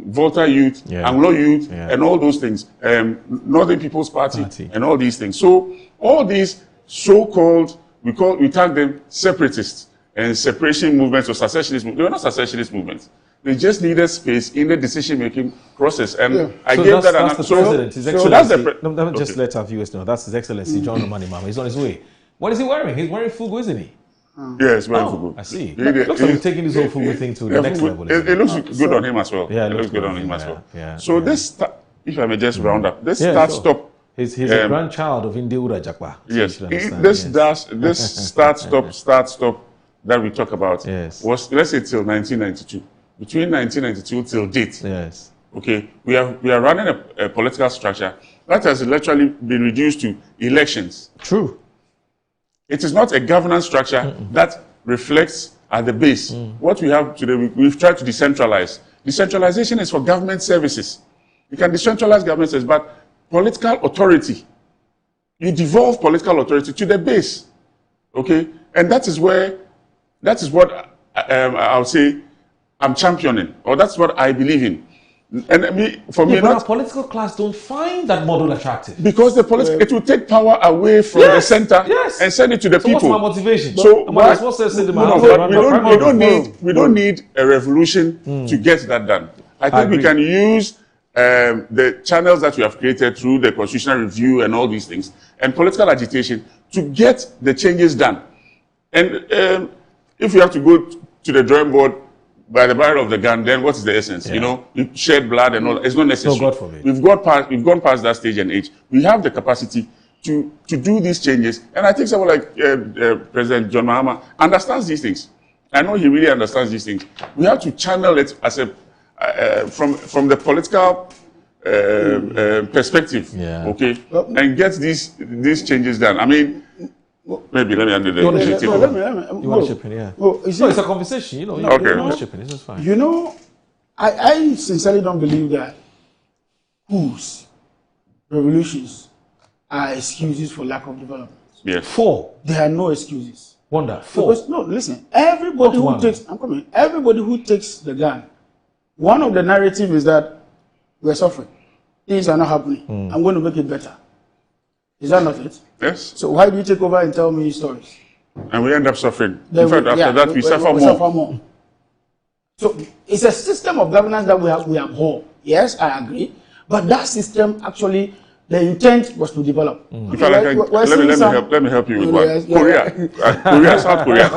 Volta Youth, Anglo Youth, and all those things. Northern People's Party, and all these things. So all these so-called, we tag them separatists and separation movements or secessionist movements. They were not secessionist movements. They just needed space in the decision-making process. And I gave that an answer. Let me just let our viewers know. That's His Excellency John Omani Mama. He's on his way. What is he wearing? He's wearing fugu, isn't he? Yeah, he's wearing fugu. I see. It looks like he's taking this whole fugu thing to the next level. It looks good on him as well. Yeah, it looks good on him as well. Yeah. So this, if I may just round up, this start-stop. He's a grandchild of Indiura Jakwa. Yes. This start-stop that we talk about was, let's say, till 1992. Between 1992 till date. Yes. Okay. We are running a political structure that has literally been reduced to elections. True. It is not a governance structure that reflects at the base. What we have today, we've tried to decentralize. Decentralization is for government services. You can decentralize government services, but political authority, you devolve political authority to the base. Okay? And that is what I'll say I'm championing, or that's what I believe in. And but our political class don't find that model attractive. Because it will take power away from the center and send it to the people. What's my motivation? So we don't need a revolution to get that done. I think we can use the channels that we have created through the constitutional review and all these things, and political agitation to get the changes done. And if we have to go to the drawing board by the barrel of the gun, then what is the essence? You know, you shed blood and all. It's not necessary. No, God forbid. We've gone past that stage and age. We have the capacity to do these changes, and I think someone like President John Mahama understands these things. I know he really understands these things. We have to channel it as from the political perspective, okay, and get these changes done. I mean, maybe let me handle the You want to chip in, yeah. It's a conversation, you know. You want to chip in, this is fine. You know, I sincerely don't believe that coups, revolutions are excuses for lack of development. Yes. There are no excuses. Wonder. Because, no, listen. Everybody who takes the gun, one of the narrative is that we're suffering. Things are not happening. I'm going to make it better. Is that not it? Yes. So why do you take over and tell me stories? And we end up suffering. In fact, after that, we suffer more. So it's a system of governance that we abhor. Yes, I agree. But that system actually, the intent was to develop. In fact, let me help you with one. Korea, South Korea.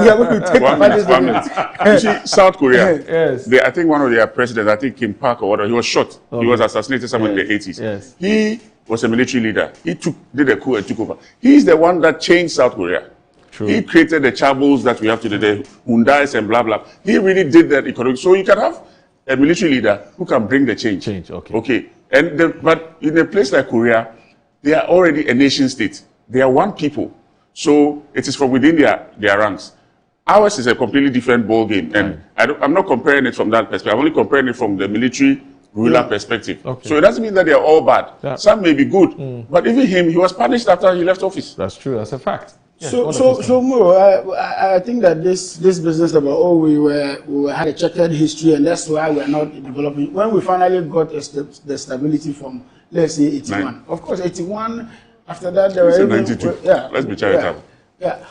One minute. You see, South Korea. I think one of their presidents, I think Kim Park or whatever, he was shot. He was assassinated somewhere in the 80s. He was a military leader. He did a coup and took over. He's the one that changed South Korea. True. He created the chaebols that we have today, the Hyundais and blah, blah. He really did that economic. So you can have a military leader who can bring the change. Okay. But in a place like Korea, they are already a nation state. They are one people. So it is from within their ranks. Ours is a completely different ball game. And I'm not comparing it from that perspective. I'm only comparing it from the military ruler perspective. So it doesn't mean that they are all bad. Some may be good. But even him, he was punished after he left office. That's true. That's a fact. So Muro, I think that this business about we had a checkered history and that's why we're not developing. When we finally got the stability from, let's say, 81. Of course, 81. After that, there were 92. Let's be charitable. Yeah,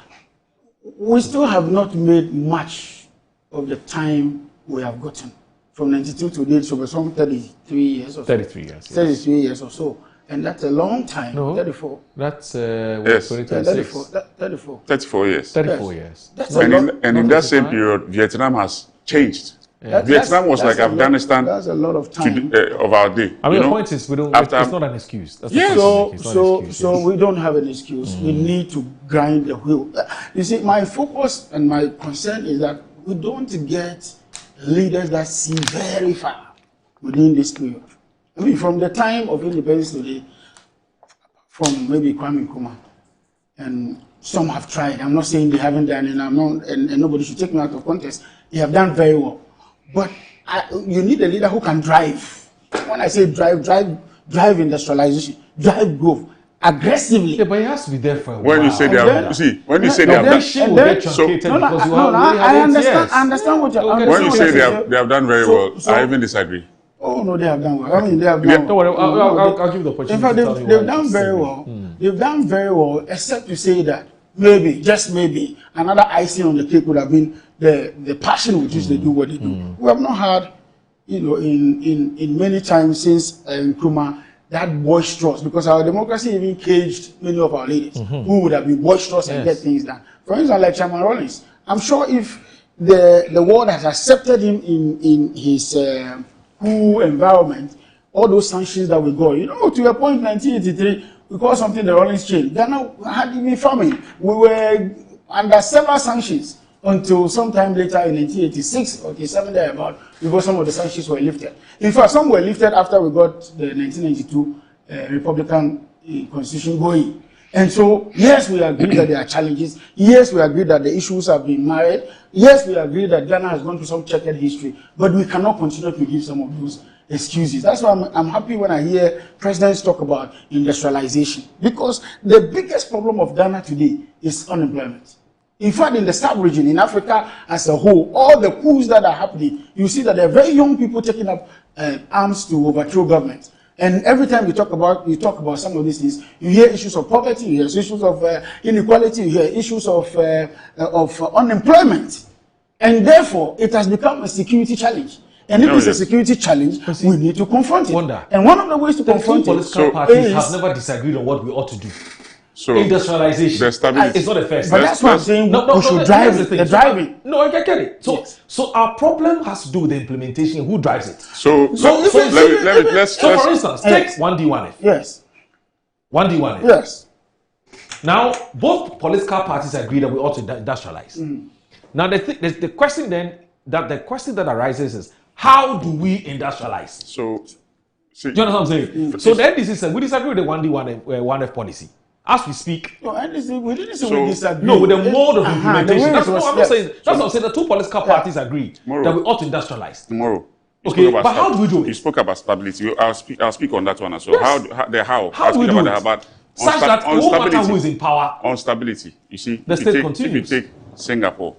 we still have not made much of the time we have gotten from 92 to date. So we're some 33 years or so. 33 years. 33 years or so. And that's a long time. No, 34. That's 34. 34 years. 34 years. That's and in that same period, Vietnam has changed. Vietnam was like Afghanistan. That's a lot of time of our day. I mean, the point is, it's not an excuse. That's so we don't have an excuse. We need to grind the wheel. You see, my focus and my concern is that we don't get leaders that see very far within this period. I mean, from the time of independence today, from maybe Kwame Nkrumah, and some have tried. I'm not saying they haven't done, and nobody should take me out of context. They have done very well. But you need a leader who can drive. When I say drive industrialization, drive growth aggressively. Yeah, but it has to be there for a while. When you say they have, when you say they have done, I understand what you're. When you say they have done very well, I even disagree. Oh no, they have done well. I mean, they have done. Don't worry, I'll give you the opportunity. In fact, they've done very well. They've done very well, except to say that maybe, just maybe, another icing on the cake would have been the passion with which they do what they do. We have not had, in many times since Nkrumah, that boisterous, because our democracy even caged many of our leaders who would have been boisterous and get things done. For instance, like Chairman Rawlings, I'm sure if the world has accepted him in his cool environment, all those sanctions that we got, to a point, 1983, we call something the Rawlings chain. Ghana had even famine. We were under several sanctions until sometime later in 1986 or 87 thereabout, before some of the sanctions were lifted. In fact, some were lifted after we got the 1992 Republican Constitution going. And so, yes, we agree that there are challenges. Yes, we agree that the issues have been married. Yes, we agree that Ghana has gone through some checkered history. But we cannot continue to give some of those excuses. That's why I'm happy when I hear presidents talk about industrialization. Because the biggest problem of Ghana today is unemployment. In fact, in the sub-region, in Africa as a whole, all the coups that are happening, you see that there are very young people taking up arms to overthrow government. And every time you talk about some of these things, you hear issues of poverty, you hear issues of inequality, you hear issues of unemployment. And therefore, it has become a security challenge. And if it's a security challenge, we need to confront it. And one of the ways to confront it is... political parties have never disagreed on what we ought to do. So industrialization. It's not a first. But that's what I'm saying. We should drive it. The driving. No, I get it. So our problem has to do with the implementation. Who drives it? So let's for instance, take 1D1F. Yes. 1D1F. Yes. Now, both political parties agree that we ought to industrialize. Now, the question that arises is, how do we industrialize? So, do you understand what I'm saying? So then we disagree with the 1D1F policy. As we speak, we didn't say we disagree. No, with the mode of implementation. That's what I'm saying. That's what I'm saying. The two political parties agree that we ought to industrialize. Tomorrow. Okay, but how do we do it? You spoke about stability. I'll speak on that one as well. Yes. How do we do it? Such that it won't matter who is in power. On stability, you see, the state continues. If you take Singapore,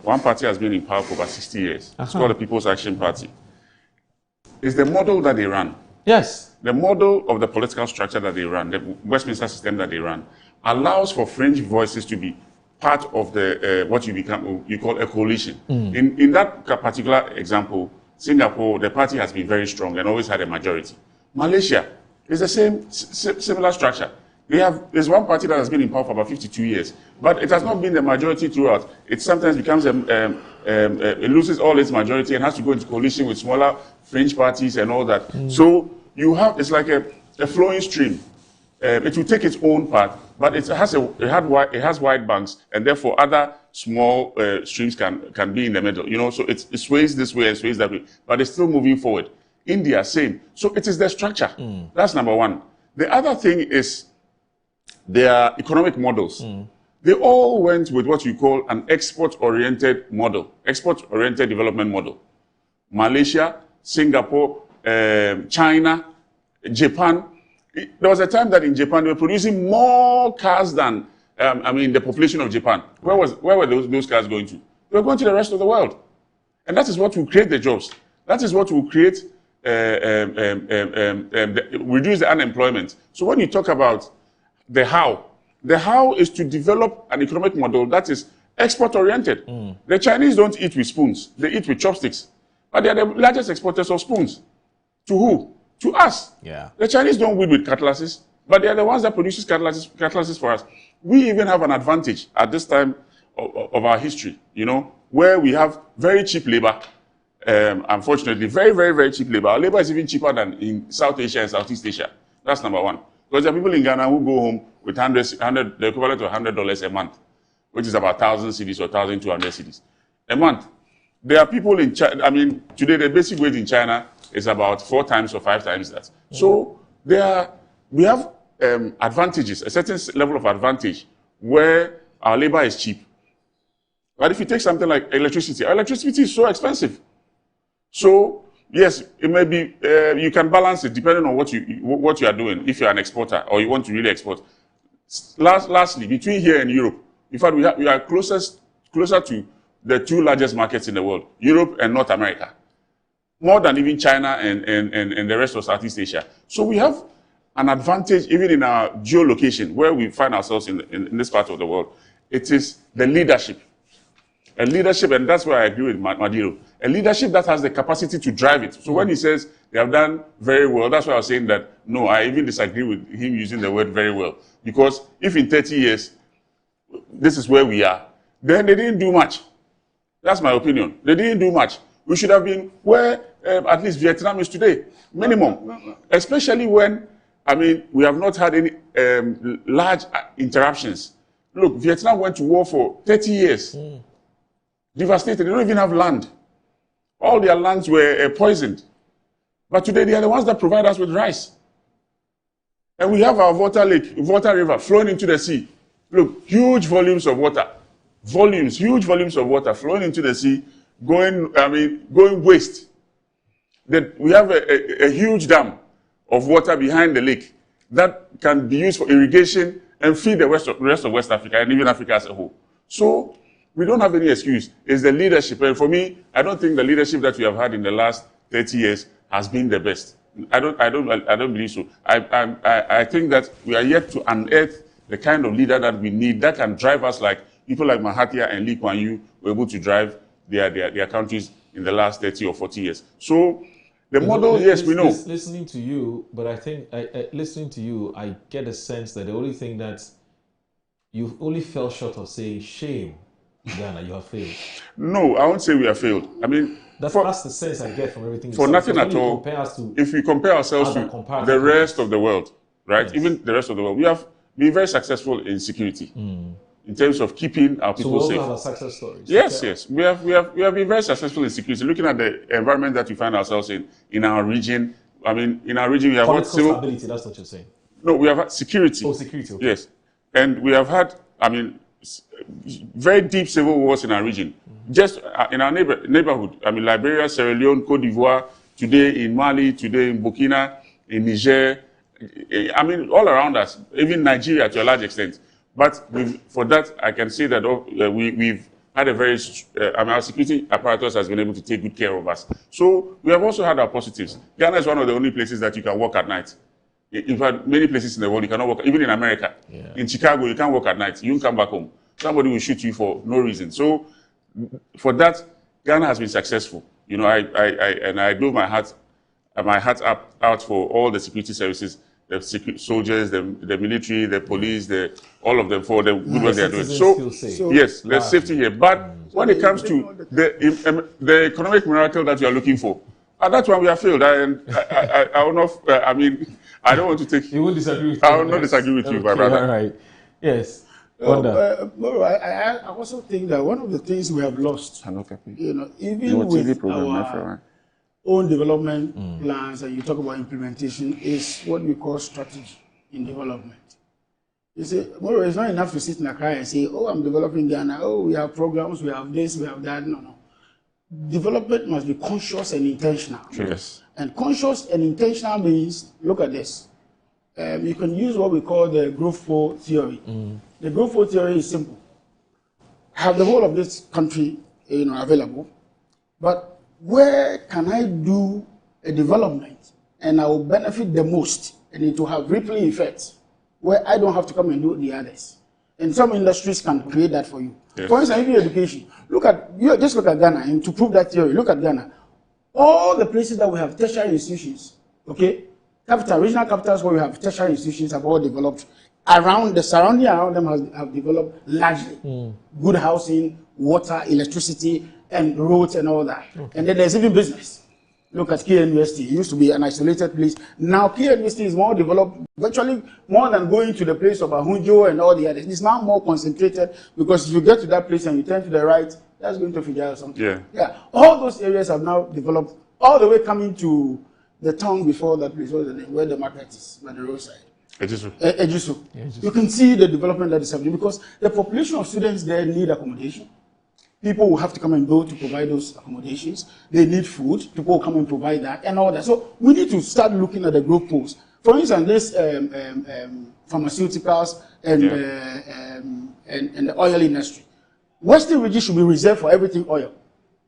one party has been in power for about 60 years. It's called the People's Action Party. It's the model that they run. Yes. The model of the political structure that they run, the Westminster system that they run, allows for fringe voices to be part of the what you call a coalition. In that particular example, Singapore, the party has been very strong and always had a majority. Malaysia is the same similar structure. There's one party that has been in power for about 52 years, but it has not been the majority throughout. It sometimes becomes it loses all its majority and has to go into coalition with smaller fringe parties and all that. So it's like a flowing stream. It will take its own path, but it has wide banks, and therefore other small streams can be in the middle. So it sways this way and sways that way, but it's still moving forward. India, same. So it is the structure. That's number one. The other thing is their economic models. They all went with what you call an export-oriented model, export-oriented development model. Malaysia, Singapore, China, Japan. There was a time that in Japan they were producing more cars than I mean, the population of Japan. Where were those cars going to? They were going to the rest of the world. And that is what will create the jobs. That is what will create, reduce the unemployment. So when you talk about the how is to develop an economic model that is export-oriented. The Chinese don't eat with spoons. They eat with chopsticks. But they are the largest exporters of spoons. To who? To us. Yeah. The Chinese don't weed with cutlasses, but they are the ones that produce cutlasses for us. We even have an advantage at this time of our history, you know, where we have very cheap labor. Unfortunately, very, very, very cheap labor. Our labor is even cheaper than in South Asia and Southeast Asia. That's number one. Because there are people in Ghana who go home with the equivalent of $100 a month, which is about 1,000 cedis or 1,200 cedis a month. There are people in China, I mean, today the basic wage in China is about 4 times or 5 times that. So we have advantages, a certain level of advantage where our labor is cheap. But if you take something like electricity, our electricity is so expensive. So yes, it may be, you can balance it depending on what you are doing, if you're an exporter or you want to really export. Lastly, between here and Europe, in fact, we are closer to the 2 largest markets in the world, Europe and North America, more than even China and the rest of Southeast Asia. So we have an advantage even in our geolocation, where we find ourselves in this part of the world. It is the leadership. A leadership, and that's where I agree with Madiro, a leadership that has the capacity to drive it. So when he says they have done very well, that's why I was saying that, no, I even disagree with him using the word very well. Because if in 30 years, this is where we are, then they didn't do much. That's my opinion. They didn't do much. We should have been where at least Vietnam is today, minimum. Especially when, I mean, we have not had any large interruptions. Look, Vietnam went to war for 30 years. Devastated. They don't even have land. All their lands were poisoned. But today they are the ones that provide us with rice. And we have our Volta River flowing into the sea. Look, huge volumes of water. Huge volumes of water flowing into the sea, going waste. We have a huge dam of water behind the lake that can be used for irrigation and feed the rest of West Africa and even Africa as a whole. So we don't have any excuse. It's the leadership. And for me, I don't think the leadership that we have had in the last 30 years has been the best. I don't believe so. I think that we are yet to unearth the kind of leader that we need that can drive us like people like Mahathir and Lee Kuan Yew were able to drive their countries in the last 30 or 40 years. So the model, yes, we know. Listening to you, but I think listening to you, I get a sense that the only thing that you only fell short of saying shame, Ghana, you have failed. No, I won't say we have failed. I mean, that's the sense I get from everything. For nothing at all. If we compare ourselves to the rest of the world, right? Yes. Even the rest of the world, we have been very successful in security. In terms of keeping our people safe. So we also have success stories. Yes, yes. We have been very successful in security. Looking at the environment that we find ourselves in our region. I mean, in our region we have had civil stability, that's what you're saying. No, we have had security. Oh, security, okay. Yes. And we have had, I mean, very deep civil wars in our region. Just in our neighborhood. I mean, Liberia, Sierra Leone, Cote d'Ivoire, today in Mali, today in Burkina, in Niger. I mean, all around us, even Nigeria to a large extent. But for that, I can say that we've had a very, our security apparatus has been able to take good care of us. So we have also had our positives. Ghana is one of the only places that you can walk at night. In fact, many places in the world you cannot walk, even in America. Yeah. In Chicago, you can't walk at night. You won't come back home. Somebody will shoot you for no reason. So for that, Ghana has been successful. You know, I do my heart out for all the security services, the soldiers, the military, the police, all of them for the good work they are doing. So yes, there's safety here. But when it comes to the economic miracle that you are looking for, that's why we have failed. I will not. I mean, I don't want to take. You will disagree with me. I will not disagree with you, my brother. All right. Yes. I also think that one of the things we have lost, you know, even with our own development plans, and you talk about implementation, is what we call strategy in development. You see, it's not enough to sit in a car and say, oh, I'm developing Ghana, oh, we have programs, we have this, we have that. No. Development must be conscious and intentional. Yes. And conscious and intentional means, look at this. you can use what we call the growth 4 theory. The growth 4 theory is simple. Have the whole of this country, available, but where can I do a development and I will benefit the most, and it will have rippling effects where I don't have to come and do the others. And some industries can create that for you. Yes. For instance, even education. Just look at Ghana, and to prove that theory, look at Ghana. All the places that we have tertiary institutions, okay, regional capitals where we have tertiary institutions have all developed around the surrounding around them have developed largely. Good housing, water, electricity, and roads and all that. Okay. And then there's even business. Look at Kia University. It used to be an isolated place. Now Kia University is more developed, virtually more than going to the place of Ahunjo and all the others. It's now more concentrated because if you get to that place and you turn to the right, that's going to Fijaya or something. Yeah. All those areas have now developed all the way coming to the town before that place, where the market is, by the roadside. Ejisu. You can see the development that is happening because the population of students there need accommodation. People will have to come and go to provide those accommodations. They need food. People will come and provide that and all that. So we need to start looking at the growth poles. For instance, this pharmaceuticals and the oil industry. Western region should be reserved for everything oil.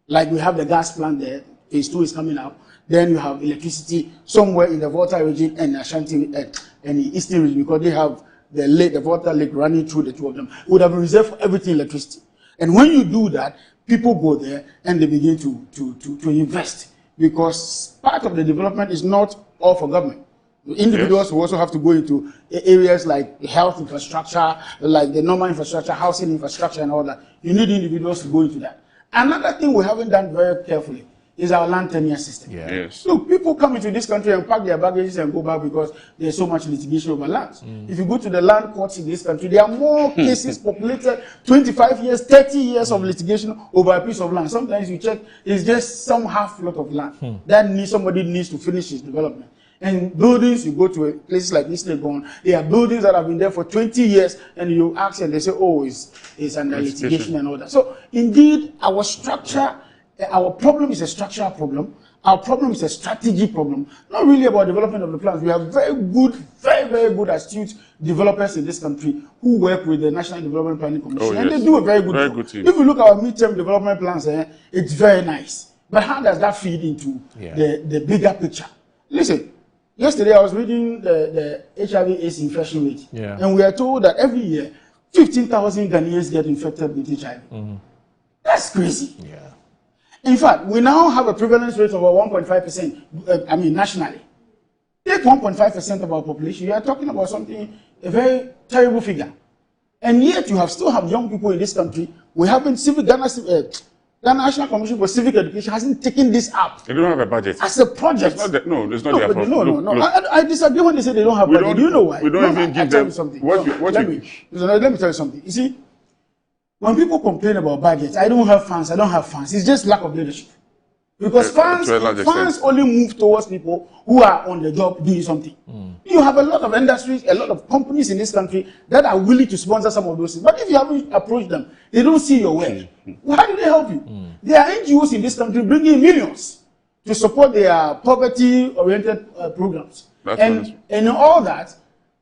Like we have the gas plant there. Phase 2 is coming out. Then you have electricity somewhere in the Volta region and Ashanti and the Eastern region because they have the Volta Lake running through the two of them. It would have been reserved for everything electricity. And when you do that, people go there and they begin to invest because part of the development is not all for government. Individuals will also have to go into areas like health infrastructure, like the normal infrastructure, housing infrastructure and all that. You need individuals to go into that. Another thing we haven't done very carefully is our land tenure system. So people come into this country and pack their baggages and go back because there's so much litigation over lands. If you go to the land courts in this country, there are more cases populated, 25 years, 30 years of litigation over a piece of land. Sometimes you check, it's just some half lot of land that somebody needs to finish his development. And buildings, you go to places like East Legon, there are buildings that have been there for 20 years, and you ask and they say, oh, it's under litigation and all that. So indeed, our structure, our problem is a structural problem. Our problem is a strategy problem. Not really about development of the plans. We have very good, very good astute developers in this country who work with the National Development Planning Commission. And they do a very good job. If you look at our midterm development plans, it's very nice. But how does that feed into the bigger picture? Listen, yesterday I was reading the HIV/AIDS infection rate. And we are told that every year, 15,000 Ghanaians get infected with HIV. That's crazy. In fact, we now have a prevalence rate of about 1.5%, nationally. Take 1.5% of our population, you are talking about something, a very terrible figure. And yet you still have young people in this country. We haven't, Ghana National Commission for Civic Education hasn't taken this up. They don't have a budget. As a project. It's not their problem. No. I disagree when they say they don't have budget. Do you know why? We don't even give them something. Let me tell you something. You see, when people complain about budgets, I don't have funds. It's just lack of leadership. Because funds only move towards people who are on the job doing something. You have a lot of industries, a lot of companies in this country that are willing to sponsor some of those things. But if you haven't approached them, they don't see your work. How do they help you? There are NGOs in this country bringing millions to support their poverty-oriented programs. And in all that,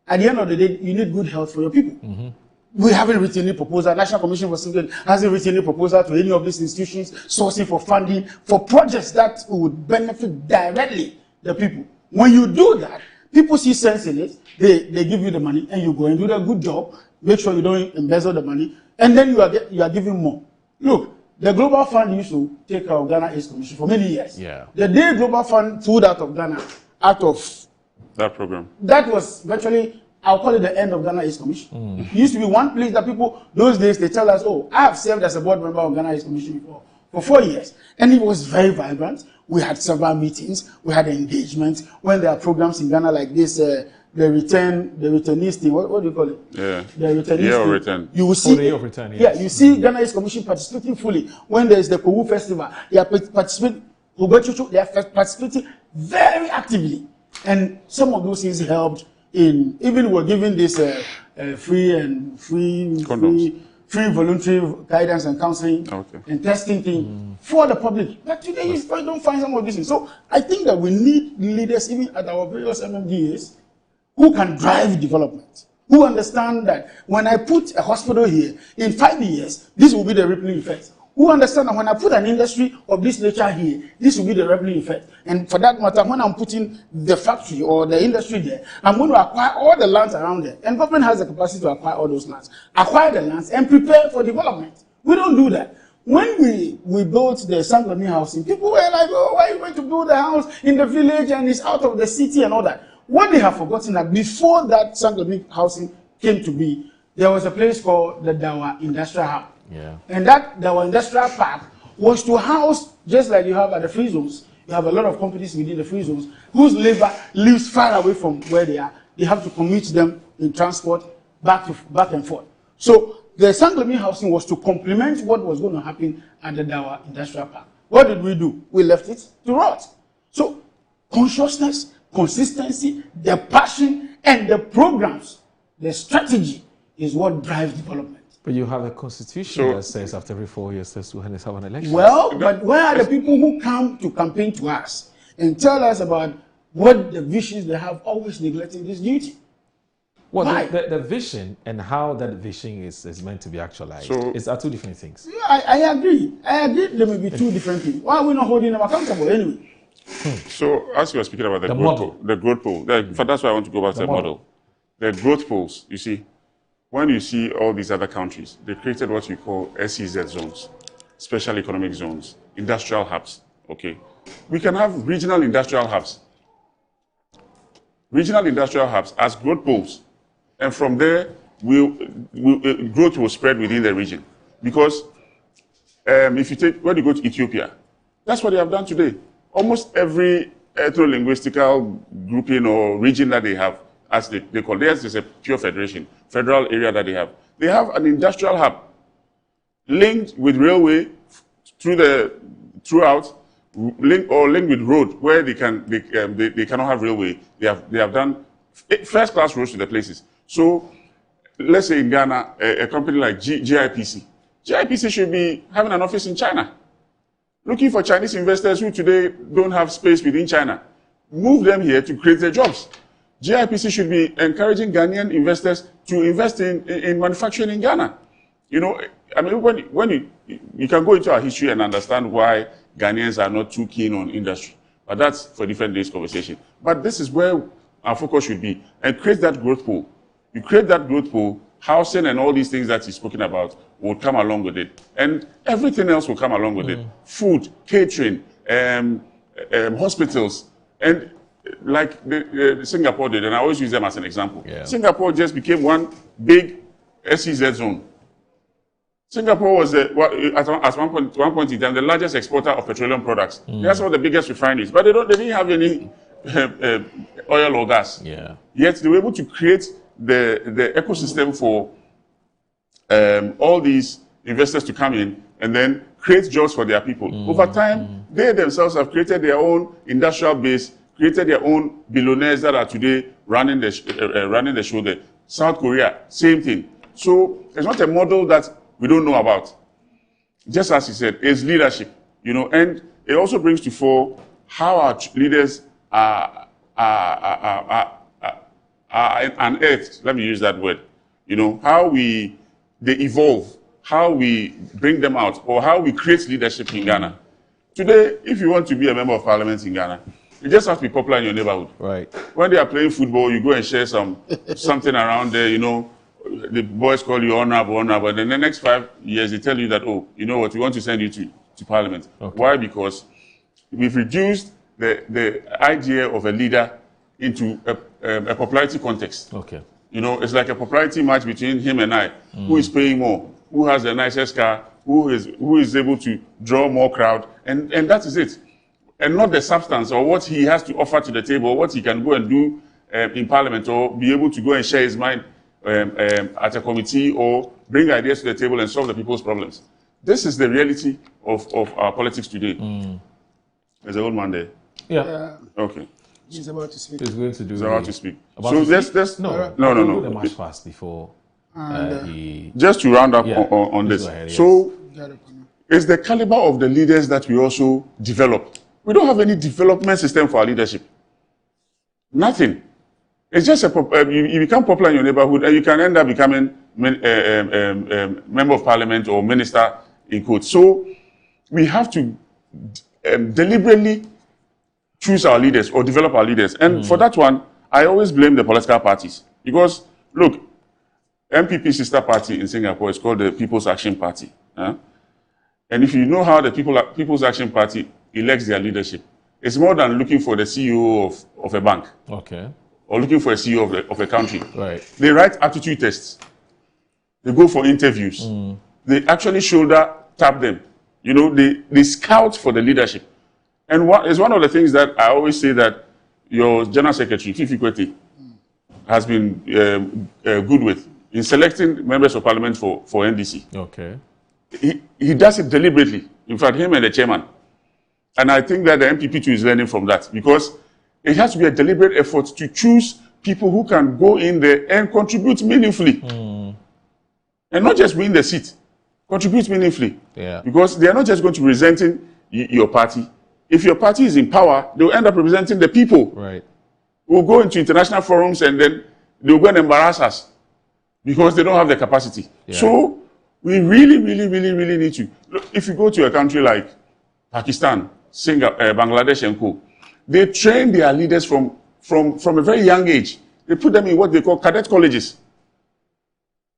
at the end of the day, you need good health for your people. We haven't written any proposal. National Commission for Civic hasn't written any proposal to any of these institutions sourcing for funding for projects that would benefit directly the people. When you do that, people see sense in it. They give you the money, and you go and do a good job. Make sure you don't embezzle the money, and then you are giving more. Look, the Global Fund used to take care of Ghana AIDS Commission for many years. The day Global Fund pulled out of Ghana, out of that program, that was virtually, I'll call it the end of Ghana AIDS Commission. It used to be one place that people, those days, they tell us, oh, I have served as a board member of Ghana AIDS Commission before, for 4 years. And it was very vibrant. We had several meetings. We had engagements. When there are programs in Ghana like this, the returnist thing, what do you call it? The returnist thing. You will see, you see Ghana AIDS Commission participating fully. When there is the Kowu Festival, they are participating very actively. And some of those things helped in, even we're giving this free voluntary guidance and counseling and testing thing for the public. But today you don't find some of these things. So I think that we need leaders, even at our various MMDAs, who can drive development, who understand that when I put a hospital here, in 5 years, this will be the rippling effect. Who understand that when I put an industry of this nature here, this will be the rippling effect. And for that matter, when I'm putting the factory or the industry there, I'm going to acquire all the lands around there. And government has the capacity to acquire all those lands. Acquire the lands and prepare for development. We don't do that. When we built the Sanglami housing, people were like, oh, why are you going to build a house in the village and it's out of the city and all that? What they have forgotten that before that Sanglami housing came to be, there was a place called the Dawa Industrial Hub. Yeah. And that Dawa Industrial Park was to house, just like you have at the free zones, you have a lot of companies within the free zones whose labor lives far away from where they are. They have to commute them in transport back and forth. So the Sanglami housing was to complement what was going to happen at the Dawa Industrial Park. What did we do? We left it to rot. So consciousness, consistency, the passion, and the programs, the strategy is what drives development. But you have a constitution that says after every 4 years, there's to have an election. Well, but where are the people who come to campaign to us and tell us about what the visions they have, always neglecting this duty? Well, the vision and how that vision is meant to be actualized are two different things. Yeah, I agree. I agree there may be two different things. Why are we not holding them accountable anyway? So, as you were speaking about the growth pool, that's why I want to go back to the model. The growth pools, you see, when you see all these other countries, they created what we call SEZ zones, special economic zones, industrial hubs, okay? We can have regional industrial hubs. Regional industrial hubs as growth pools. And from there, growth will spread within the region. Because if you take, when you go to Ethiopia, that's what they have done today. Almost every ethno-linguistical grouping or region that they have, as they call it, theirs is a pure federation, federal area that they have an industrial hub linked with railway throughout, linked with road where they cannot have railway. They have done first-class roads to the places. So let's say in Ghana, a company like GIPC should be having an office in China, looking for Chinese investors who today don't have space within China. Move them here to create their jobs. GIPC should be encouraging Ghanaian investors to invest in manufacturing in Ghana. You know, I mean, when you can go into our history and understand why Ghanaians are not too keen on industry, but that's for different days conversation. But this is where our focus should be, and create that growth pool. You create that growth pool, housing and all these things that he's spoken about will come along with it. And everything else will come along with it. Food, catering, hospitals, and like Singapore did, and I always use them as an example. Yeah. Singapore just became one big SEZ zone. Singapore was, at one point in time, the largest exporter of petroleum products. That's one of the biggest refineries. But they didn't have any oil or gas. Yeah. Yet they were able to create the ecosystem for all these investors to come in and then create jobs for their people. Over time, they themselves have created their own industrial base, created their own billionaires that are today running the show there. South Korea, same thing. So it's not a model that we don't know about. Just as he said, it's leadership, you know, and it also brings to fore how our leaders are unearthed, let me use that word, you know, how they evolve, how we bring them out, or how we create leadership in Ghana. Today, if you want to be a member of parliament in Ghana, you just have to be popular in your neighborhood. Right. When they are playing football, you go and share something around there, you know, the boys call you honorable, and then the next 5 years they tell you that, oh, you know what, we want to send you to parliament. Okay. Why? Because we've reduced the idea of a leader into a popularity context. Okay. You know, it's like a popularity match between him and I. Who is paying more? Who has the nicest car? Who is able to draw more crowd? And that is it. And not the substance or what he has to offer to the table, what he can go and do in parliament, or be able to go and share his mind at a committee, or bring ideas to the table and solve the people's problems. This is the reality of our politics today. There's an old man there. Yeah. Okay. He's about to speak. He's going to do. He's about to speak. So let's no. The march fast before just to round up on this. Ahead, yes. So it's the caliber of the leaders that we also develop. We don't have any development system for our leadership. Nothing. It's just you become popular in your neighborhood, and you can end up becoming member of parliament or minister in court. So we have to deliberately choose our leaders or develop our leaders. And for that one, I always blame the political parties. Because, look, MPP's sister party in Singapore is called the People's Action Party. And if you know how the People's Action Party elects their leadership, it's more than looking for the CEO of a bank. Okay. Or looking for a CEO of a country. Right. They write aptitude tests. They go for interviews. They actually shoulder tap them. You know, they scout for the leadership. And it's one of the things that I always say that your General Secretary, Fifi Kwete, has been good with in selecting members of parliament for NDC. Okay. He does it deliberately. In fact, him and the chairman. And I think that the MPP too is learning from that, because it has to be a deliberate effort to choose people who can go in there and contribute meaningfully. And not just win the seat, contribute meaningfully. Yeah. Because they are not just going to be representing your party. If your party is in power, they will end up representing the people. Right. We'll go into international forums and then they'll go and embarrass us because they don't have the capacity. Yeah. So we really need to. Look, if you go to a country like Pakistan, Singapore, Bangladesh and co., they train their leaders from a very young age. They put them in what they call cadet colleges,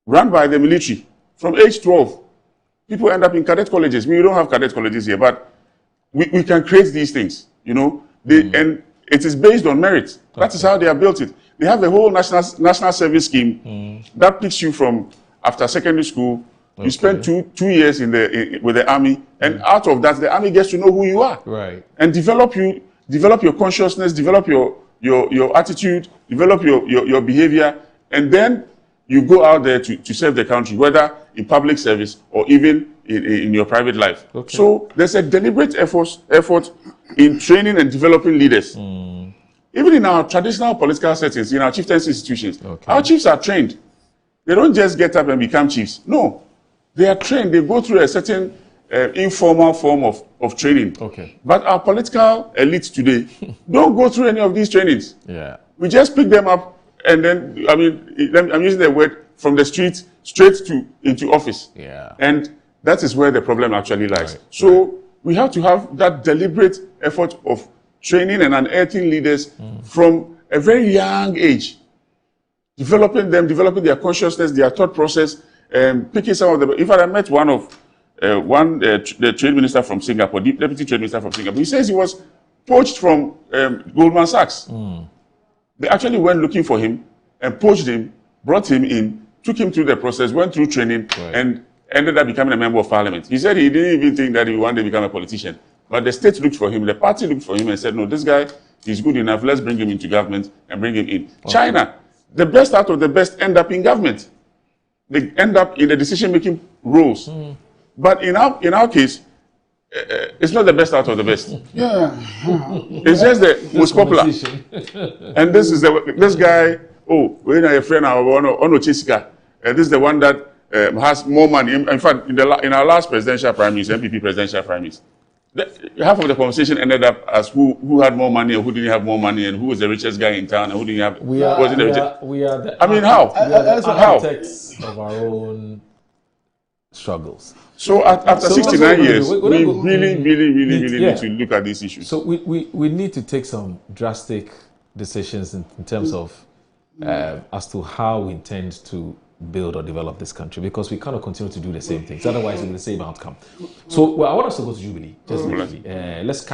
run by the military. From age 12, people end up in cadet colleges. We don't have cadet colleges here, but we can create these things, you know. And it is based on merit. That is how they have built it. They have the whole national service scheme that picks you from after secondary school. You spend two years with the army, and out of that, the army gets to know who you are, right, and develop your consciousness, develop your attitude, develop your behavior, and then you go out there to serve the country, whether in public service or even in your private life. Okay. So there's a deliberate effort in training and developing leaders. Even in our traditional political settings, in our chieftaincy institutions, our chiefs are trained. They don't just get up and become chiefs. No, they are trained. They go through a certain informal form of training. Okay. But our political elites today don't go through any of these trainings. Yeah. We just pick them up and then, I mean, I'm using the word from the street straight into office. Yeah. And that is where the problem actually lies. Right. So we have to have that deliberate effort of training and unearthing leaders from a very young age, developing their consciousness, their thought process, picking some of them. In fact, I met the trade minister from Singapore, deputy trade minister from Singapore. He says he was poached from Goldman Sachs. They actually went looking for him and poached him, brought him in, took him through the process, went through training, and ended up becoming a member of parliament. He said he didn't even think that he would one day become a politician. But the state looked for him, the party looked for him and said, no, this guy is good enough, let's bring him into government and bring him in. Okay. China, the best out of the best end up in government. They end up in the decision-making roles. But in our case, it's not the best out of the best. Yeah. It's just the most popular. And this guy, when I friend Ono Chisika, this is the one that has more money. In fact, in our last presidential primaries, MPP presidential primaries, half of the conversation ended up as who had more money or who didn't have more money, and who was the richest guy in town and who didn't have. We are the architects of our own struggles. So after 69 years, we really need to look at these issues. So we need to take some drastic decisions in terms of as to how we intend to build or develop this country, because we cannot continue to do the same things. Otherwise, we'll be the same outcome. So I want us to go to Jubilee. Just briefly. Let's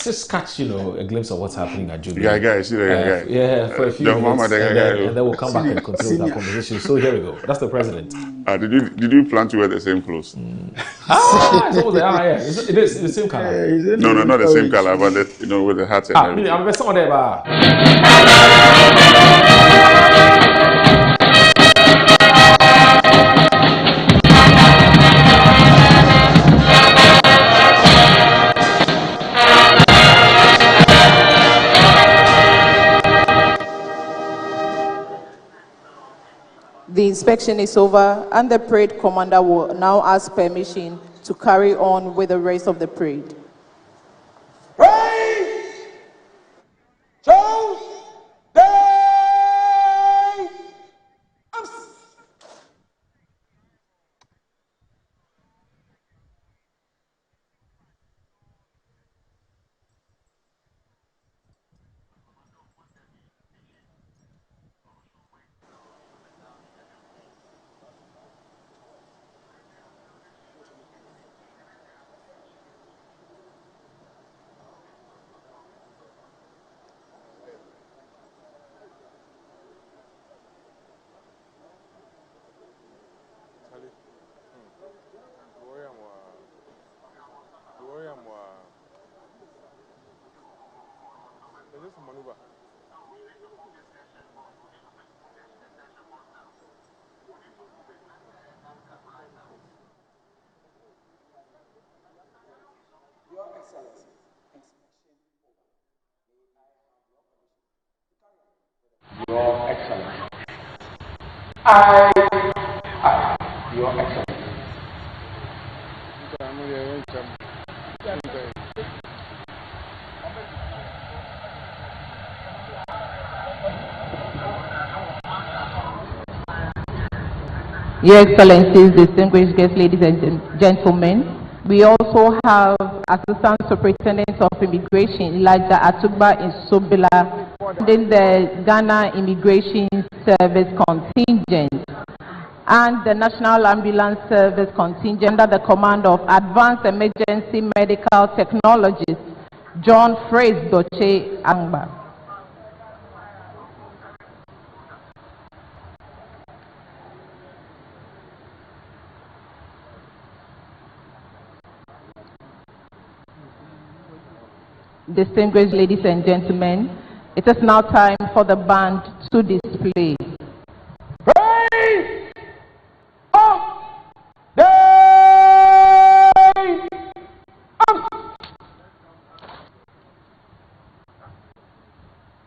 just catch a glimpse of what's happening at Jubilee. Yeah, for a few minutes, and then we'll come back and continue with our conversation. So here we go. That's the president. Did you plan to wear the same clothes? It's almost it is the same color. No, not the same color, but with the hat and everything. I'm some there, The inspection is over, and the parade commander will now ask permission to carry on with the rest of the parade. Praise, toast, Your Excellency. I, Your Excellency. Your Excellencies, distinguished guests, ladies and gentlemen, we also have Assistant Superintendent of Immigration Elijah Atugba in Sobila, in the Ghana Immigration Service Contingent, and the National Ambulance Service Contingent under the command of Advanced Emergency Medical Technologist John Fraser Doche Angba. Distinguished ladies and gentlemen, it is now time for the band to display. Praise of the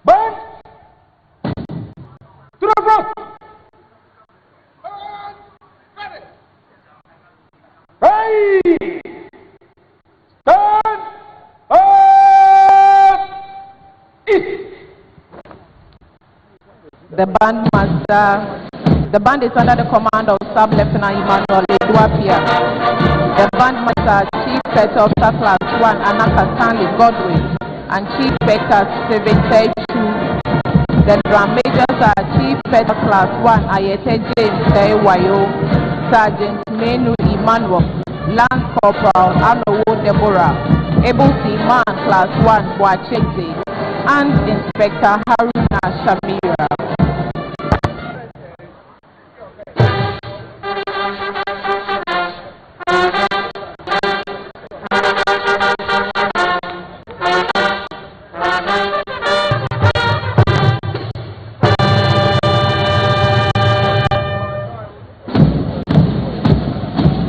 band to the front. Praise. Stand. The band is under the command of Sub Lieutenant Emmanuel Eduapia. The band master, Chief Petty Officer Class 1 Anaka Stanley Godwin, and Chief Petty Civil Chu. The drum majors are Chief Petty Class 1 Ayete James Wayo, Sergeant Menu Emmanuel, Lance Corporal Anowo Deborah, Able Seaman Class 1 Boachete, and Inspector Haruna Shamira.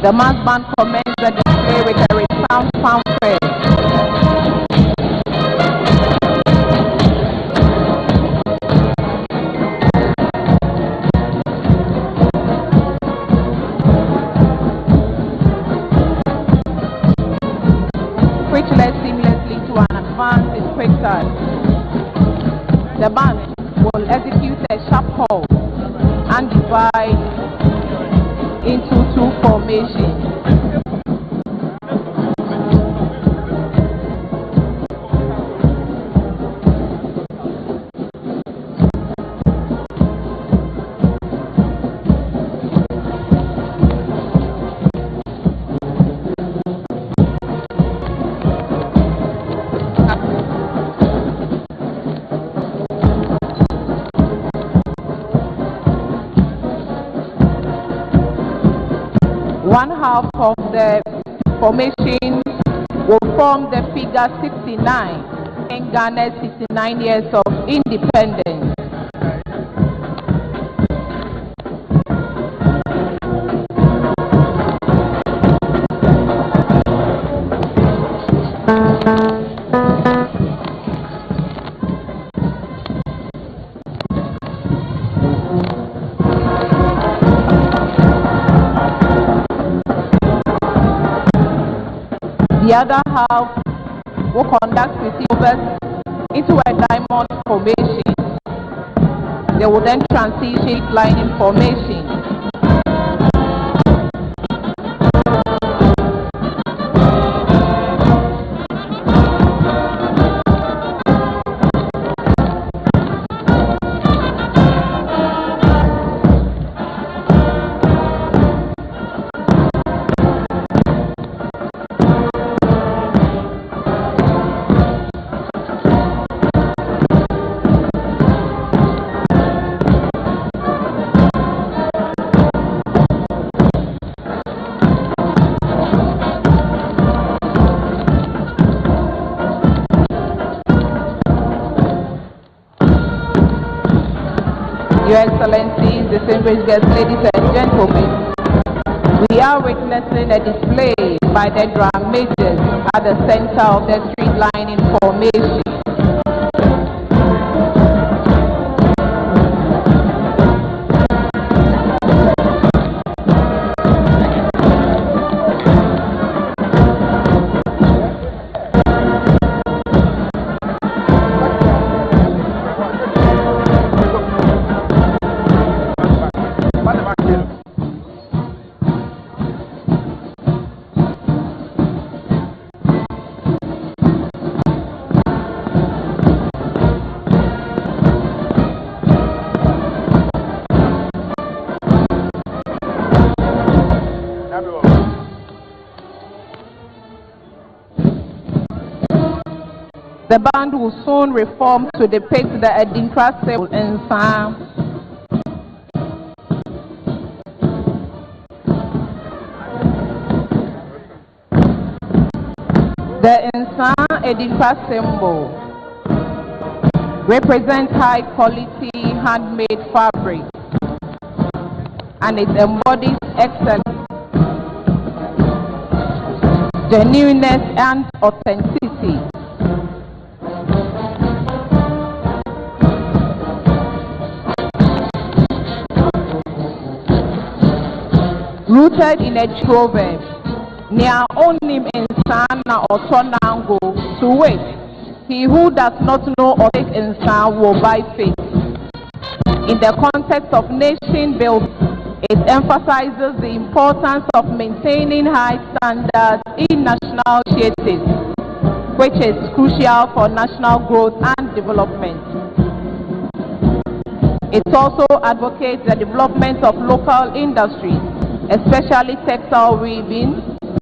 The mass band commenced the display with a resound fanfare. Which led seamlessly to an advance in quick time. The band will execute a sharp call and divide into two formations. One half of the formation will form the figure 69 in Ghana's 69 years of independence. The other half will conduct receivers into a diamond formation. They will then transition lining formation. Your Excellencies, distinguished guests, ladies and gentlemen, we are witnessing a display by the drum majors at the center of the street lining formation. The band will soon reform to depict the Edintra symbol in Sam. The Insan Edintra symbol represents high quality handmade fabric and it embodies excellence, genuineness and authenticity. Rooted in a proverb, near onim insana or tonango, to wait, he who does not know or take insan will buy faith. In the context of nation building, it emphasizes the importance of maintaining high standards in national initiatives, which is crucial for national growth and development. It also advocates the development of local industries, especially textile weaving,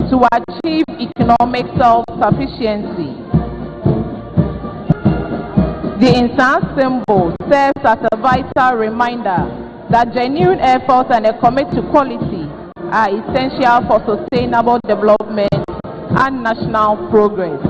to achieve economic self-sufficiency. The Insan symbol serves as a vital reminder that genuine efforts and a commitment to quality are essential for sustainable development and national progress.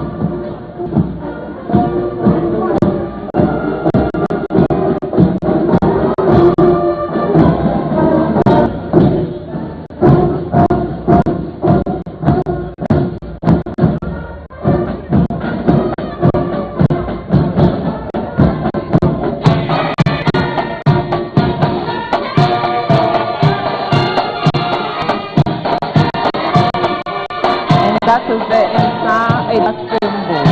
That is the Insan symbol.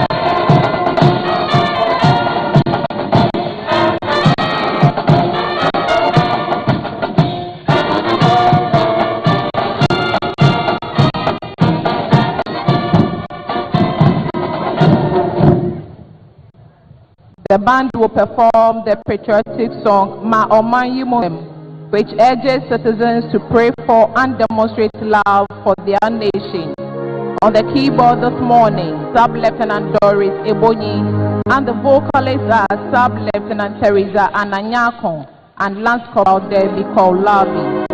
The band will perform the patriotic song Ma Omanyi Mohem, which urges citizens to pray for and demonstrate love for their nation. On the keyboard this morning, Sub-Lieutenant Doris Ebonyi, and the vocalists are Sub-Lieutenant Teresa Ananyakon and Lance Corporal Debbie Kaulabi.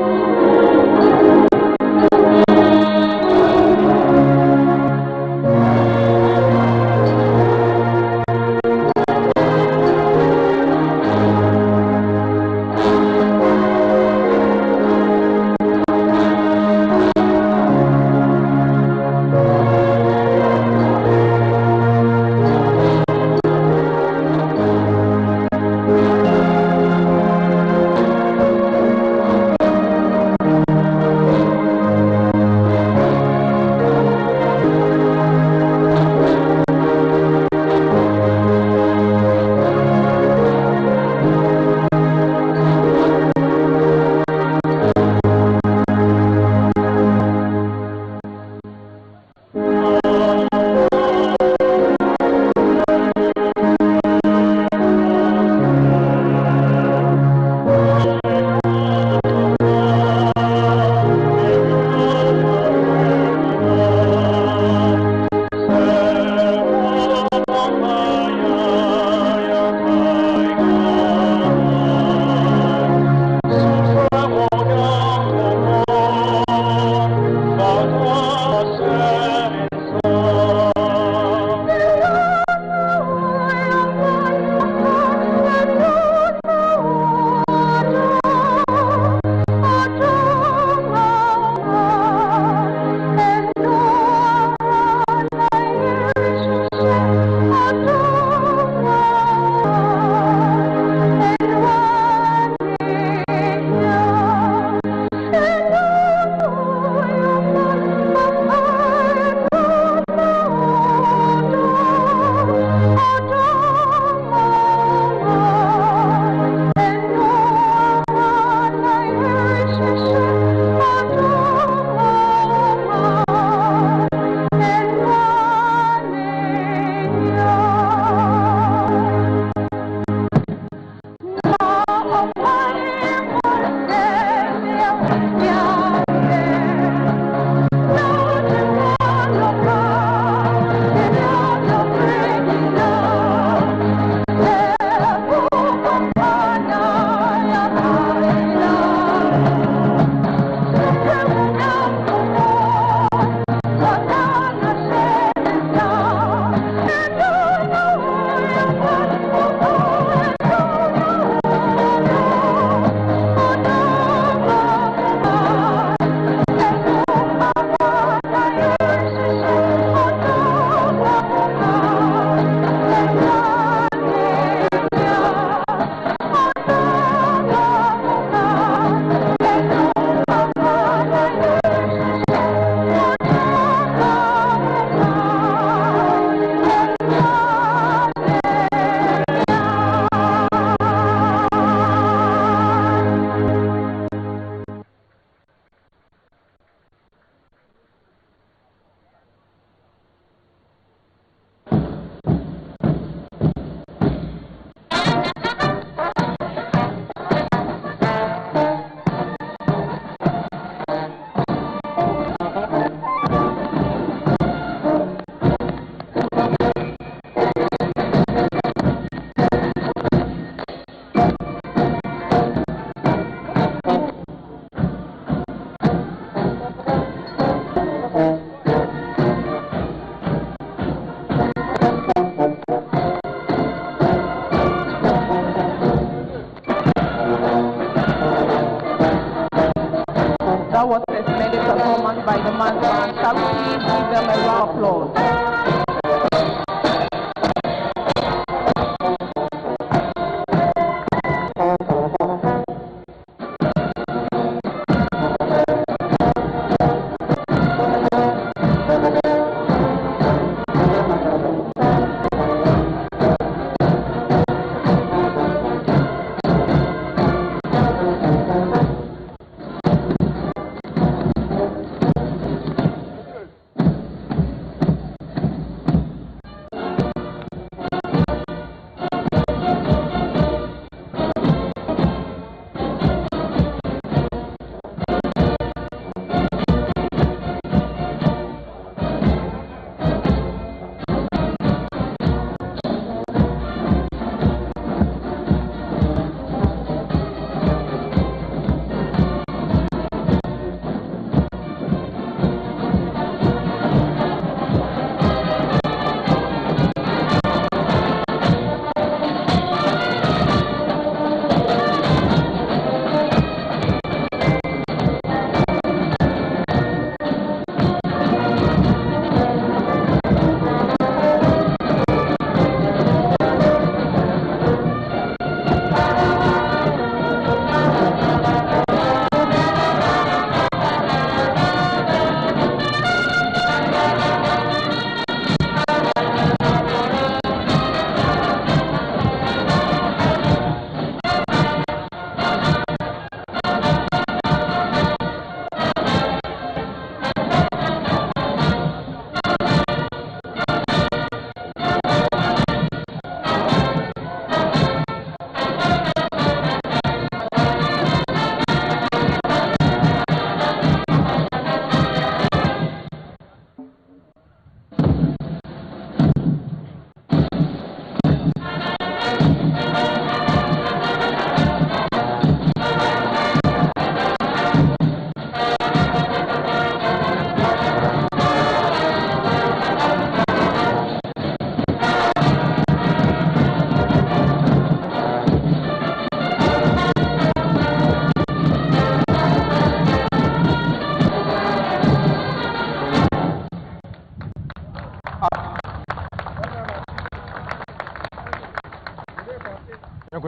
by the man's band. Shall we please give them a round of applause?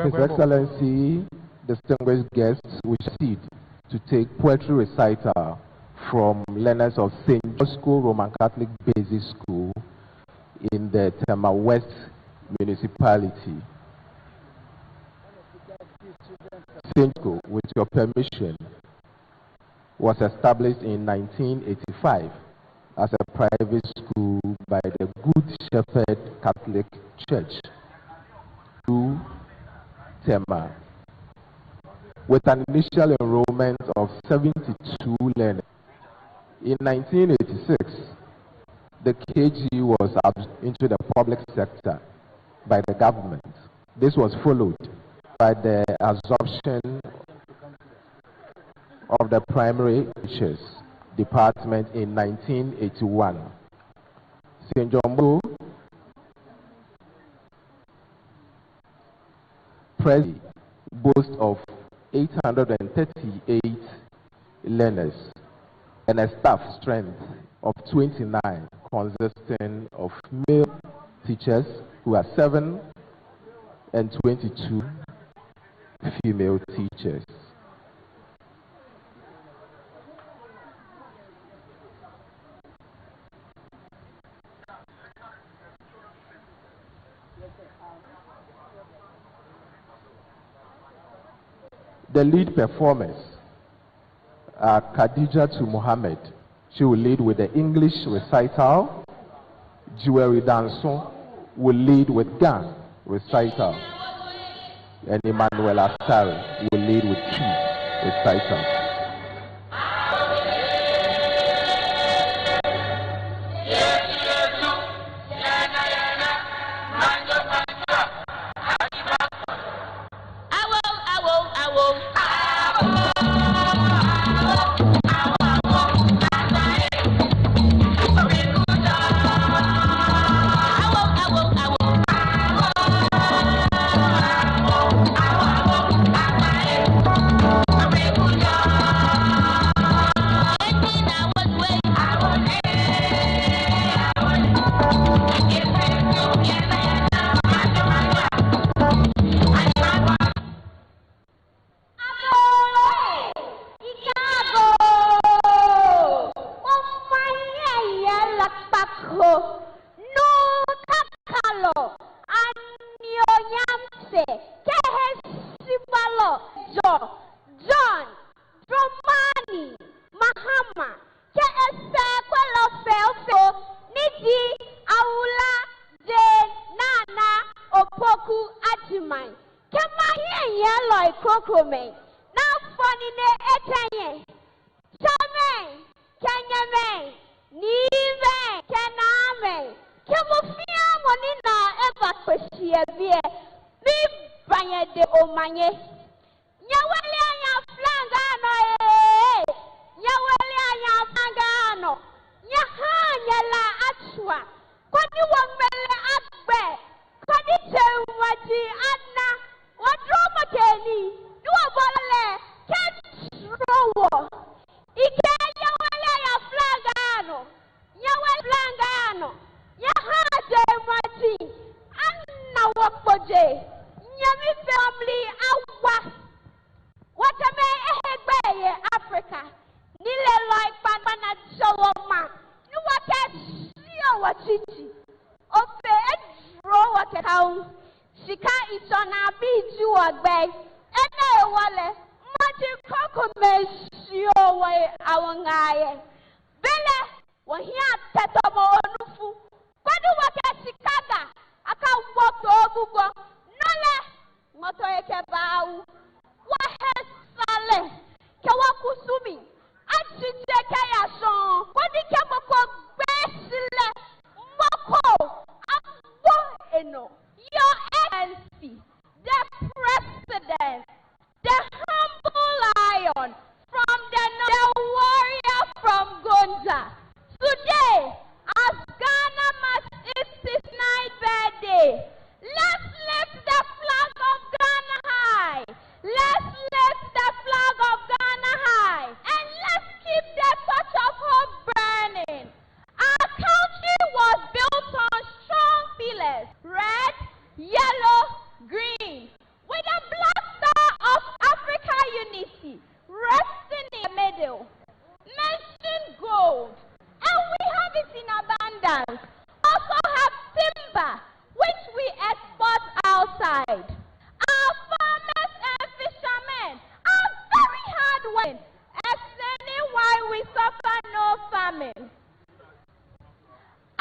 His Excellency, distinguished guests, we proceed to take poetry recital from learners of St. George's School Roman Catholic Basic School in the Tema West municipality. St. School, with your permission, was established in 1985 as a private school by the Good Shepherd Catholic Church to Tema, with an initial enrollment of 72 learners. In 1986, the KG was absorbed into the public sector by the government. This was followed by the absorption of the primary teachers department in 1981. St. John Bo presently boasts of 838 learners and a staff strength of 29, consisting of male teachers who are 7 and 22 female teachers. The lead performers are Khadija to Mohammed. She will lead with the English recital. Jewelry Danson will lead with Gang recital. And Emmanuel Astari will lead with Key recital. Go! Kanyame, Nive, Kaname, Kamofia Monina, Eva Koshia, Bib Banya de Omanye. Yawalia Flangano, Yawalia Flangano, Yahanya la Achua, Kwadi Wamele Akbe, Kwadi Chewati Anna, Wadroma Kenny, Nuabale, Catch Rowo, Ike Yawalia Flangano, Yawal Flangano, Yahaja Mati, Anna Wapoje, Yami family Awa. What a man, Africa. Nile like Banana Joloma. You what a see what chichi. Ope, draw what a house. She can't eat on a beach you a bag. And I wale. Magic cocoa may see away our guy. Bella, when he had Tetomo Nufu. But you what a Chicago. I can't walk to Obugo. Nole, Motoyeke Bao. Wahe sale kawakusumi achiteke ya son kodike moko besile moko abo eno your excellency the president the humble lion from the warrior from Gonza today as Ghana marks its 9th birthday let's lift the flag of Ghana high. Let's lift the flag of Ghana high and let's keep the torch of hope burning. Our country was built on strong pillars, red, yellow, green, with a black star of Africa unity resting in the middle. Mention gold, and we have it in abundance. Also have timber, which we export outside. Our farmers and fishermen are very hard-working, explaining why we suffer no famine.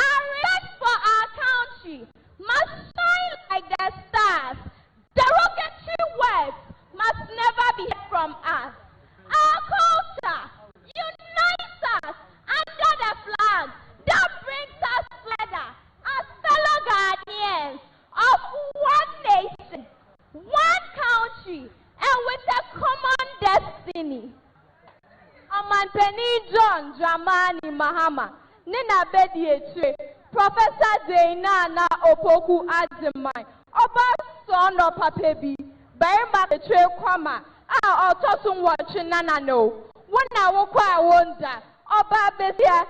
Our respect for our country must shine like the stars. Derogatory words must never be heard from us. Our culture unites us under the flag that brings us together as fellow guardians of one nation, one country, and with a common destiny. Amantani John Dramani Mahama, Nina Bedi Etre, Professor Zainana Opoku Ademai, Oba Son of Papebi, Barima Etre Kwama, Otosun Wachinana no, Wana Wokwa Wonder, Oba Besia,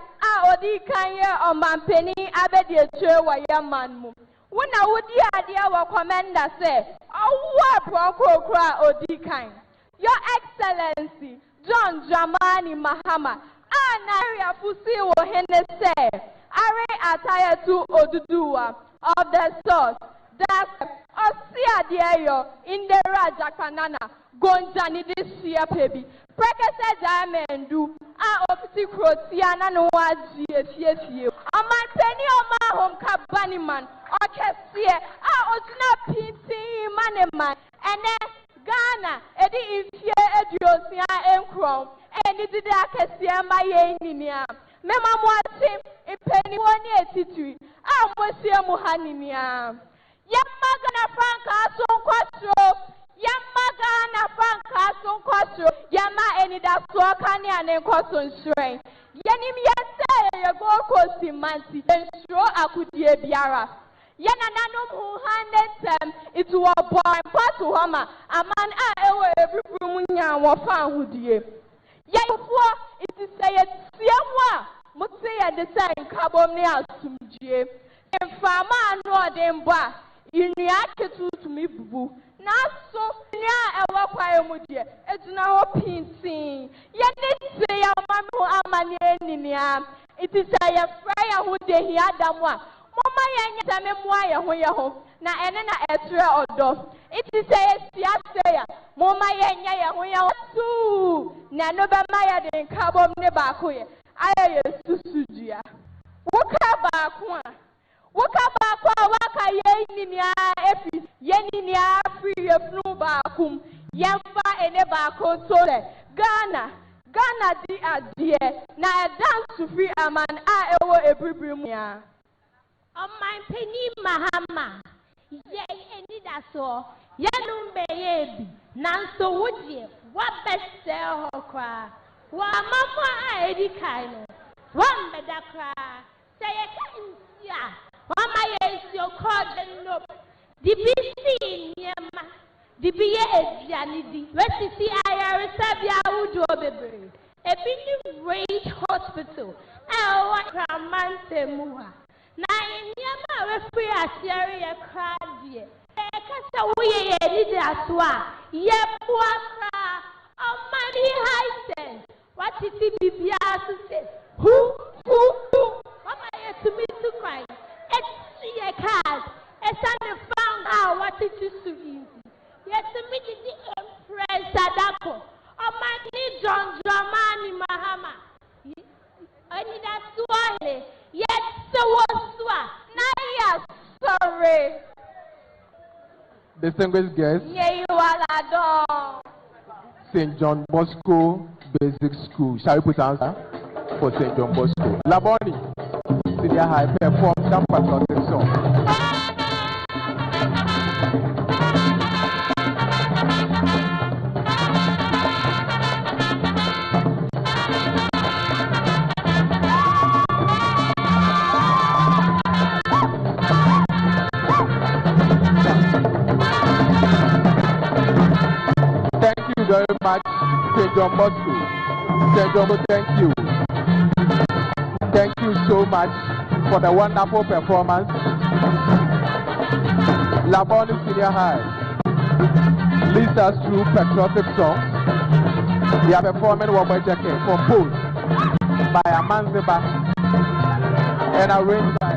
Odi Kanye, Omampeni Abedi Etre Wayamanmu. When I would hear our commander say, Odikan, Your Excellency, John Dramani Mahama, Anaria Fusi Hene say, Are attire to Odudua of the source, that Osia Diayo in the Rajakanana, Gonjani this year, baby. Prekese Jamendu, Opti Crotiana no Waji, yes, Amanteni Oma Home Kabaniman. Okay, Ojuna Piti Maneman, and then Ghana, Eddie Ifia Ediosia and Chrome, and it did Akasia my Ninia. Mema Mwati, a penny 183, Amosia Muhaninia. Yamagana Franca son quattro, Yamagana Franca son quattro, Yama any that Swakani and Cotton Strain. Yanim Yasa, go coasting Mansi, and sure I could hear Biara. Yananum who handed it to a boy and part to Hama, a man every Rumunia or found with you. Yet, it is a Siamwa, Mutsea the same Cabonia Sumjie, and Fama no dem ba, in reaction to me boo. Now, so near a walkway, Mudia, it's now a pinting. Yet, it's a mamma Amania. It is a fire who they had them one. Mama yanya memoir when you home. Na enena extra odo. It is a siasaya. Mama yanya when you too. Na no ba maya de carbon nebakoye. I susudia. Waka bakwa. Waka bakwa waka yeninia efi. Yeninia free of no bakum. Yamfa ene bako sole. Ghana. Ghana di adie na dance to free aman a ewo ebribrimu ya. My penny Mahama. Ye any that so. Yanum baby. Nanso woodie. What best sell her cry? Wa mama edi kaino. One better cry. Say a can ya. Mama is your card and nope. The BC Yama. The BA Janidi. West see I Sabia Udo baby. A big rate hospital. What Ramante Muha. Na Yama refree a serious crowd. Ekasa we need aswa. Ye poa. Oh money high sense. What is it Bibia to say? Who? Mama to me to cry. It's a card. A son found out what it is to easy. Yes, to me the Empress Sadako. Oh my need John Dramani Mahama. I need a swale. Yes, so was swa. Now sorry. Distinguished guests, Yeah, you are a dog. St. John Bosco Basic School. Shall we put answer for St. John Bosco? Laboni, Senior High, perform some patriotic song. Thank you very much, St. John Bosco. St. John Bosco, thank you. Thank you so much for the wonderful performance. Laboni Senior High leads us through patriotic songs. They are performing Wabajake composed by Amanziba and arranged by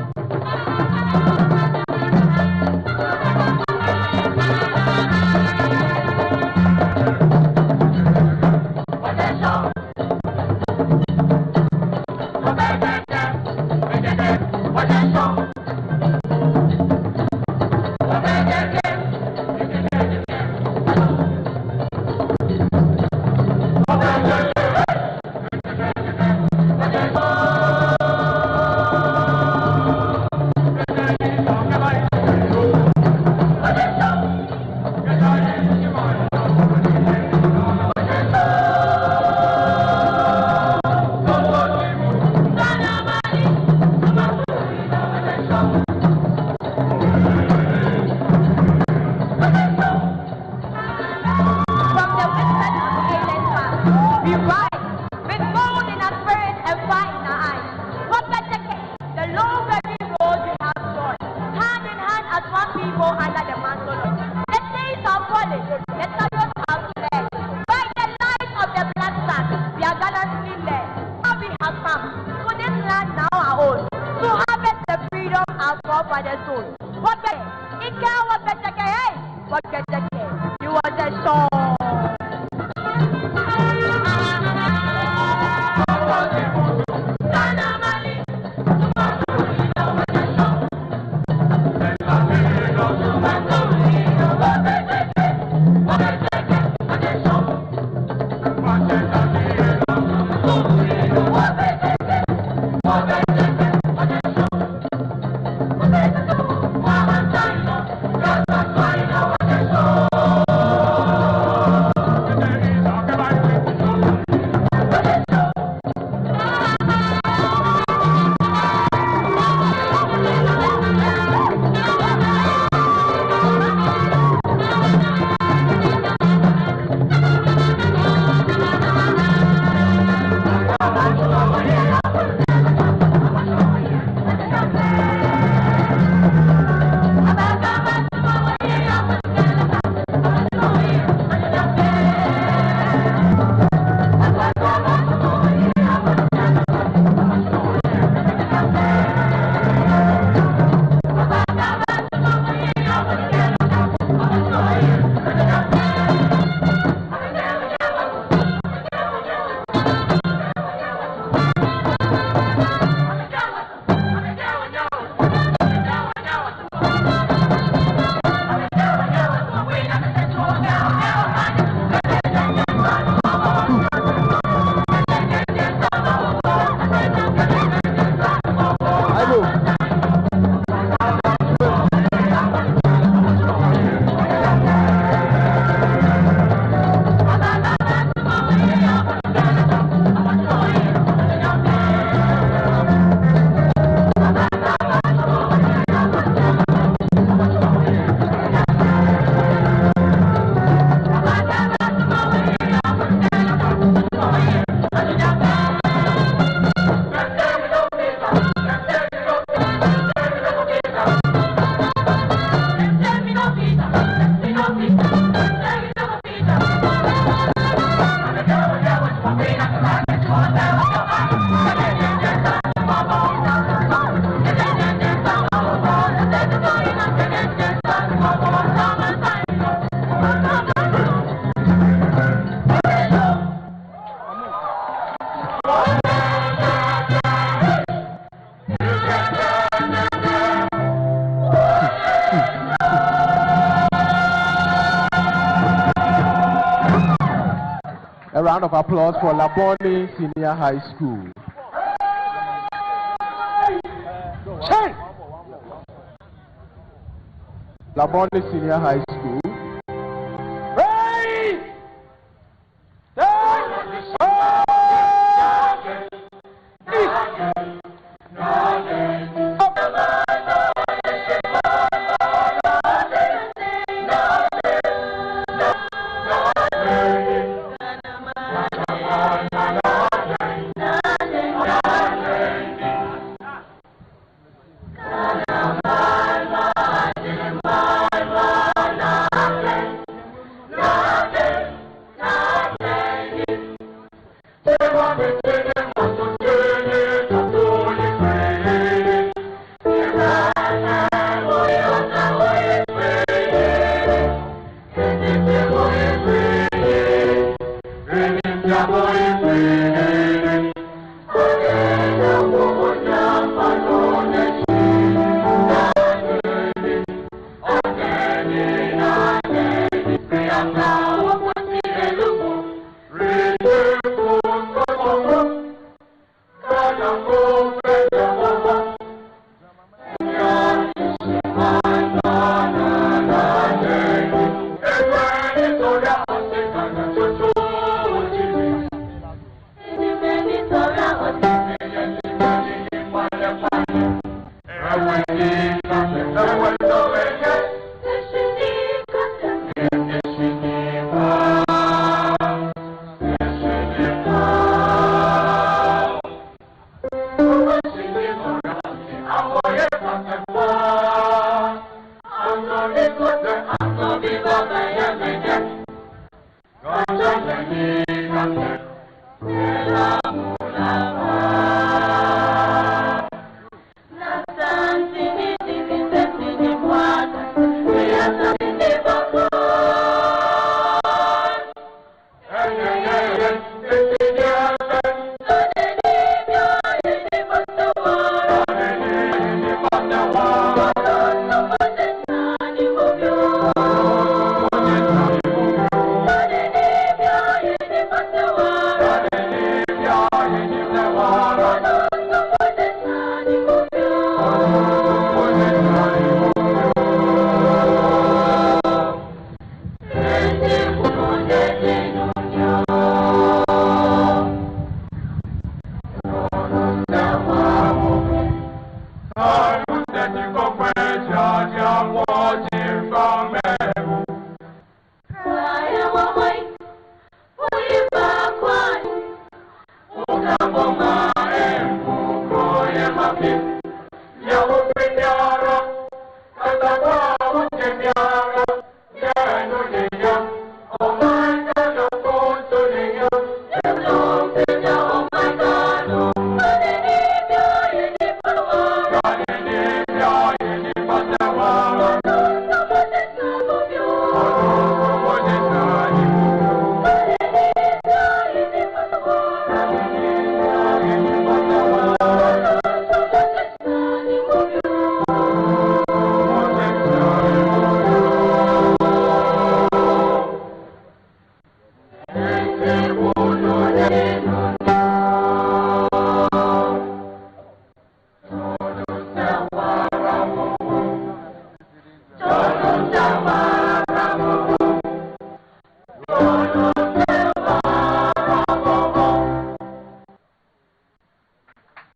A round of applause for Labone Senior High School. Labone Senior High School.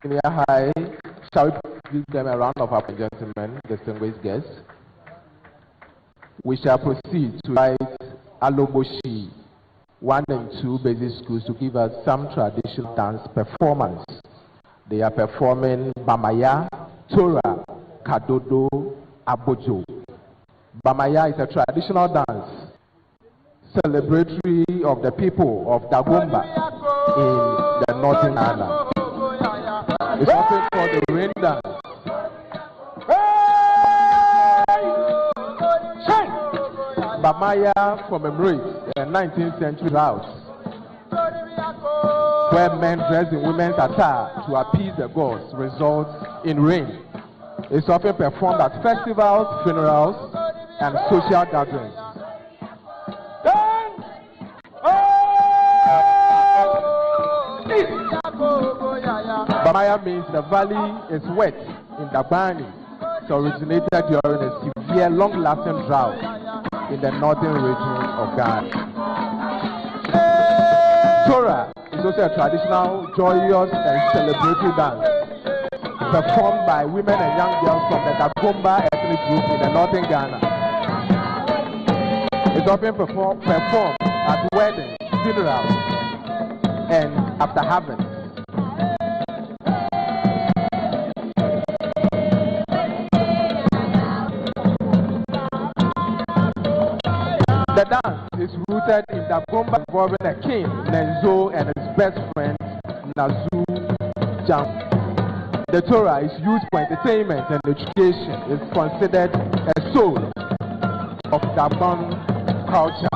Senior High, shall we give them a round of applause, gentlemen, distinguished guests? We shall proceed to invite Aloboshi 1 and 2 basic schools to give us some traditional dance performance. They are performing Bamaya, Tora, Kadodo, Abojo. Bamaya is a traditional dance celebratory of the people of Dagomba in northern Ghana. It's often called the rain dance. Bamaya commemorates a 19th century route where men dressed in women's attire to appease the gods results in rain. It's often performed at festivals, funerals, and social gatherings. Bamaya means the valley is wet in Dabani. It originated during a severe, long-lasting drought in the northern region of Ghana. Tora is also a traditional, joyous, and celebratory dance performed by women and young girls from the Dagomba ethnic group in the northern Ghana. It's often performed at weddings, funerals, and after harvest. The dance is rooted in Dagomba involving a king, Nenzo, and his best friend, Nazu Jam. The Torah is used for entertainment and education. It's considered a soul of Dagon culture.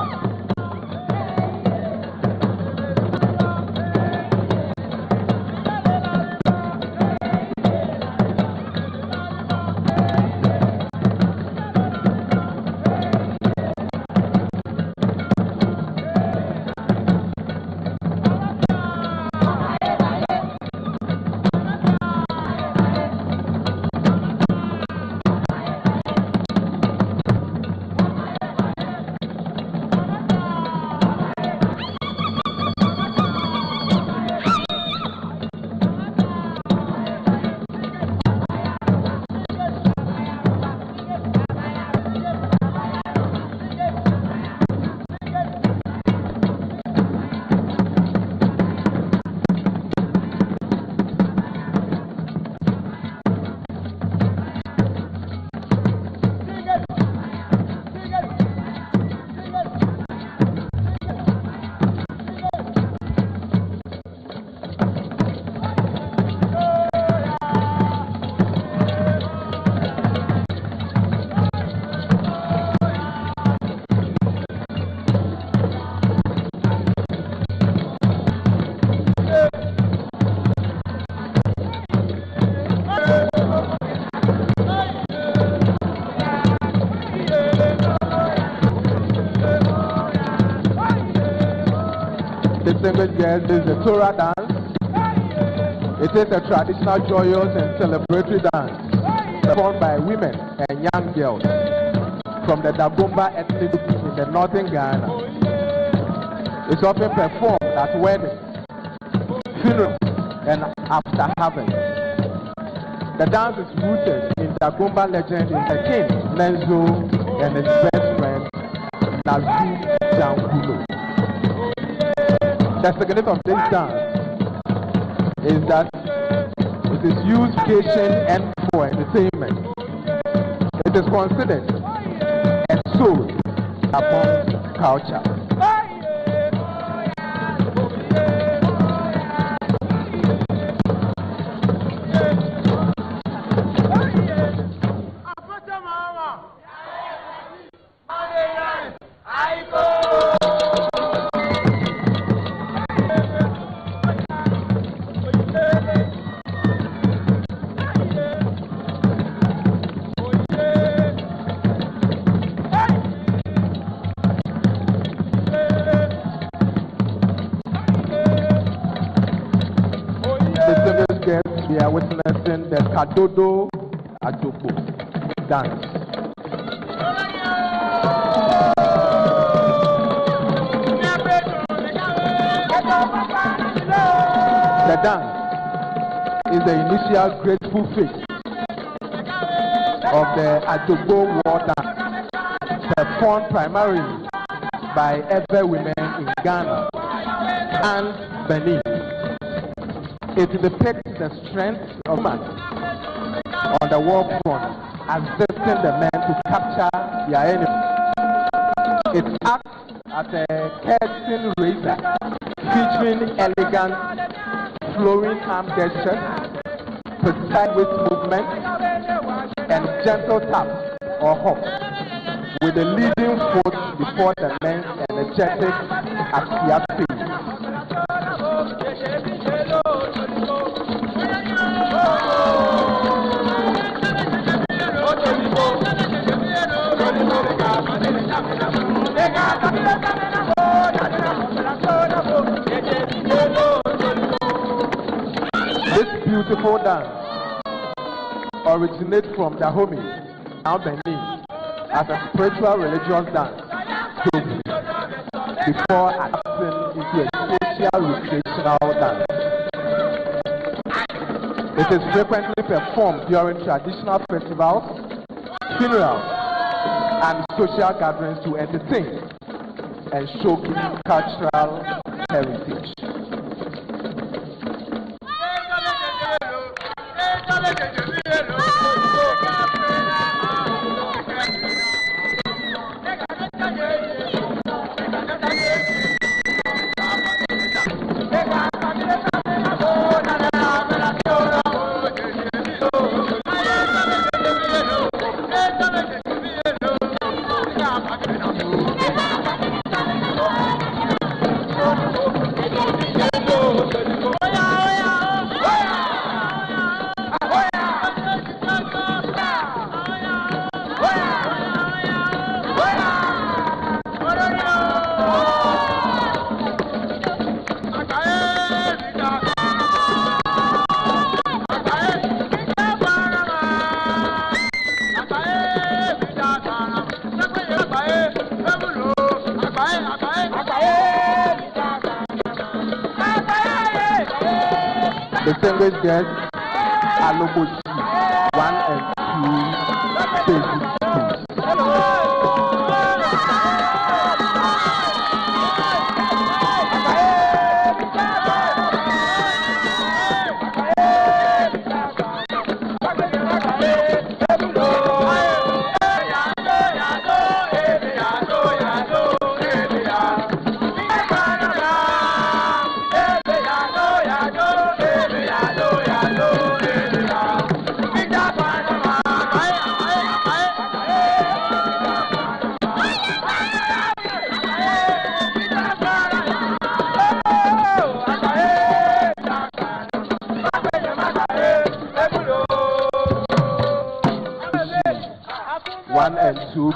Distinguished guests, this is the Torah dance. It is a traditional, joyous, and celebratory dance performed by women and young girls from the Dagomba ethnic group in the northern Ghana. It's often performed at weddings, funerals, and after harvest. The dance is rooted in Dagomba legend in the king, Nenzo, and his best friend, Nazu Jankulo. The significance of this dance is that it is used for education and for entertainment. It is considered a soul among culture. We are witnessing the Kadodo Ajobo dance. The dance is the initial graceful face of the Ajobo war dance, performed primarily by Ewe women in Ghana and Benin. It depicts the strength of man on the war front, assisting the men to capture their enemy. It acts as a curtain raiser, featuring elegant flowing arm gestures, precise waist movement, and gentle taps or hops, with the leading foot before the men's energetic Akia pace. This beautiful dance originates from Dahomey, now Benin, as a spiritual religious dance before adapting into a social recreational dance. It is frequently performed during traditional festivals, funerals, and social gatherings to entertain and showcase cultural heritage. Distinguished guests, Alobochi 1 and 2 basic schools.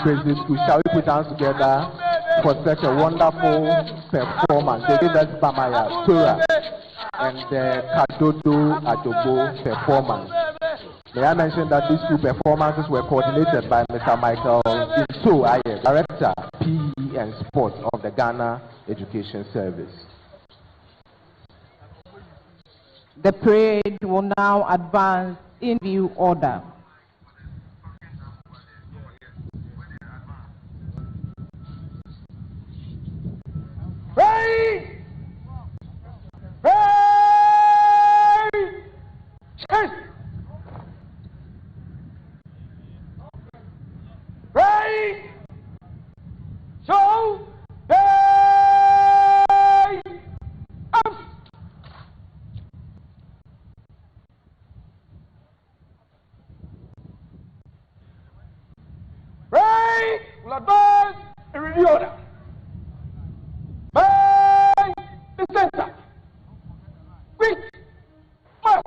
Basic school. Shall we put hands together for such a wonderful performance? They did that Bamaya, Tura, and the Kadodo Adobo performance. May I mention that these two performances were coordinated by Mr. Michael Into Aye, Director, PE and Sports of the Ghana Education Service. The parade will now advance in due order. Ready! Ready! Chase! Ready! So, hey! Up! Ready! We'll advance in review order. By the center. Quick march.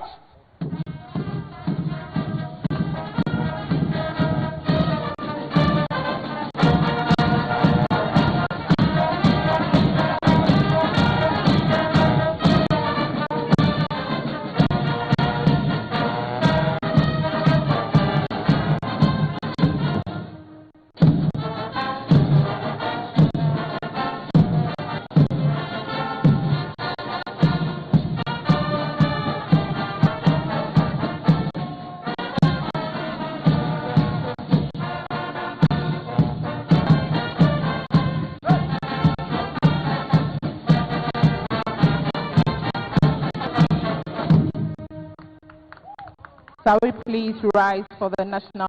Shall we please rise for the national,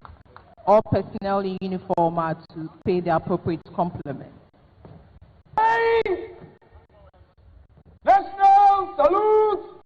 all personnel in uniform are to pay the appropriate compliment. Hey! National salute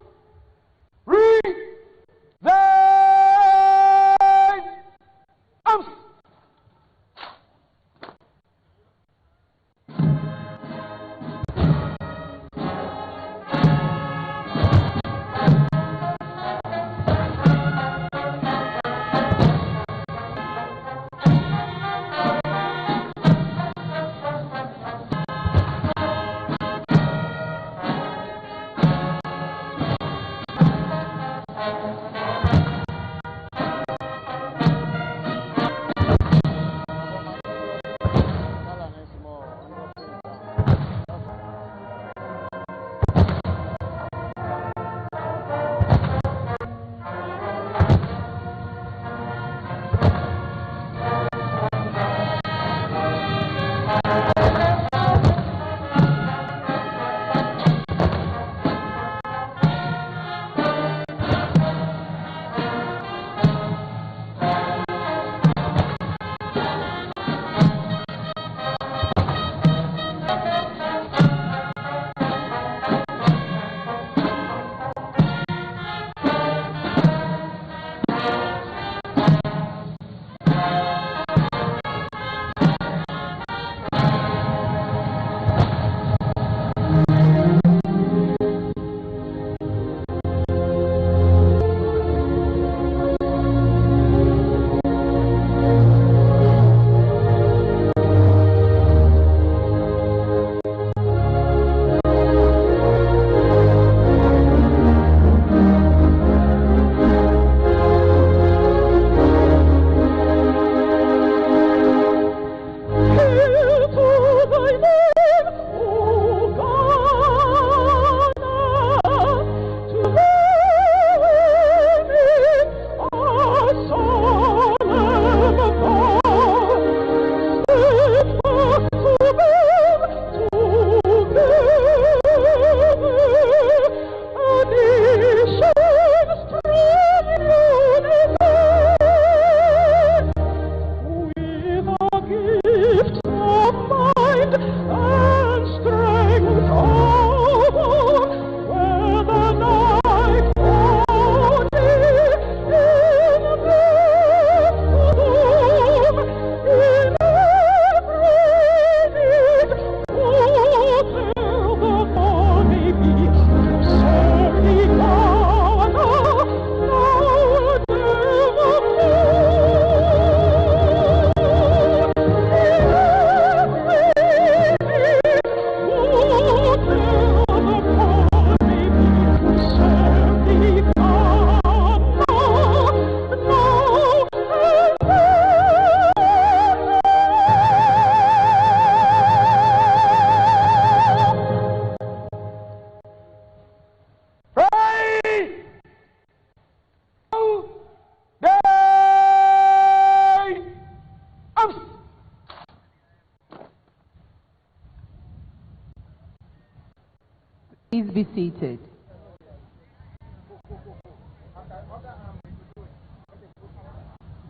be seated.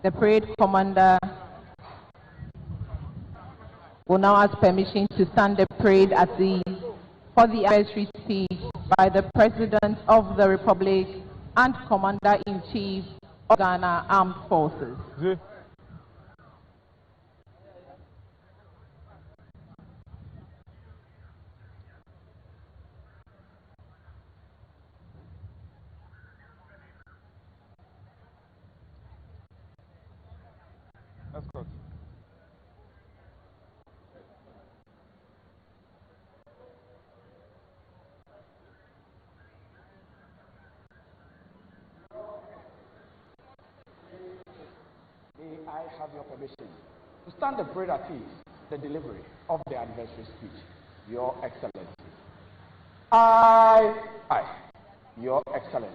The parade commander will now ask permission to stand the parade for the anniversary speech by the President of the Republic and Commander-in-Chief of Ghana Armed Forces. Escort. May I have your permission to stand the parade at ease, the delivery of the anniversary speech, Your Excellency. Your Excellency.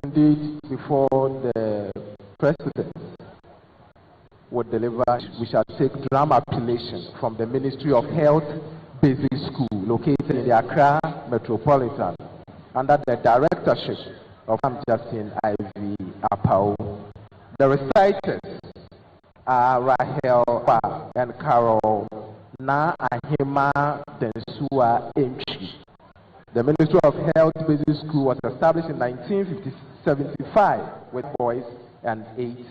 Indeed, before the President would deliver, we shall take drum appellation from the Ministry of Health Basic School located in the Accra Metropolitan under the directorship of Justin Ivy Apau. The reciters are Rahel and Carol Na Ahima Densua Entry. The Ministry of Health Basic School was established in 1975 with boys and 8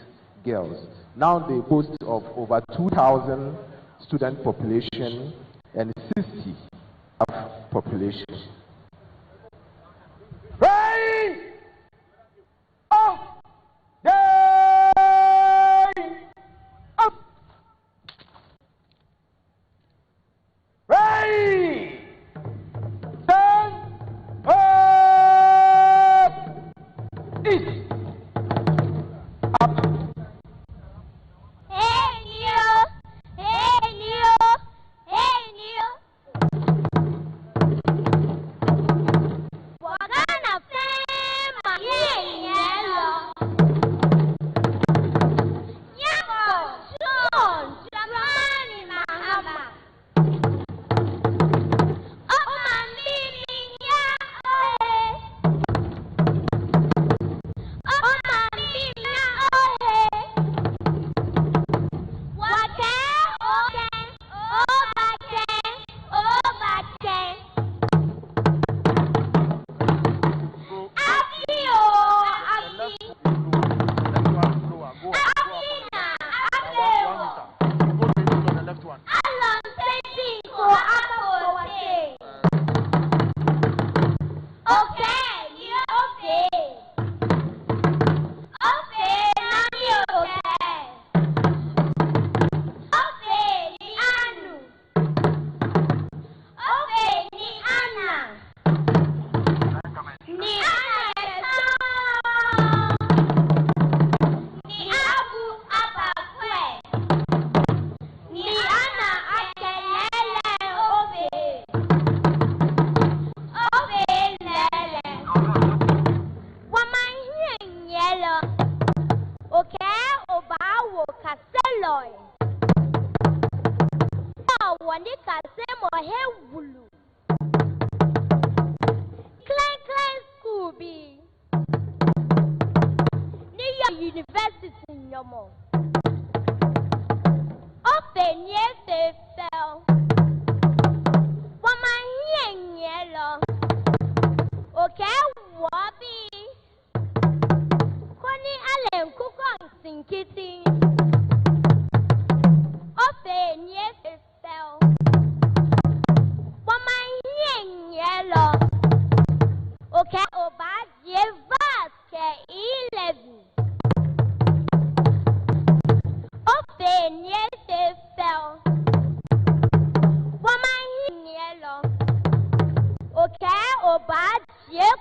girls. Now they boast of over 2,000 student population and 60 staff population. Rain of day up. Rain.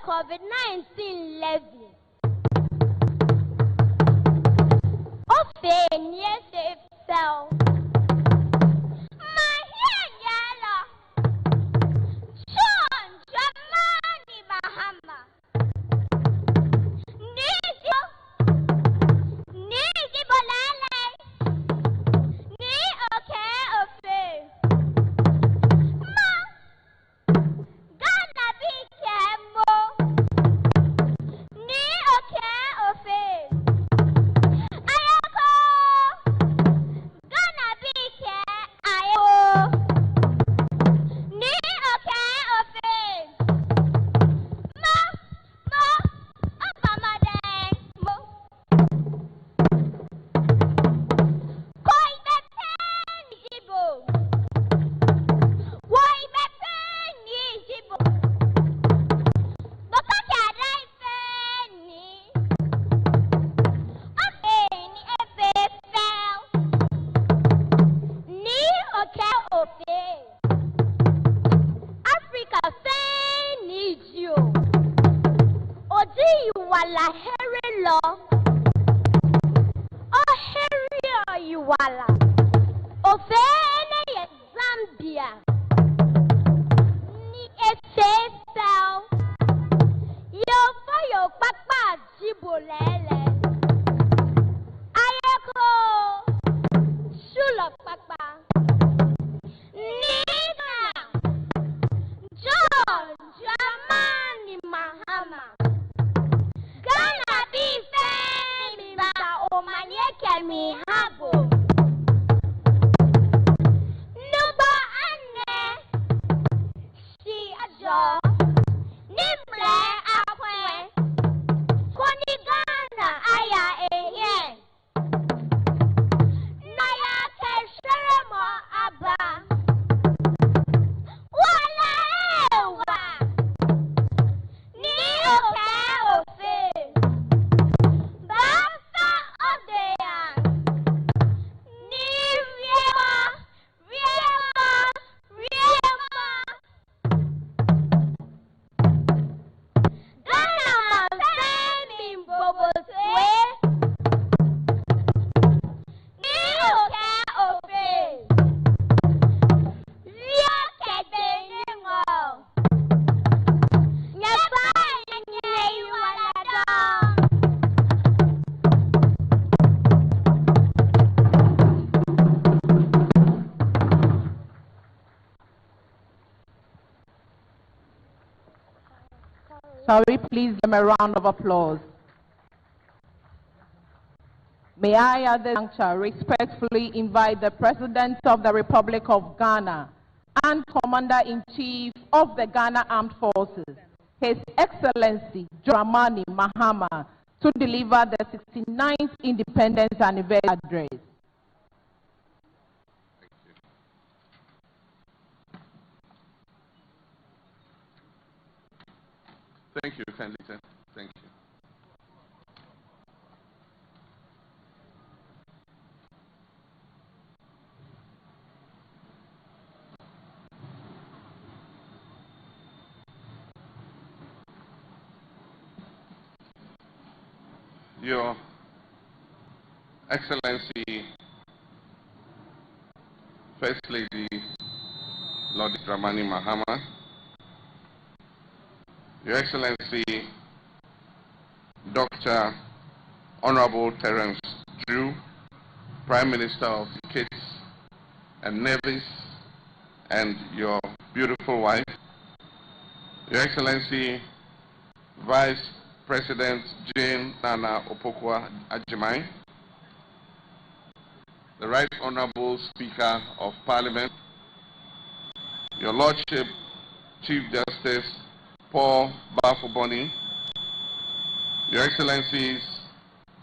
COVID-19 levy. Shall we please give them a round of applause? May I at this juncture respectfully invite the President of the Republic of Ghana and Commander-in-Chief of the Ghana Armed Forces, His Excellency Dramani Mahama, to deliver the 69th Independence Anniversary Address. Thank you, kindly, sir. Thank you. Your Excellency, First Lady Lord Dramani Mahama, Your Excellency, Dr. Honorable Terence Drew, Prime Minister of the Kitts and Nevis, and your beautiful wife, Your Excellency, Vice President Jane Nana Opokwa Ajimai, the Right Honorable Speaker of Parliament, Your Lordship, Chief Justice Paul Bafoboni, Your Excellencies,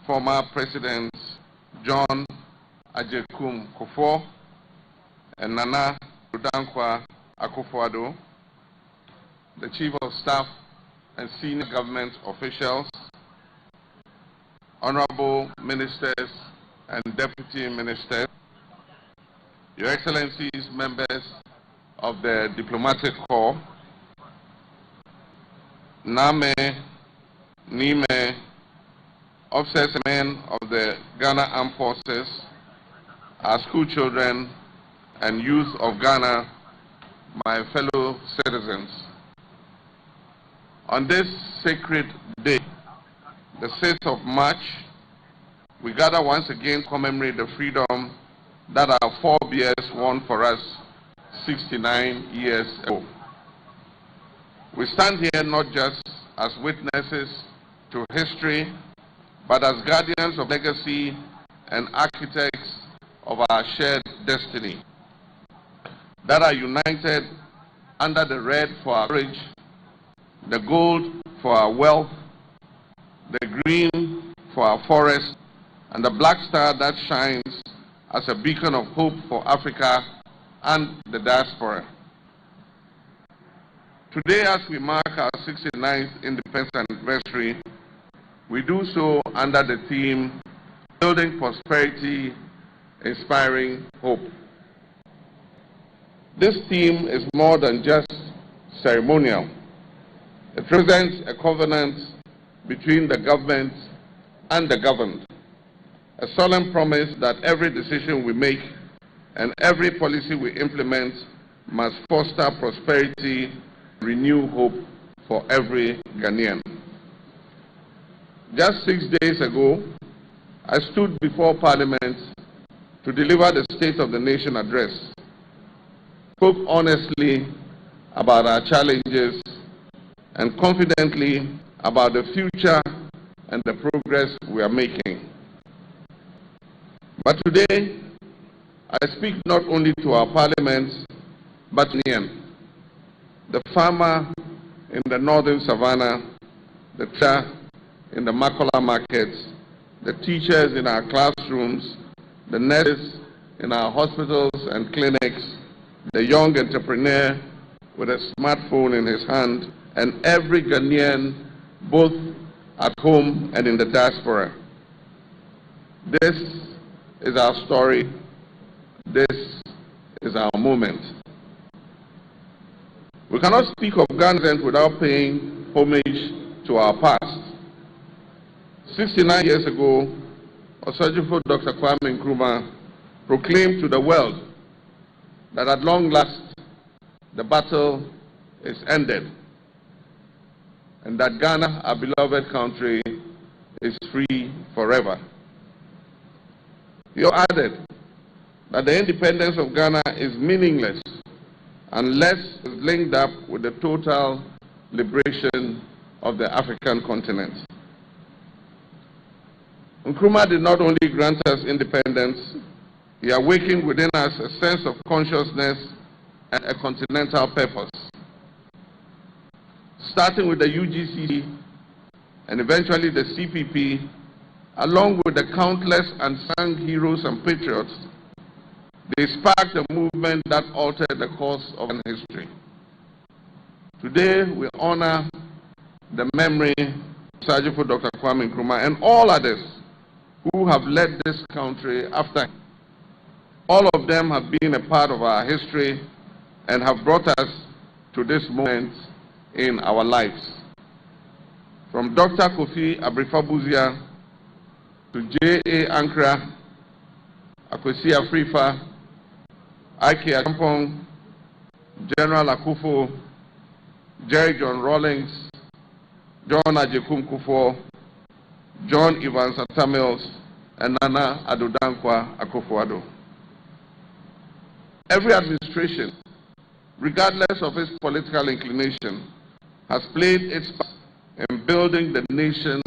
former President John Ajekum Kufuor and Nana Rudankwa Akufo-Addo, the Chief of Staff and senior government officials, honorable ministers and deputy ministers, Your Excellencies, members of the diplomatic corps, Name, Nime, officers and men of the Ghana Armed Forces, our school children and youth of Ghana, my fellow citizens. On this sacred day, the 6th of March, we gather once again to commemorate the freedom that our forebears won for us 69 years ago. We stand here not just as witnesses to history, but as guardians of legacy and architects of our shared destiny that are united under the red for our courage, the gold for our wealth, the green for our forests, and the black star that shines as a beacon of hope for Africa and the diaspora. Today, as we mark our 69th independence anniversary, we do so under the theme, Building Prosperity, Inspiring Hope. This theme is more than just ceremonial. It represents a covenant between the government and the governed, a solemn promise that every decision we make and every policy we implement must foster prosperity, renew hope for every Ghanaian. Just 6 days ago, I stood before Parliament to deliver the State of the Nation address, spoke honestly about our challenges and confidently about the future and the progress we are making. But today, I speak not only to our Parliament, but the farmer in the northern savannah, the teacher in the Makola markets, the teachers in our classrooms, the nurses in our hospitals and clinics, the young entrepreneur with a smartphone in his hand, and every Ghanaian, both at home and in the diaspora. This is our story. This is our moment. We cannot speak of Ghana without paying homage to our past. 69 years ago, Osajifo Dr. Kwame Nkrumah proclaimed to the world that at long last the battle is ended and that Ghana, our beloved country, is free forever. He added that the independence of Ghana is meaningless unless it's linked up with the total liberation of the African continent. Nkrumah did not only grant us independence, he awakened within us a sense of consciousness and a continental purpose. Starting with the UGC and eventually the CPP, along with the countless unsung heroes and patriots, they sparked a movement that altered the course of history. Today, we honor the memory of Sajifo Dr. Kwame Nkrumah and all others who have led this country after him. All of them have been a part of our history and have brought us to this moment in our lives. From Dr. Kofi Abrifabuzia to J.A. Ankara, Akwesi Afrifa, Ike Ajampong, General Akufo, Jerry John Rawlings, John Ajekum Kufuor, John Evans Atamils, and Nana Addo Dankwa Akufo-Addo. Every administration, regardless of its political inclination, has played its part in building the nation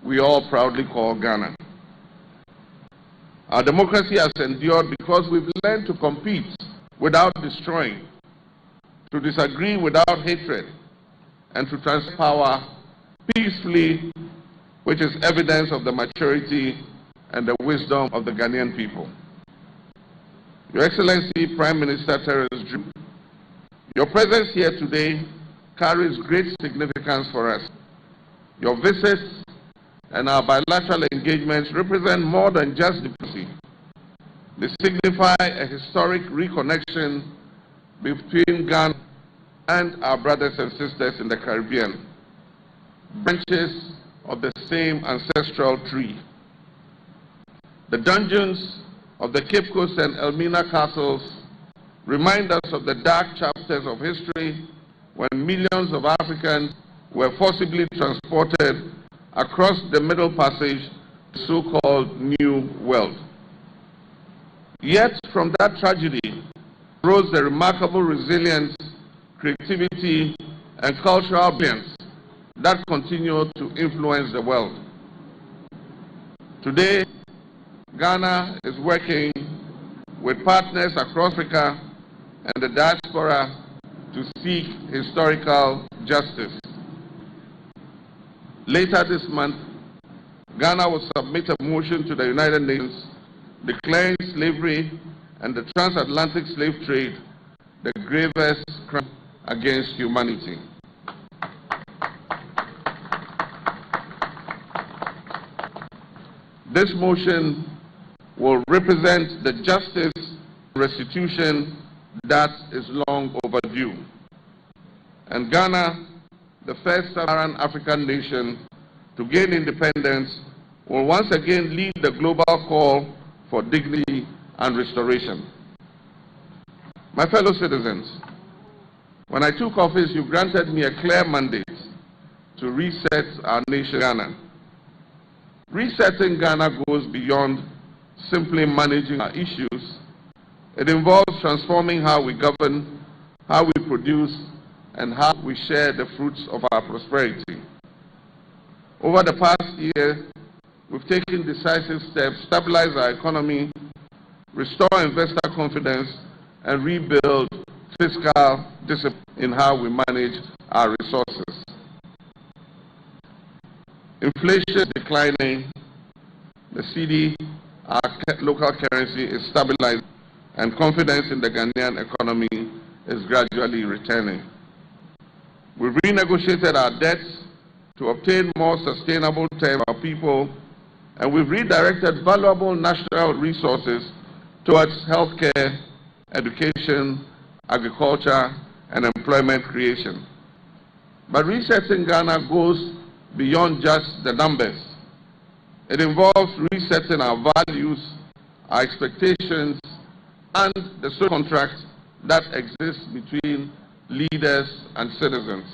we all proudly call Ghana. Our democracy has endured because we've learned to compete without destroying, to disagree without hatred, and to transfer power peacefully, which is evidence of the maturity and the wisdom of the Ghanaian people. Your Excellency Prime Minister Terence Drew, your presence here today carries great significance for us. Your visits and our bilateral engagements represent more than just diplomacy. They signify a historic reconnection between Ghana and our brothers and sisters in the Caribbean, branches of the same ancestral tree. The dungeons of the Cape Coast and Elmina castles remind us of the dark chapters of history when millions of Africans were forcibly transported across the Middle Passage to the so-called New World. Yet from that tragedy rose the remarkable resilience, creativity, and cultural brilliance that continue to influence the world. Today, Ghana is working with partners across Africa and the diaspora to seek historical justice. Later this month, Ghana will submit a motion to the United Nations declaring slavery and the transatlantic slave trade the gravest crime against humanity. This motion will represent the justice and restitution that is long overdue. And Ghana, the first sub-Saharan African nation to gain independence, will once again lead the global call for dignity and restoration. My fellow citizens, when I took office, you granted me a clear mandate to reset our nation, Ghana. Resetting Ghana goes beyond simply managing our issues. It involves transforming how we govern, how we produce, and how we share the fruits of our prosperity. Over the past year, we've taken decisive steps to stabilize our economy, restore investor confidence, and rebuild fiscal discipline in how we manage our resources. Inflation is declining, the cedi, our local currency, is stabilizing, and confidence in the Ghanaian economy is gradually returning. We've renegotiated our debts to obtain more sustainable terms for our people, and we've redirected valuable national resources towards healthcare, education, agriculture, and employment creation. But resetting Ghana goes beyond just the numbers. It involves resetting our values, our expectations, and the social contract that exists between leaders and citizens.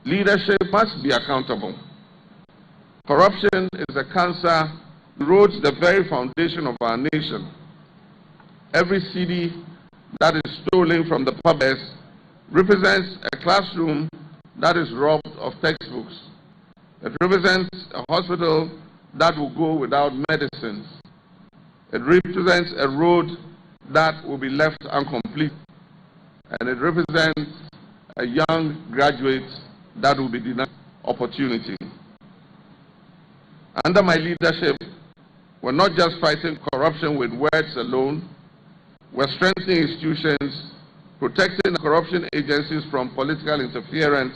Leadership must be accountable. Corruption is a cancer that erodes the very foundation of our nation. Every cedi that is stolen from the public represents a classroom that is robbed of textbooks. It represents a hospital that will go without medicines. It represents a road that will be left incomplete. And it represents a young graduate that will be denied opportunity. Under my leadership, we're not just fighting corruption with words alone. We're strengthening institutions, protecting corruption agencies from political interference,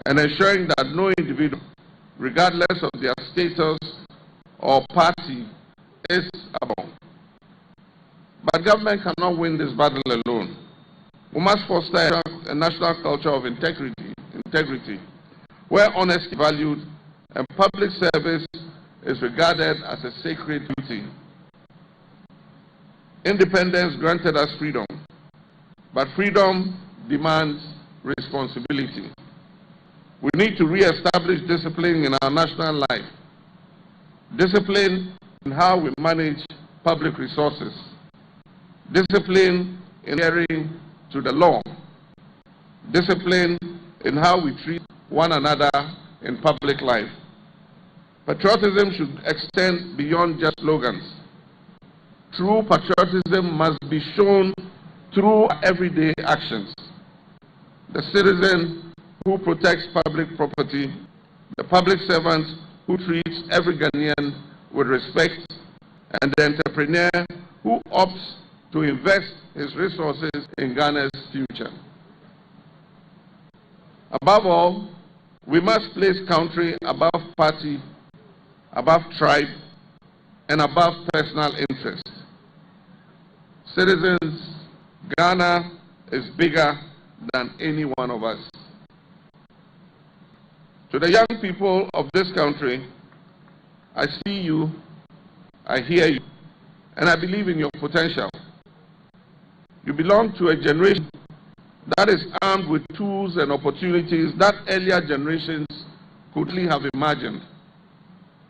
and ensuring that no individual, regardless of their status or party, is above. But government cannot win this battle alone. We must foster a national culture of integrity, where honesty is valued and public service is regarded as a sacred duty. Independence granted us freedom, but freedom demands responsibility. We need to re-establish discipline in our national life, discipline in how we manage public resources, discipline in adhering to the law, discipline in how we treat one another in public life. Patriotism should extend beyond just slogans. True patriotism must be shown through everyday actions. The citizen who protects public property, the public servant who treats every Ghanaian with respect, and the entrepreneur who opts to invest his resources in Ghana's future. Above all, we must place country above party, above tribe, and above personal interest. Citizens, Ghana is bigger than any one of us. To the young people of this country, I see you, I hear you, and I believe in your potential. You belong to a generation that is armed with tools and opportunities that earlier generations could only have imagined.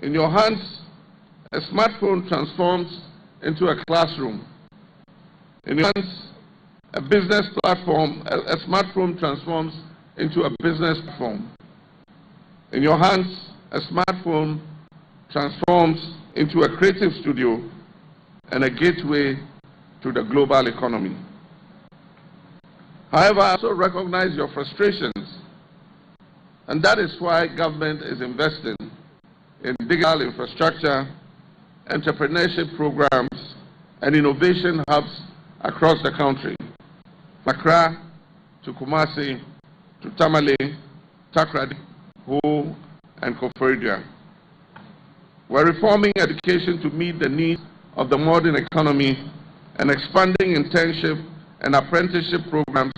In your hands, a smartphone transforms into a classroom. In your hands, a business platform, a smartphone transforms into a business platform. In your hands, a smartphone transforms into a creative studio and a gateway to the global economy. However, I also recognize your frustrations, and that is why government is investing in digital infrastructure, entrepreneurship programs, and innovation hubs across the country. Accra to Kumasi to Tamale, Takrady, Ho, and Koforidua. We're reforming education to meet the needs of the modern economy and expanding internship and apprenticeship programs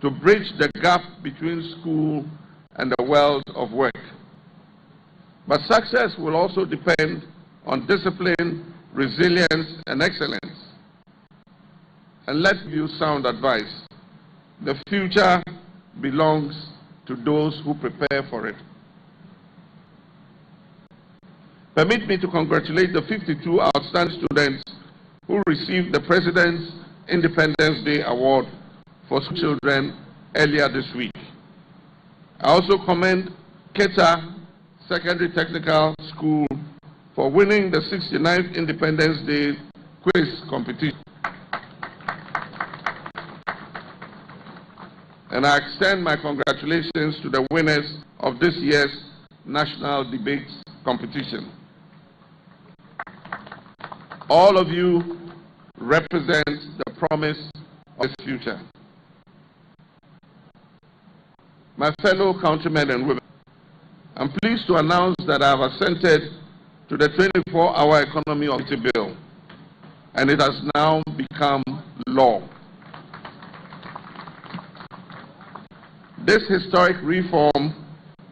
to bridge the gap between school and the world of work. But success will also depend on discipline, resilience, and excellence. And let's give you sound advice. The future belongs to those who prepare for it. Permit me to congratulate the 52 outstanding students who received the President's Independence Day Award for Children earlier this week. I also commend Keta Secondary Technical School for winning the 69th Independence Day quiz competition. And I extend my congratulations to the winners of this year's National Debates competition. All of you represent the promise of this future. My fellow countrymen and women, I'm pleased to announce that I have assented to the 24-hour economy opportunity bill, and it has now become law. This historic reform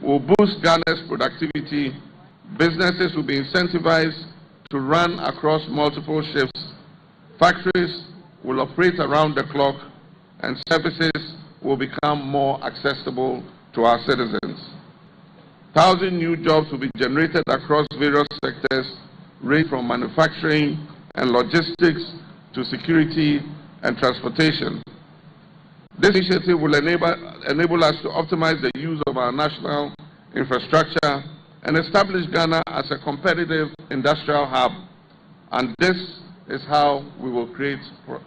will boost Ghana's productivity. Businesses will be incentivized to run across multiple shifts. Factories will operate around the clock, and services will become more accessible to our citizens. 1,000 new jobs will be generated across various sectors, ranging from manufacturing and logistics to security and transportation. This initiative will enable us to optimize the use of our national infrastructure and establish Ghana as a competitive industrial hub. And this is how we will create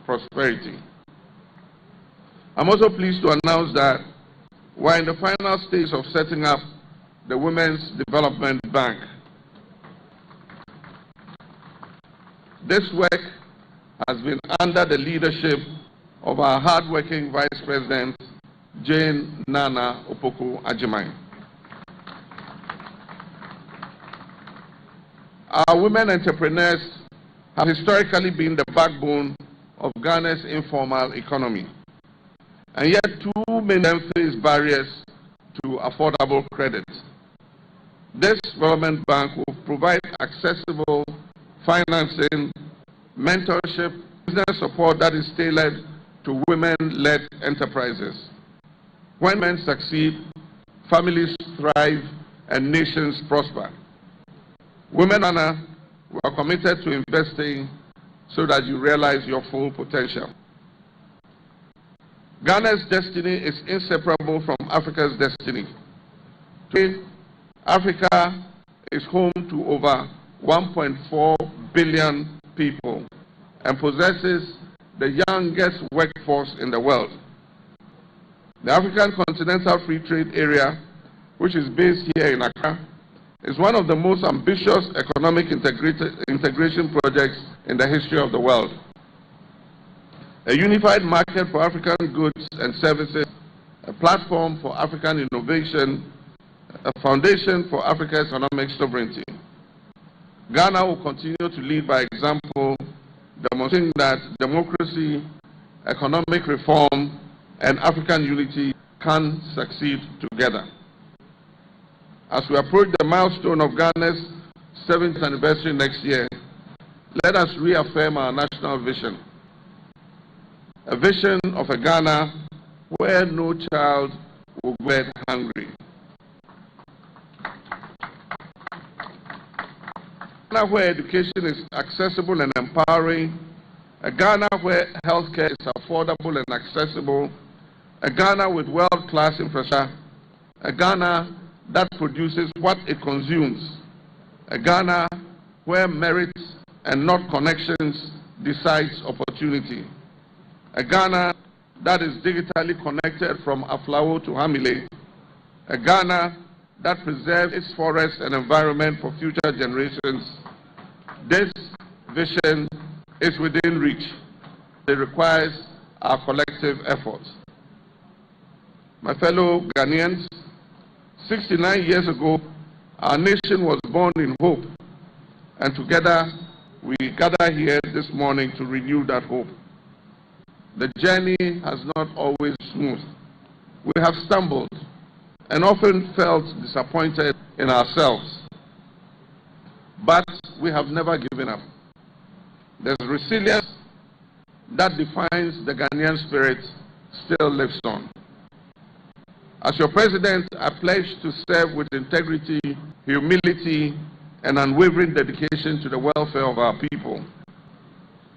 prosperity. I'm also pleased to announce that we're in the final stage of setting up the Women's Development Bank. This work has been under the leadership of our hard-working Vice President, Jane Nana Opoku Agyeman. Our women entrepreneurs have historically been the backbone of Ghana's informal economy, and yet too many of them face barriers to affordable credit. This development bank will provide accessible financing, mentorship, business support that is tailored to women-led enterprises. When men succeed, families thrive and nations prosper. Women Ghana, we are committed to investing so that you realize your full potential. Ghana's destiny is inseparable from Africa's destiny. Today, Africa is home to over 1.4 billion people and possesses the youngest workforce in the world. The African Continental Free Trade Area, which is based here in Accra, is one of the most ambitious economic integration projects in the history of the world. A unified market for African goods and services, a platform for African innovation, a foundation for Africa's economic sovereignty. Ghana will continue to lead by example, demonstrating that democracy, economic reform, and African unity can succeed together. As we approach the milestone of Ghana's 7th anniversary next year, let us reaffirm our national vision, a vision of a Ghana where no child will go bed hungry. A Ghana where education is accessible and empowering, a Ghana where healthcare is affordable and accessible, a Ghana with world-class infrastructure, a Ghana that produces what it consumes, a Ghana where merit and not connections decides opportunity, a Ghana that is digitally connected from Aflao to Hamile, a Ghana that preserves its forests and environment for future generations. This vision is within reach. It requires our collective efforts. My fellow Ghanaians, 69 years ago, our nation was born in hope, and together we gather here this morning to renew that hope. The journey has not always smooth. We have stumbled and often felt disappointed in ourselves, but we have never given up. There's resilience that defines the Ghanaian spirit still lives on. As your president, I pledge to serve with integrity, humility, and unwavering dedication to the welfare of our people.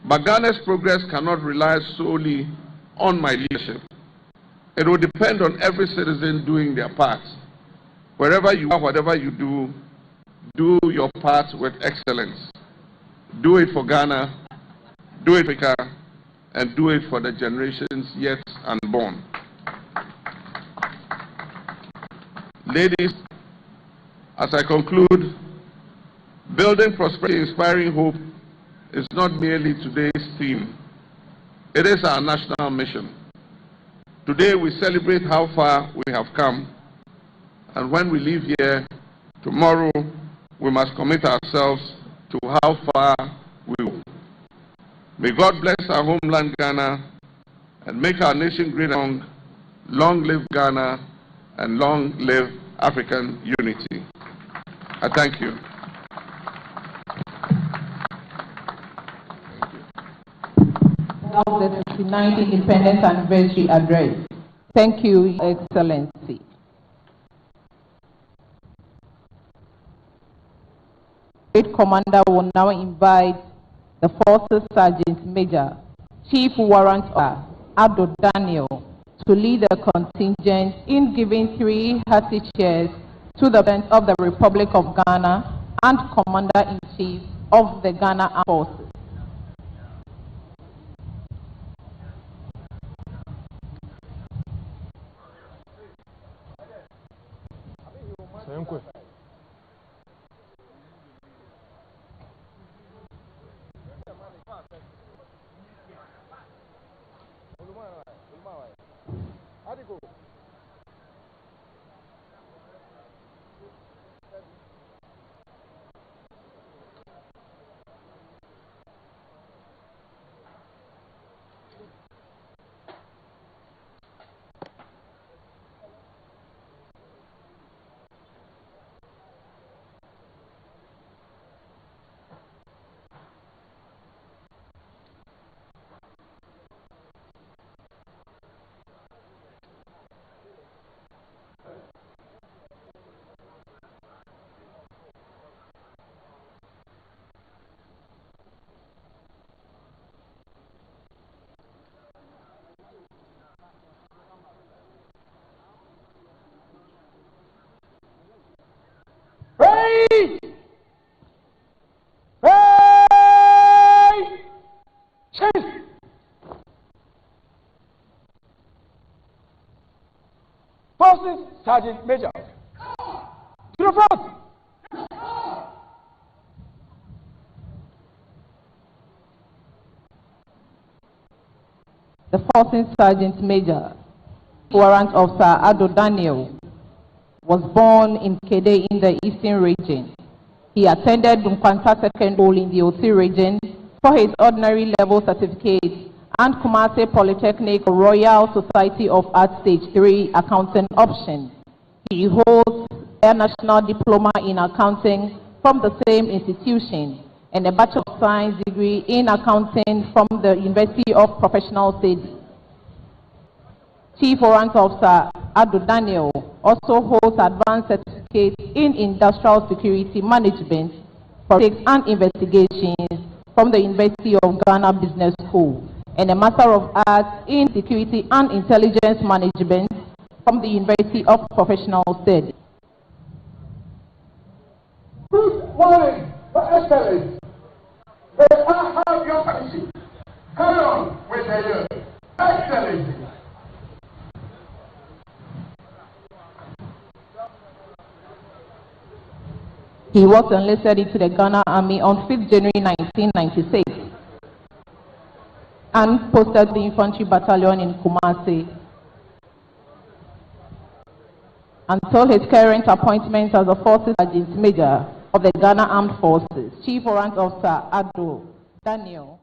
But Ghana's progress cannot rely solely on my leadership. It will depend on every citizen doing their part. Wherever you are, whatever you do your part with excellence. Do it for Ghana, do it for Africa, and do it for the generations yet unborn. Ladies, as I conclude, building prosperity, inspiring hope is not merely today's theme. It is our national mission. Today we celebrate how far we have come, and when we leave here, tomorrow we must commit ourselves to how far we will. May God bless our homeland Ghana and make our nation great and strong. Long live Ghana and long live African unity. I thank you. Of the 59th Independence Anniversary Address. Thank you, Excellency. Great Commander will now invite the Forces Sergeant Major, Chief Warrant Officer Ado Daniel, to lead the contingent in giving 3 hearty cheers to the President of the Republic of Ghana and Commander-in-Chief of the Ghana Armed Forces. Praise! Praise! Forces Sergeant Major. To the front! The Forces Sergeant Major, Warrant Officer Ado Daniel, was born in Kede in the Eastern region. He attended Dunkwanta Secondary School in the Oti region for his ordinary level certificate and Kumasi Polytechnic Royal Society of Arts Stage 3 accounting option. He holds a national diploma in accounting from the same institution. and a Bachelor of Science degree in accounting from the University of Professional Studies. Chief Warrant Officer Ado Daniel also holds advanced certificate in industrial security management, forensics and investigations from the University of Ghana Business School, and a Master of Arts in security and intelligence management from the University of Professional Studies. Good morning, Your Excellency. May I have your permission? Carry on with the year. Excellency. He was enlisted into the Ghana Army on 5th January 1996 and posted to the Infantry Battalion in Kumasi until his current appointment as a Forces Sergeant Major of the Ghana Armed Forces. Chief Warrant Officer Ado Daniel.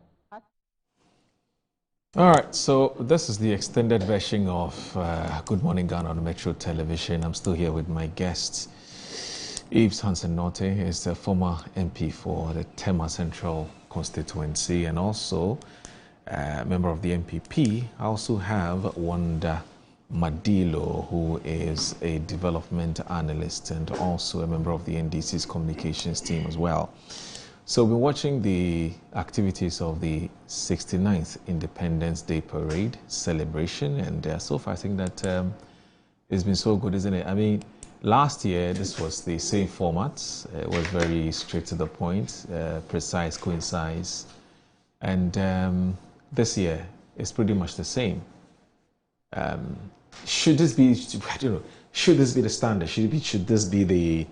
All right, so this is the extended version of Good Morning Ghana on Metro Television. I'm still here with my guests. Yves Hansen Norte is the former MP for the Tema Central constituency and also a member of the MPP. I also have Wanda Madilo, who is a development analyst and also a member of the NDC's communications team as well. So we're watching the activities of the 69th Independence Day Parade celebration, and so far I think that it's been so good, isn't it? I mean, last year this was the same format. It was very straight to the point, precise, concise, and this year it's pretty much the same. Should this be, I don't know, should this be the standard? Should this be the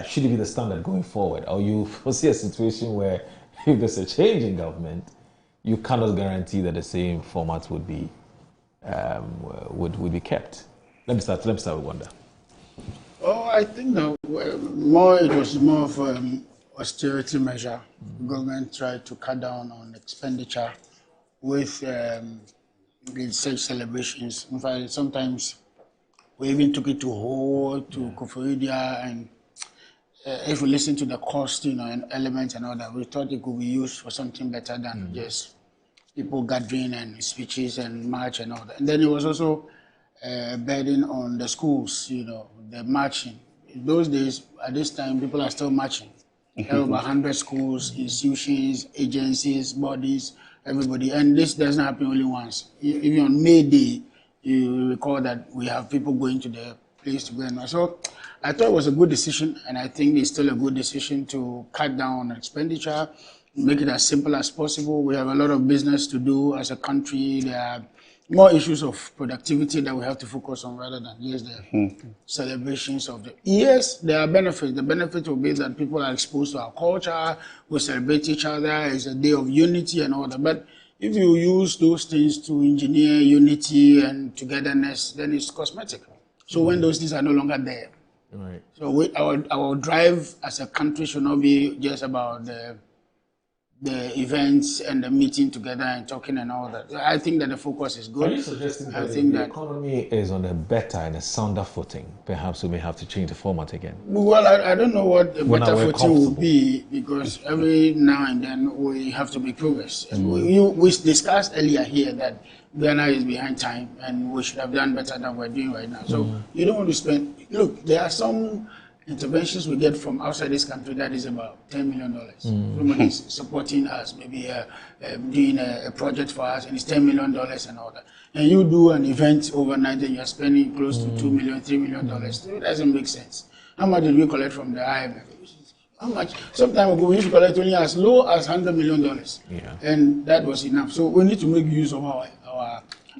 should it be the standard going forward? Or you foresee a situation where if there's a change in government, you cannot guarantee that the same format would be would be kept? Let me start with Wanda. Oh, I think that it was more of austerity measure. The government tried to cut down on expenditure with such celebrations. In fact, sometimes we even took it to Ho, to Koforidua, and if we listen to the cost, and elements and all that, we thought it could be used for something better than just people gathering and speeches and march and all that. And then it was also a burden on the schools, the marching. In those days, at this time, people are still marching. There are over 100 schools, institutions, agencies, bodies, everybody. And this doesn't happen only once. Even on May Day, you recall that we have people going to the place to go and march. So I thought it was a good decision, and I think it's still a good decision to cut down on expenditure, make it as simple as possible. We have a lot of business to do as a country. There are more issues of productivity that we have to focus on rather than just the celebrations of the... Yes, there are benefits. The benefit will be that people are exposed to our culture, we celebrate each other, it's a day of unity and all that. But if you use those things to engineer unity and togetherness, then it's cosmetic. So when those things are no longer there. Right. So our drive as a country should not be just about the events and the meeting together and talking and all that. I think that the focus is good. Are you suggesting that the economy is on a better and a sounder footing? Perhaps we may have to change the format again. Well, I don't know what a better footing will be, because every now and then we have to make progress. We discussed earlier here that Ghana is behind time and we should have done better than we're doing right now. So you don't want to spend... Look, there are some interventions we get from outside this country that is about $10 million. Somebody is supporting us, maybe doing a project for us, and it's $10 million and all that. And you do an event overnight and you're spending close to $2 million, $3 million. It doesn't make sense. How much did we collect from the IMF? How much? Some time ago, we used to collect only as low as $100 million. Yeah. And that was enough. So we need to make use of our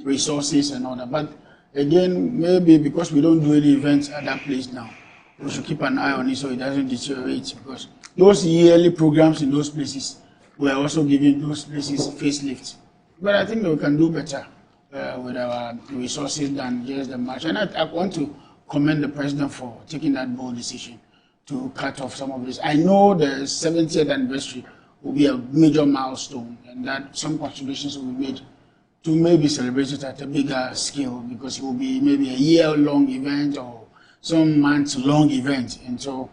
resources and all that. But again, maybe because we don't do any events at that place now, we should keep an eye on it so it doesn't deteriorate, because those yearly programs in those places were also giving those places facelift. But I think that we can do better with our resources than just the march. And I want to commend the president for taking that bold decision to cut off some of this. I know the 70th anniversary will be a major milestone, and that some contributions will be made to maybe celebrate it at a bigger scale, because it will be maybe a year-long event or some months-long event. And so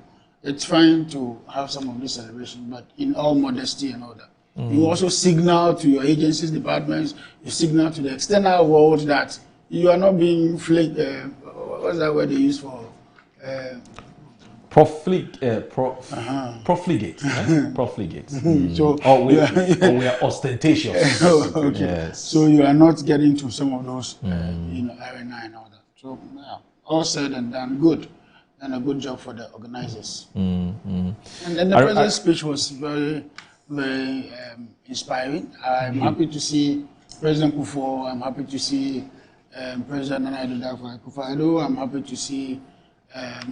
it's fine to have some of these celebrations, but in all modesty and all that. You also signal to your agencies, departments, you signal to the external world that you are not being flaked. What's that word they use for? Profligate. Right? Profligate. So, or we are ostentatious. Okay. Yes. So you are not getting to some of those, arena and all that. So, yeah, all said and done, good. And a good job for the organizers. And then the president's speech was very, very inspiring. I'm happy to see President Kufuor. I'm happy to see President Nana Akufo-Addo. I'm happy to see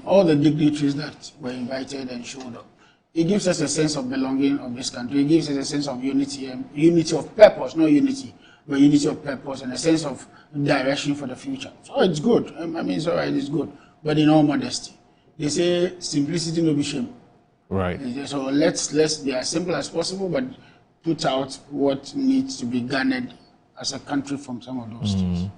all the dignitaries that were invited and showed up. It gives us a sense of belonging of this country. It gives us a sense of unity, unity of purpose, not unity, but unity of purpose and a sense of direction for the future. So it's good. I mean, it's all right, it's good. But in all modesty, they say simplicity no be shame. Right. So let's be as simple as possible, but put out what needs to be garnered as a country from some of those things.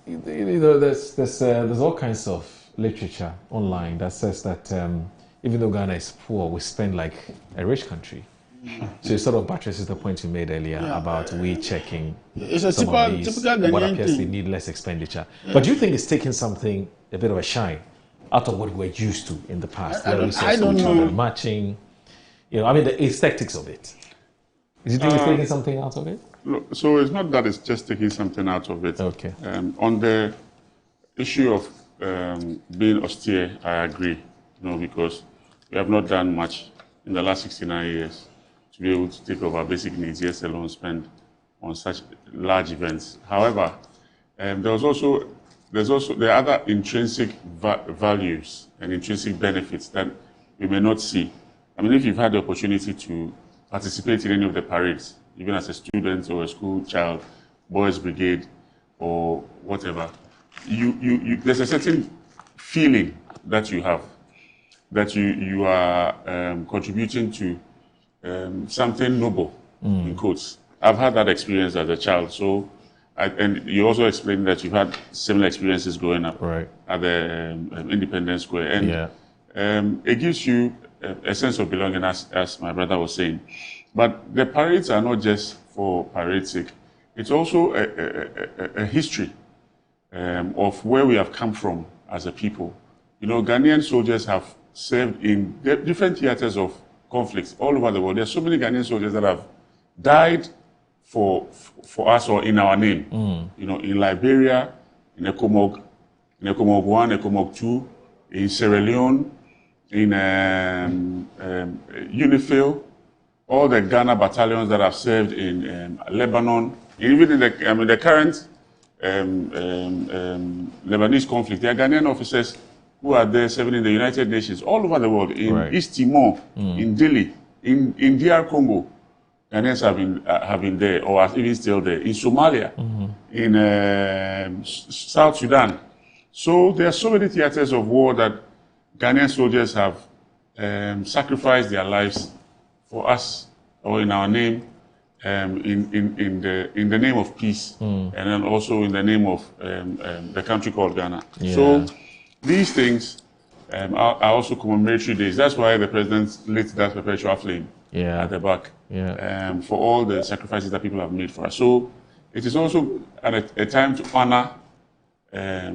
There's all kinds of literature online that says that even though Ghana is poor, we spend like a rich country. So it sort of buttresses the point you made earlier about we checking it's a some of these, typical what Ghanaian appears to thing. need less expenditure. But do you think it's taking something, a bit of a shine, out of what we're used to in the past? I don't know. Matching, the aesthetics of it. Is it really taking something out of it? So it's not that it's just taking something out of it. Okay. On the issue of being austere, I agree. Because we have not done much in the last 69 years to be able to take over basic needs, yes, alone spend on such large events. However, there are other intrinsic values and intrinsic benefits that we may not see. I mean, if you've had the opportunity to participate in any of the parades, even as a student or a school child, Boys Brigade or whatever, there's a certain feeling that you have, that you are contributing to something noble, in quotes. I've had that experience as a child, and you also explained that you've had similar experiences growing up at the Independence Square, and it gives you a sense of belonging, as my brother was saying. But the parades are not just for parade's sake. It's also a history of where we have come from as a people. Ghanaian soldiers have served in different theaters of conflicts all over the world. There are so many Ghanaian soldiers that have died for us or in our name. In Liberia, in Ekomog 1, Ekomog 2, in Sierra Leone, in UNIFIL, all the Ghana battalions that have served in Lebanon, even in the current Lebanese conflict. There are Ghanaian officers who are there serving in the United Nations all over the world, in East Timor, in Dili, in DR Congo. Ghanaians have been there, or are even still there, in Somalia, in South Sudan. So there are so many theaters of war that Ghanaian soldiers have sacrificed their lives for us, or in our name, in the name of peace, and then also in the name of the country called Ghana. Yeah. So these things are also commemoratory days. That's why the president lit that perpetual flame at the back for all the sacrifices that people have made for us. So it is also a time to honor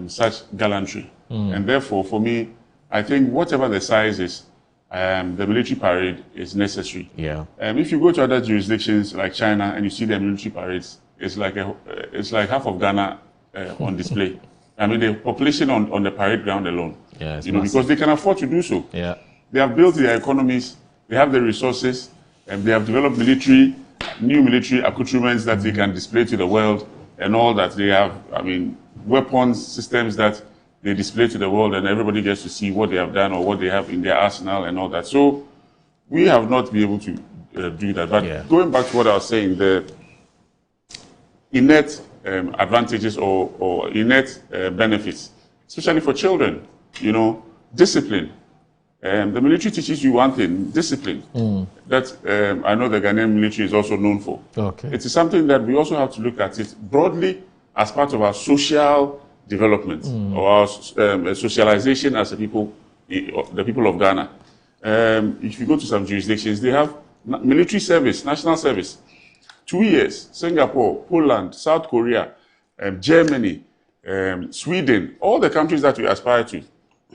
such gallantry. And therefore, for me, I think whatever the size is, the military parade is necessary. If you go to other jurisdictions like China and you see their military parades, it's like half of Ghana on display. I mean, the population on the parade ground alone. Because they can afford to do so. They have built their economies, they have the resources, and they have developed new military accoutrements that they can display to the world, and all that. They have, weapons systems that they display to the world, and everybody gets to see what they have done or what they have in their arsenal and all that. So we have not been able to do that. But going back to what I was saying, the innate advantages or innate benefits, especially for children, discipline. The military teaches you one thing, discipline. That I know the Ghanaian military is also known for. It is something that we also have to look at it broadly as part of our social development or our socialization as a people, the people of Ghana. If you go to some jurisdictions, they have military service, national service. 2 years, Singapore, Poland, South Korea, Germany, Sweden, all the countries that we aspire to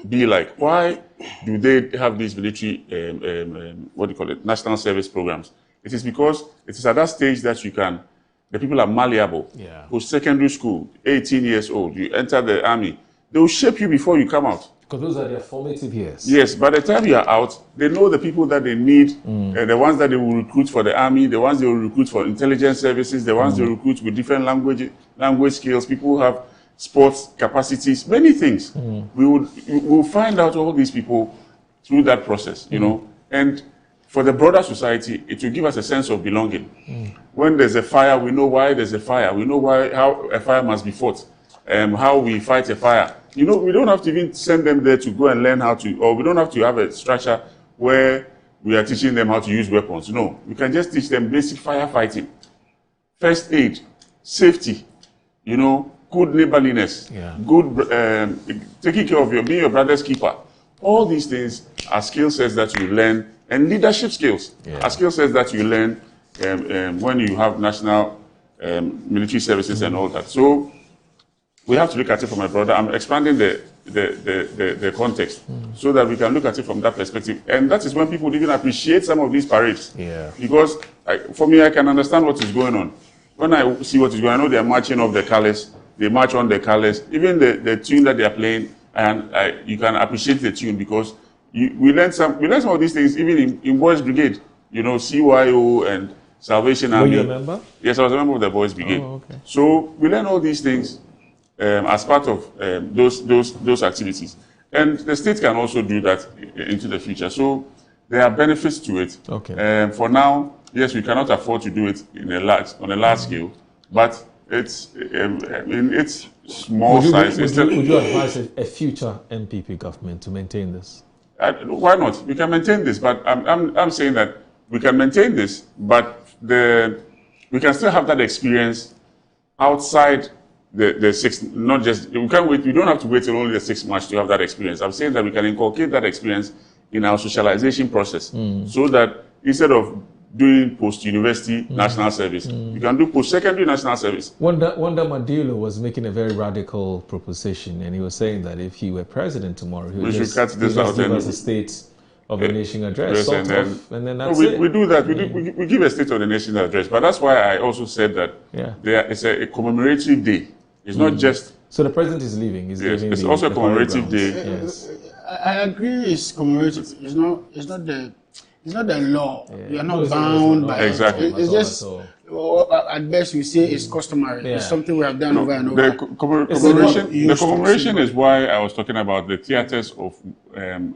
be like. Why do they have these military, what do you call it, national service programs? It is because it is at that stage that the people are malleable. Yeah. Post-secondary school, 18 years old, you enter the army. They will shape you before you come out. Because those are their formative years. Yes, by the time you are out, they know the people that they need, the ones that they will recruit for the army, the ones they will recruit for intelligence services, the ones they will recruit with different language skills, people who have sports capacities, many things. We will find out all these people through that process, you know. And for the broader society, it will give us a sense of belonging. When there's a fire, we know why there's a fire. We know how a fire must be fought, how we fight a fire. You know, we don't have to even send them there to go and learn how to, or we don't have to have a structure where we are teaching them how to use weapons. No, we can just teach them basic firefighting, first aid, safety, you know, good neighborliness, good taking care of being your brother's keeper. All these things are skill sets that you learn, and leadership skills are skill sets that you learn when you have national military services and all that. So we have to look at it from a broader. I'm expanding the context so that we can look at it from that perspective, and that is when people even appreciate some of these parades. Yeah. Because for me, I can understand what is going on. When I see what is going on, I know they are marching off the colors. They march on the colors. Even the tune that they are playing, and you can appreciate the tune because we learn some of these things even in Boys Brigade. You know, CYO and Salvation Army. Were you a member? Yes, I was a member of the Boys Brigade. Oh, okay. So we learn all these things as part of those activities, and the state can also do that into the future. So there are benefits to it. Okay. For now, yes, we cannot afford to do it on a large scale, but it's in its small size. Would you advise a future MPP government to maintain this? Why not? We can maintain this, but I'm saying that we can maintain this, but we can still have that experience outside the 6, not just, we can't wait, we don't have to wait till only the 6 March to have that experience. I'm saying that we can inculcate that experience in our socialization process so that instead of doing post-university national service, you can do post-secondary national service. Wanda Madilo was making a very radical proposition, and he was saying that if he were president tomorrow, he would just give us a state of the nation address, and then that's it. We do that. We give a state of the nation address, but that's why I also said that it's a commemorative day. It's not just. So the president is leaving. He's leaving. It's also a commemorative day. Yes. I agree. It's commemorative. It's not the law. You are not bound by exactly. It's just at best we say it's customary. It's something we have done over and over. The commemoration is why I was talking about the theaters of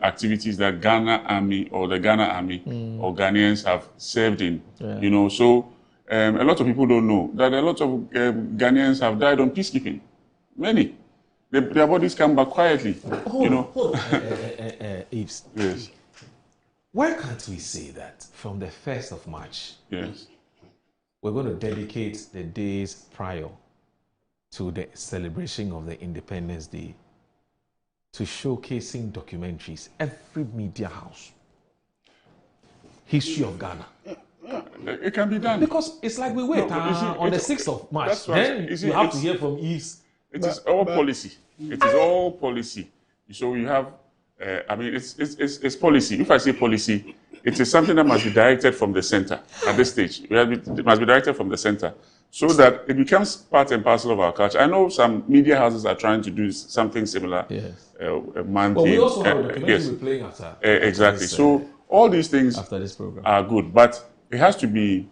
activities that Ghana Army or the Ghana Army or Ghanaians have served in. You know, so a lot of people don't know that a lot of Ghanaians have died on peacekeeping. Many. Their bodies come back quietly. You know. Eves. Yes. Why can't we say that from the 1st of March, we're going to dedicate the days prior to the celebration of the Independence Day to showcasing documentaries, every media house, history of Ghana? It can be done. Because it's like we wait on the 6th of March. Then you have to hear from Eves. It is all policy. It is all policy. So we have, I mean, it's policy. If I say policy, it is something that must be directed from the center at this stage. It must be directed from the center so that it becomes part and parcel of our culture. I know some media houses are trying to do something similar. Yes. Monthly. We also have a documentary we're playing after. Exactly. So all these things after this program are good, but it has to be,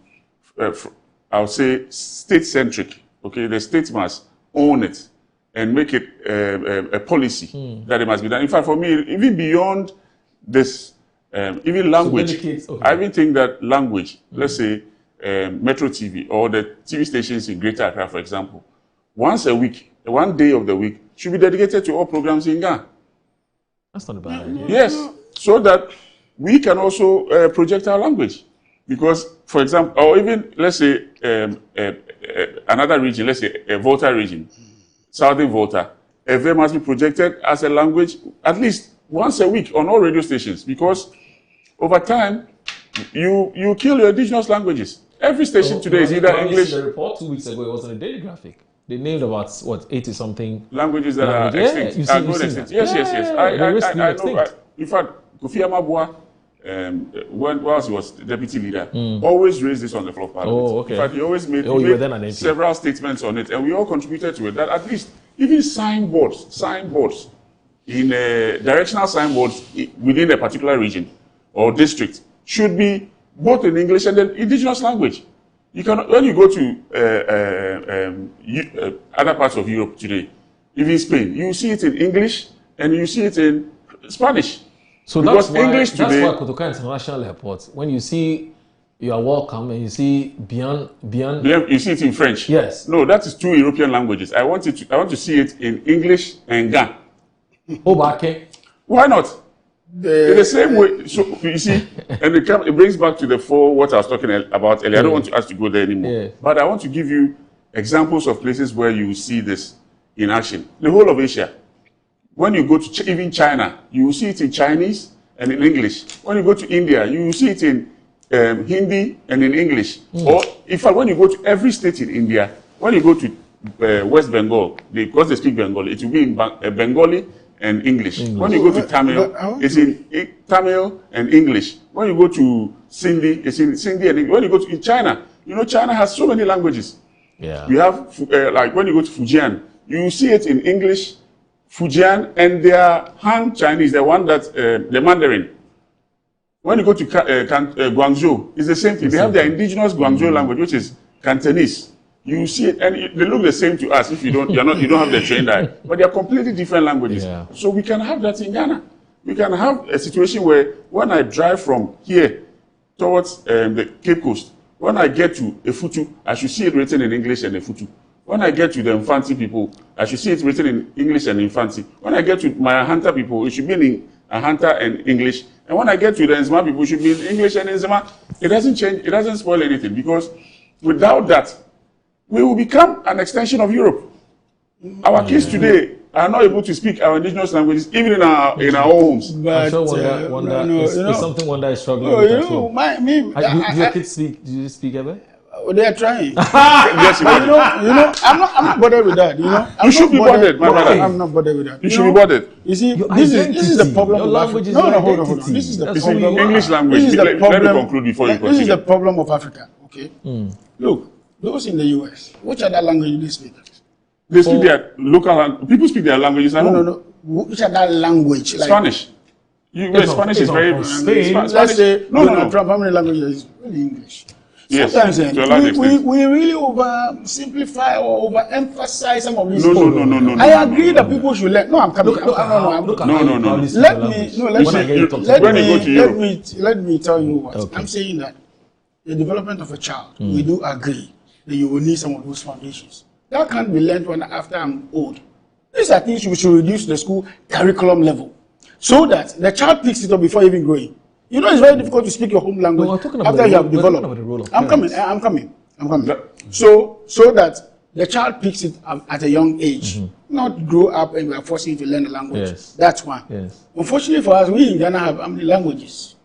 I would say, state-centric. Okay, the state must own it and make it a policy that it must be done. In fact, for me, even beyond this, even language, I even think that language, let's say Metro TV or the TV stations in Greater Accra, for example, once a week, one day of the week, should be dedicated to all programs in Ghana. That's not a bad idea. Yes, so that we can also project our language. Because, for example, or even, let's say, another region, let's say a Volta region, Southern Volta, Ewe must be projected as a language at least once a week on all radio stations, because over time, you kill your indigenous languages. Every station today is either English. The report 2 weeks ago, it was on a daily graphic. They named about, what, 80-something languages that are extinct. Yeah, extinct. Yes. I know. In fact, Kofi Amabua, whilst he was deputy leader, always raised this on the floor of Parliament. Oh, okay. In fact, he always made several statements on it, and we all contributed to it. That at least even signboards in directional signboards within a particular region or district should be both in English and in indigenous language. You cannot, when you go to other parts of Europe today, even Spain, you see it in English and you see it in Spanish. So because that's why Kotoka International Airport, when you see you are welcome and you see beyond, you see it in French. Yes. No, that is 2 European languages. I want to see it in English and Ga. Okay. Why not? In the same way, so you see, and it brings back to what I was talking about earlier. I don't want to ask you to go there anymore, but I want to give you examples of places where you see this in action. The whole of Asia. When you go to even China, you will see it in Chinese and in English. When you go to India, you will see it in Hindi and in English. Or in fact, when you go to every state in India, when you go to West Bengal, because they speak Bengali, it will be in Bengali and English. When you go to Tamil, it's in Tamil and English. When you go to Sindhi, it's in Sindhi and English. When you go to China, China has so many languages. Yeah. You have, like when you go to Fujian, you see it in English, Fujian, and their Han Chinese, the one that, the Mandarin. When you go to Guangzhou, it's the same thing. They have their indigenous Guangzhou language, which is Cantonese. You see it, and they look the same to us if you don't have the trained eye. But they are completely different languages. Yeah. So we can have that in Ghana. We can have a situation where when I drive from here towards the Cape Coast, when I get to Efutu, I should see it written in English and Efutu. When I get to the Mfanti people, I should see it written in English and Mfanti. When I get to my Ahanta people, it should be in Ahanta and English. And when I get to the Nzema people, it should be in English and Nzema. It doesn't change, it doesn't spoil anything, because without that, we will become an extension of Europe. Our kids today are not able to speak our indigenous languages, even in our homes. But, I'm sure Wanda is something Wanda is struggling with. Do your kids speak? Do you speak ever? They are trying. Yes, but I'm not bothered with that. You should be bothered, my brother. I'm not bothered with that. You should be bothered. You see, this is the problem. Your language is hold on. This is the problem. English language. Let me conclude before you continue. This is the problem of Africa. Okay. Look, those in the US, which other language do they speak? They speak their local language. People speak their languages. No. Which other language? Spanish. Spanish is very. Let's say Trump, how many languages is really English? Sometimes we really oversimplify or overemphasize some of these. No. I agree that people should learn. No, I'm coming. No. Let me tell you what. Okay. I'm saying that the development of a child, we do agree that you will need some of those foundations. That can't be learned when after I'm old. These are things we should reduce to the school curriculum level, so that the child picks it up before even growing. It's very difficult to speak your home language after you have developed. I'm coming. So that the child picks it at a young age, not grow up and we are forcing you to learn the language. Yes. That's one. Yes. Unfortunately for us, we in Ghana have how many languages?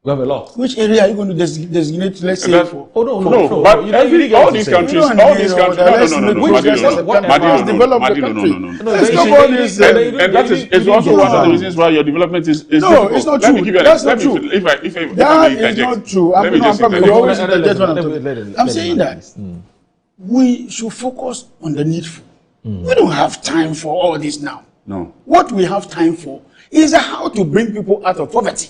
We have a lot. Which area are you going to designate, let's say, for? No. But all these countries, no. And that is also one of the reasons why your development is difficult. No, it's not true. That's not true. That is not true. I'm saying that we should focus on the needful. We don't have time for all this now. No. What we have time for is how to bring people out of poverty.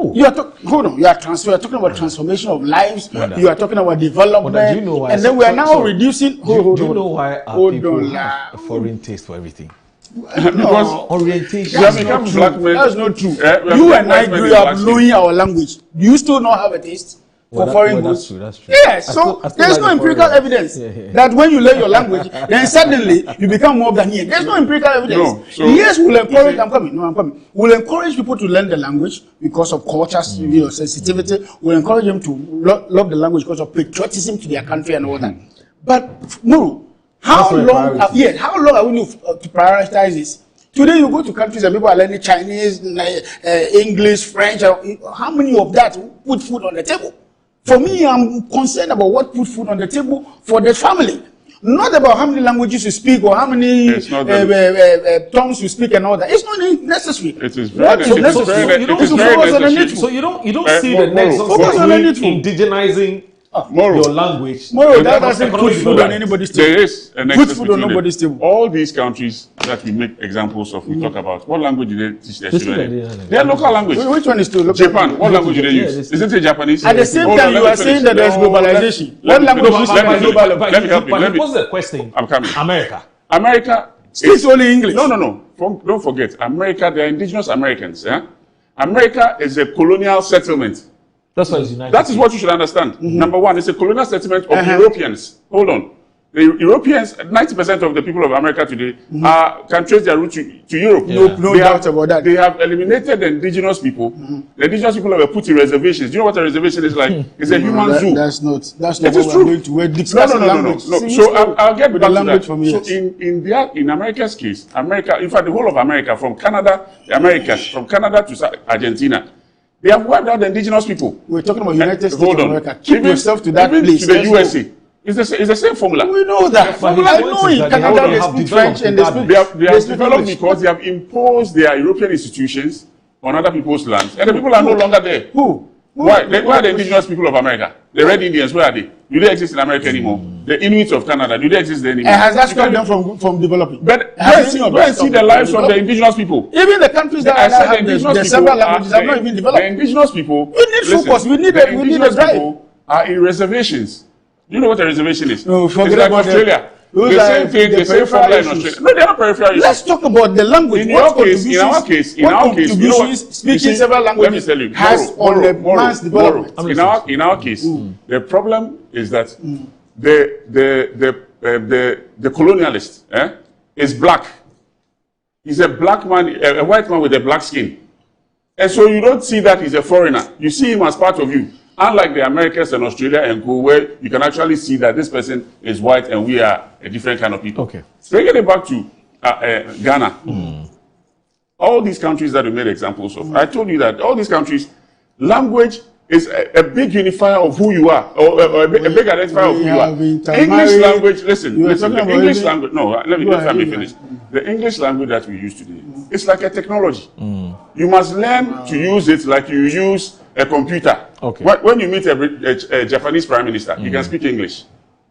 You are talking about transformation of lives. You are talking about development, and then we are now reducing. Do you know why our people have a foreign taste for everything? Because orientation. That's not true. You and I grew up knowing our language. Do you still not have a taste for foreign goods? That's true. Yes. So there's no empirical evidence that when you learn your language, then suddenly you become more Ghanaian. There's no empirical evidence. Yes, we'll encourage. I'm coming. We'll encourage people to learn the language because of culture, sensitivity. We'll encourage them to love the language because of patriotism to their country and all that. But no, How long are we to prioritize this? Today you go to countries and people are learning Chinese, English, French. How many of that put food on the table? For me, I'm concerned about what put food on the table for the family. Not about how many languages you speak or how many tongues you speak and all that. It's not necessary. It is very necessary. So you don't see the next indigenizing your language. That doesn't put food on anybody's table. There is a put food on nobody's table. All these countries that we make examples of, we talk about, what language do they teach their children? Their local language. Which one is to local? Japan. What language do they use? Isn't it Japanese? At the same time, you are saying that there's globalization. What language is global? Let me help you. But what's the question? I'm coming. America speaks only English. No. Don't forget, America, they are indigenous Americans. Yeah? America is a colonial settlement. That's why it's united. That is what you should understand. Number one, it's a colonial settlement of Europeans. Hold on. The Europeans, 90% of the people of America today can trace their route to Europe. No doubt about that. They have eliminated the indigenous people. The indigenous people were put in reservations. Do you know what a reservation is like? It's a human zoo. That's not what we're going to. We're discussing language. No. So I'll get back to that. So in America's case, in fact, the whole of America, from Canada, the Americas, from Canada to Argentina, they have wiped out the indigenous people. We're talking about United States of America. Keep yourself to that place. To the USA. It's the same formula. We know that. I know in Canada they speak French and they have developed because they have imposed their European institutions on other people's lands. And the people are no longer there. Who? Why? Where are the indigenous people of America? The Red Indians, where are they? Do they exist in America anymore? The Inuits of Canada, do they exist there anymore? And has that stopped them from developing? But go and see the lives of the indigenous people. Even the countries that have the several languages have not even developed. The indigenous people. We need focus. We need a drive. People are in reservations. Do you know what a reservation is? No, forget it's like about Australia. The same thing, the same formula in Australia. No, they are not peripheral issues. Let's talk about the language. In our case, you know what? Speaking several languages, let me tell you, has on the man's development. In our case, the problem is that the colonialist is black. He's a black man, a white man with a black skin. And so you don't see that he's a foreigner. You see him as part of you. Unlike the Americans and Australia and Co, where you can actually see that this person is white and we are a different kind of people. Okay. Bringing it back to Ghana. All these countries that we made examples of, I told you that all these countries, language is a big unifier of who you are, or a big identifier of who you are. English language, listen, the English language, no, let me finish. The English language that we use today, it's like a technology. You must learn to use it like you use a computer. Okay. When you meet a Japanese prime minister, he can speak English,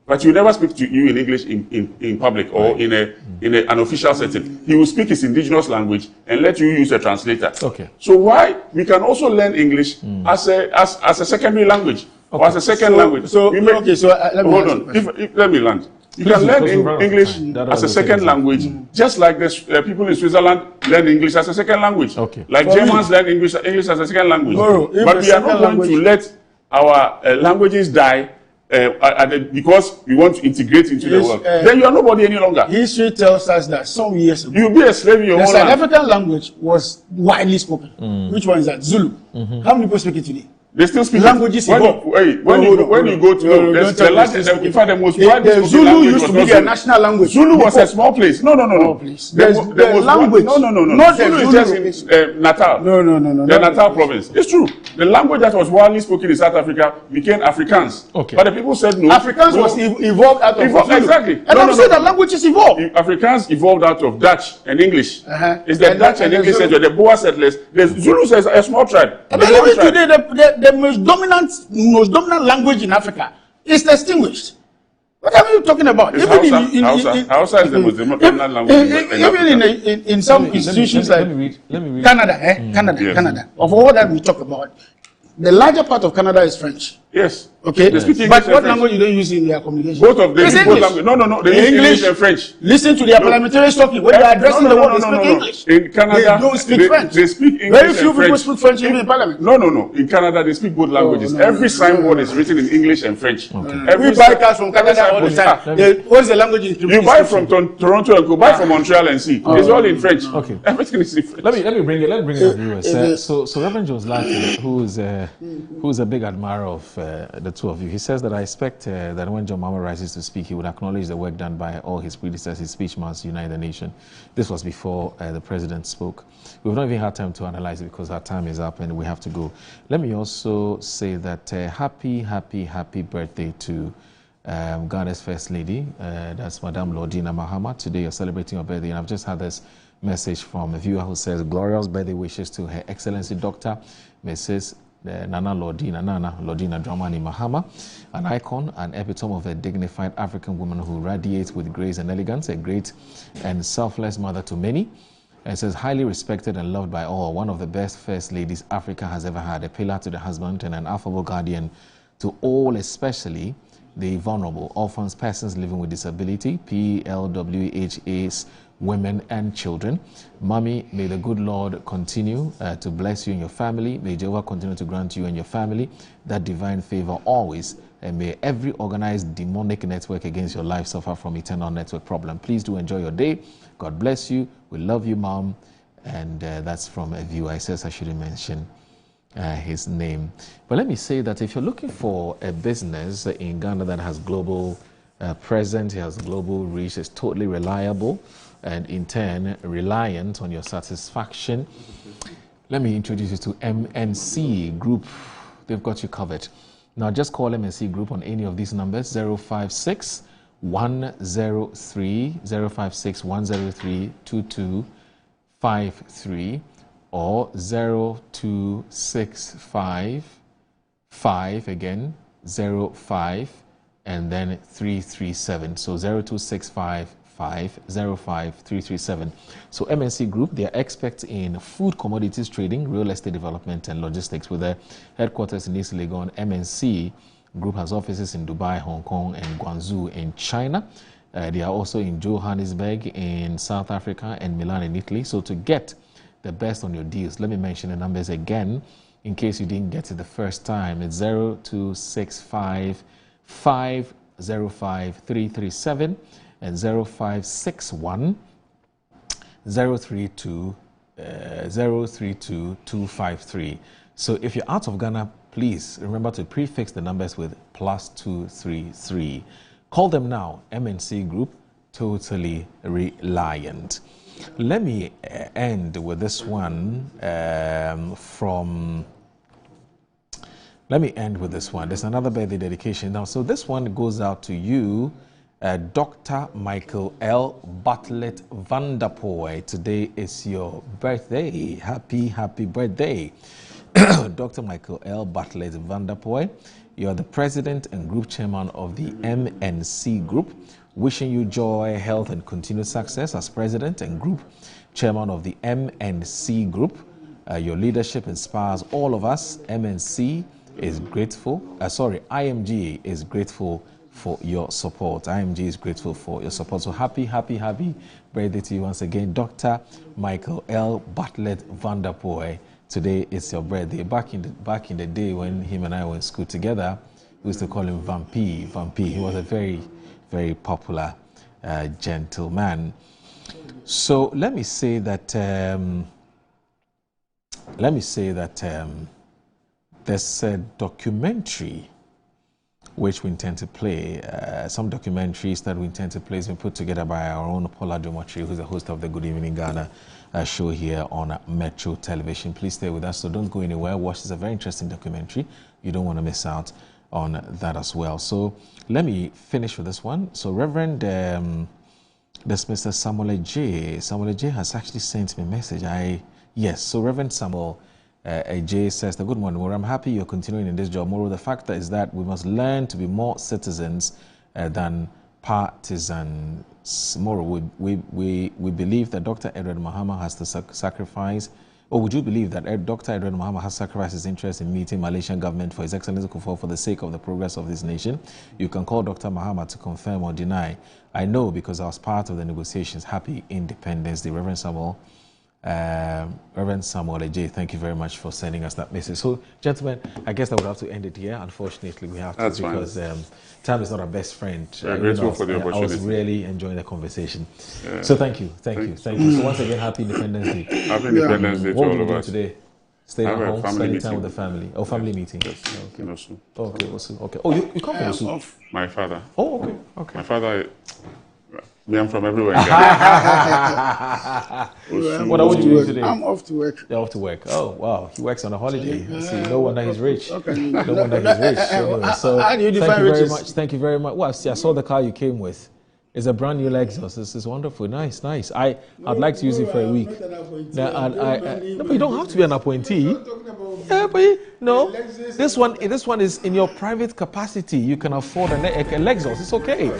but you never speak to you in English in public or in an official setting. He will speak his indigenous language and let you use a translator. Okay. So why we can also learn English as a secondary language or as a second language? Hold on. Let me land. You can learn English as a second language, just like the people in Switzerland learn English as a second language. Okay. Like Germans learn English as a second language. But we are not going to let our languages die because we want to integrate into the world. Then you are nobody any longer. History tells us that some years ago, you'll be a slave in your own land. The South African language was widely spoken. Which one is that? Zulu. How many people speak it today? They still speak languages. When you go to the largest, in fact, the most widely spoken Zulu used to be their national language. Zulu was a small place. No. Please. The language. No. Not Zulu is just in Natal. No. The Natal province. It's true. The language that was widely spoken in South Africa became Afrikaans. Okay. But the people said no. Afrikaans was evolved out of exactly. And I'm saying that languages evolved. Afrikaans evolved out of Dutch and English. It's the Dutch and English settlers, the Boer settlers. The Zulus is a small tribe. And even today, the most dominant language in Africa is extinguished. What are you talking about? Hausa is the most dominant language in some institutions like Canada. Canada. Of all that we talk about, the larger part of Canada is French. Yes. Okay. But what language do they use in their communication? Both of them. No. They use English and French. Listen to their parliamentary talking. When they are addressing the world, they speak English. In Canada, they don't speak French. They speak English. Very few people speak French even in Parliament. No. In Canada, they speak both languages. Every signboard is written in English and French. We buy cars from Canada all the time. What's the language in you buy from Toronto and go buy from Montreal and see. It's all in French. Okay. Everything is in French. Let me bring it. Let's bring it to viewers. So Reverend Jones Latin, who's a big admirer of the two of you. He says that I expect that when John Mahama rises to speak, he would acknowledge the work done by all his predecessors. His speech must unite the nation. This was before the president spoke. We've not even had time to analyze it because our time is up and we have to go. Let me also say that happy birthday to Ghana's First Lady. That's Madame Lordina Mahama. Today you're celebrating your birthday, and I've just had this message from a viewer who says glorious birthday wishes to Her Excellency Dr. Mrs. Nana Lordina Dramani Mahama, an icon, an epitome of a dignified African woman who radiates with grace and elegance, a great and selfless mother to many. And says highly respected and loved by all, one of the best first ladies Africa has ever had, a pillar to the husband and an affable guardian to all, especially the vulnerable, orphans, persons living with disability, PLWHAs, women and children. Mommy, may the good Lord continue to bless you and your family. May Jehovah continue to grant you and your family that divine favor always. And may every organized demonic network against your life suffer from eternal network problem. Please do enjoy your day. God bless you. We love you, Mom. And that's from a viewer. I says I shouldn't mention his name. But let me say that if you're looking for a business in Ghana that has global presence, has global reach, is totally reliable, and in turn reliant on your satisfaction, let me introduce you to MNC Group. They've got you covered. Now just call MNC Group on any of these numbers: 056 103 056 103 2253 or 0265 5 again 05 and then 337. So 0265 505 337. So MNC Group, they are experts in food commodities trading, real estate development and logistics with their headquarters in East Legon. MNC Group has offices in Dubai, Hong Kong and Guangzhou in China. They are also in Johannesburg in South Africa and Milan in Italy. So to get the best on your deals, let me mention the numbers again in case you didn't get it the first time. It's 0265 505 337 and 0561 032 253. So if you're out of Ghana, please remember to prefix the numbers with +233. Call them now. MNC Group, totally reliant. Let me end with this one Let me end with this one. There's another birthday dedication now. So this one goes out to you, Dr. Michael L. Bartlett Vanderpoy. Today is your birthday. Happy birthday. Dr. Michael L. Bartlett Vanderpoy. You are the president and group chairman of the MNC Group. Wishing you joy, health, and continued success as president and group chairman of the MNC Group. Your leadership inspires all of us. IMG is grateful for your support. IMG is grateful for your support. So happy birthday to you once again, Dr. Michael L. Bartlett Vanderpoy. Today is your birthday. Back in the day when him and I were in school together, we used to call him Vampy. He was a very, very popular gentleman. So let me say that there's a documentary which we intend to play. Some documentaries that we intend to play has been put together by our own Paula Domotri, who's the host of the Good Evening Ghana show here on Metro Television. Please stay with us, so don't go anywhere. Watch this, a very interesting documentary. You don't want to miss out on that as well. So let me finish with this one. So Reverend this Mr. Samuel J has actually sent me a message. So Reverend Samuel J says, good morning, I'm happy you're continuing in this job. Moreover, the fact is that we must learn to be more citizens than partisans. Moreover, we believe that Dr. Edward Mahama has to sacrifice, or would you believe that Dr. Edward Mahama has sacrificed his interest in meeting Malaysian government for His Excellency Kufuor for the sake of the progress of this nation? You can call Dr. Mahama to confirm or deny. I know because I was part of the negotiations. Happy Independence Day, Reverend Samuel J. Thank you very much for sending us that message. So, gentlemen, I guess I would have to end it here. Unfortunately, we have to. That's because time is not our best friend. Grateful for the opportunity. I was really enjoying the conversation. So, thank you. So, once again, happy Independence Day. Happy Independence Day to all of us today. Stay at have a home, family spending meeting. time with the family. Oh, family meeting. Yes. Okay. In Osu. Okay, Osu. Okay. Oh, you come from Osu? My father. Oh, okay. Okay. My father. Me, I'm from everywhere. What are you doing today? I'm off to work. You're off to work. Oh, wow. He works on a holiday. See, no wonder he's rich. Okay. No wonder he's rich. Anyway, so How do you define thank you very riches? much. Thank you very much. Well, see, I saw the car you came with. It's a brand new Lexus. This is wonderful. Nice. I'd like to use it for a week. No, but you don't have to be an appointee. Yeah, but no. This one is in your private capacity. You can afford a Lexus. It's okay.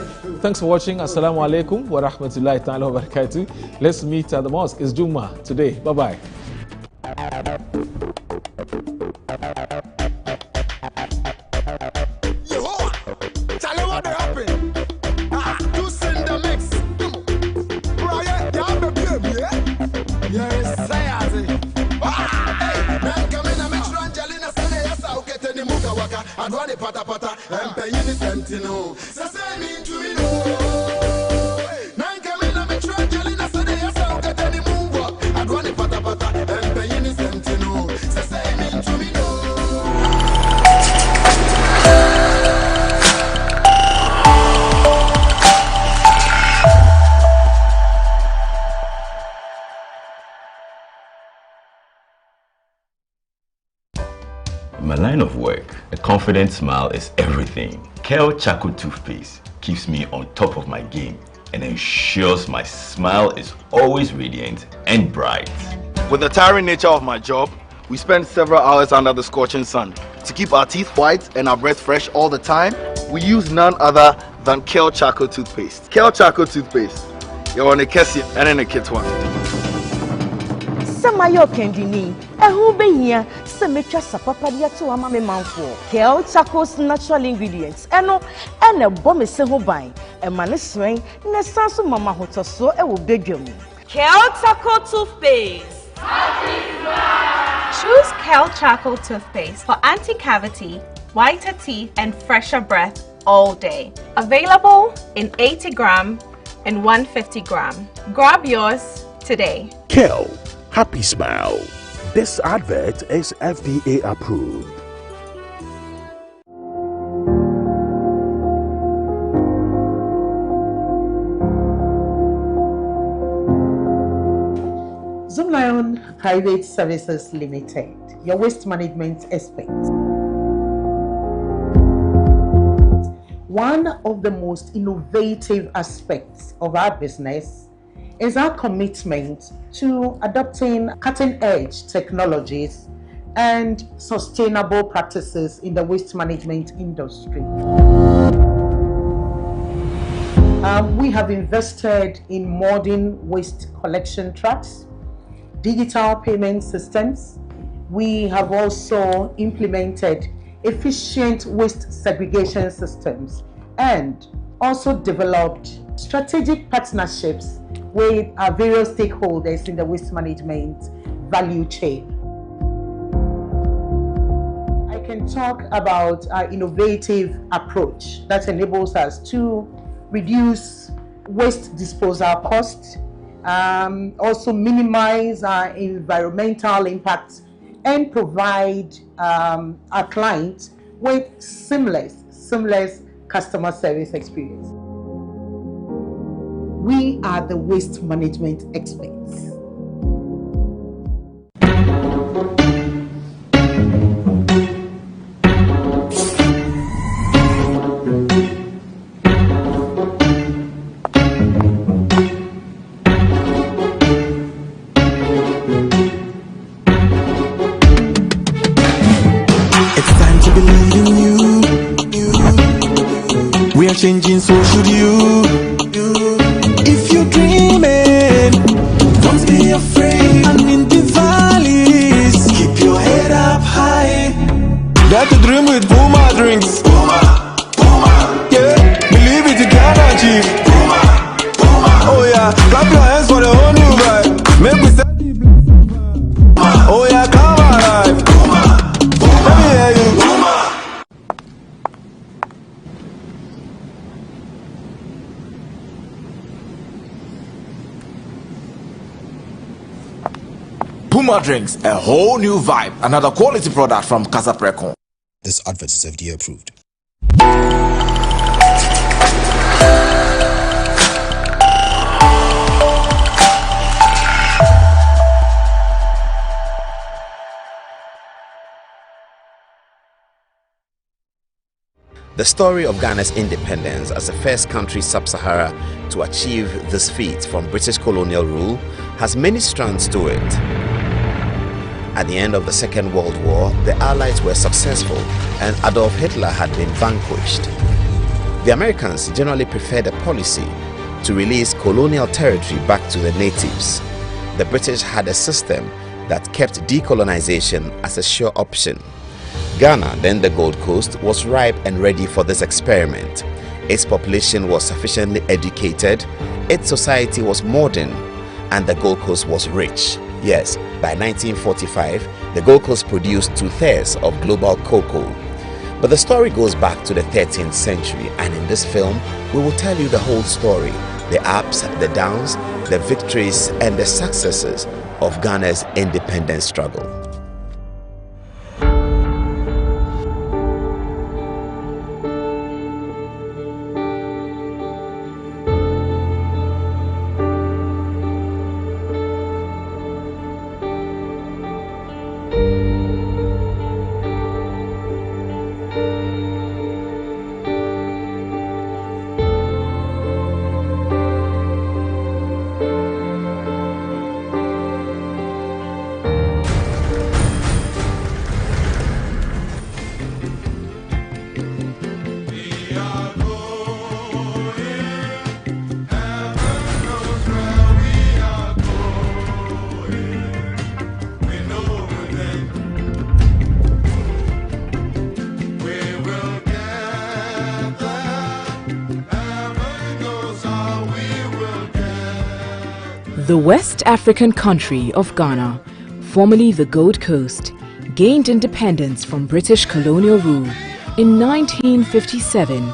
Thanks for watching. Assalamu alaikum wa rahmatullahi ta'ala wa barakatuh. Let's meet at the mosque. It's Juma today. Bye-bye. Adwane pata pata, empenyi ni sentino. Sase mi tuino. Nanka mi na me trangeli na sade yasa ukete ni mungu. Adwane pata pata, empenyi ni sentino. Sase mi tuino. In my line of work, a confident smile is everything. Kale Charcoal Toothpaste keeps me on top of my game and ensures my smile is always radiant and bright. With the tiring nature of my job, we spend several hours under the scorching sun. To keep our teeth white and our breath fresh all the time, we use none other than Kale Charcoal Toothpaste. Kale Charcoal Toothpaste. You're on a Kessie and in a kit one. Samayo kendini ehu behia se metwa sapapadia to ama me manfo Kale Charcoal's natural ingredients ene bo me se ho ban e ma ne sren ne sanso mama hotoso e wo bedwam. Kale Charcoal Toothpaste. Choose Kale Charcoal Toothpaste for anti-cavity, whiter teeth and fresher breath all day. Available in 80 gram and 150 gram. Grab yours today. Kale, happy smile. This advert is FDA approved. Zoomlion Private Services Limited, your waste management expert. One of the most innovative aspects of our business is our commitment to adopting cutting-edge technologies and sustainable practices in the waste management industry. We have invested in modern waste collection trucks, digital payment systems. We have also implemented efficient waste segregation systems and also developed strategic partnerships with our various stakeholders in the waste management value chain. I can talk about our innovative approach that enables us to reduce waste disposal costs, also minimize our environmental impact, and provide our clients with seamless customer service experience. We are the waste management experts. It's time to believe in you. We are changing, so should you. If you're dreaming, don't be afraid. And in the valleys, keep your head up high. Dare to dream with Puma drinks. Yeah, believe it, you can achieve. Oh yeah, clap your hands for the whole new vibe. Make we start the blessing. Oh yeah, come alive. Let me hear you. more drinks, a whole new vibe. Another quality product from Casa Precon. This advert is FDA approved. The story of Ghana's independence as the first country sub-Sahara to achieve this feat from British colonial rule has many strands to it. At the end of the Second World War, the Allies were successful and Adolf Hitler had been vanquished. The Americans generally preferred a policy to release colonial territory back to the natives. The British had a system that kept decolonization as a sure option. Ghana, then the Gold Coast, was ripe and ready for this experiment. Its population was sufficiently educated, its society was modern, and the Gold Coast was rich. Yes, by 1945, the Gold Coast produced 2/3 of global cocoa. But the story goes back to the 13th century, and in this film, we will tell you the whole story, the ups, the downs, the victories, and the successes of Ghana's independence struggle. The West African country of Ghana, formerly the Gold Coast, gained independence from British colonial rule in 1957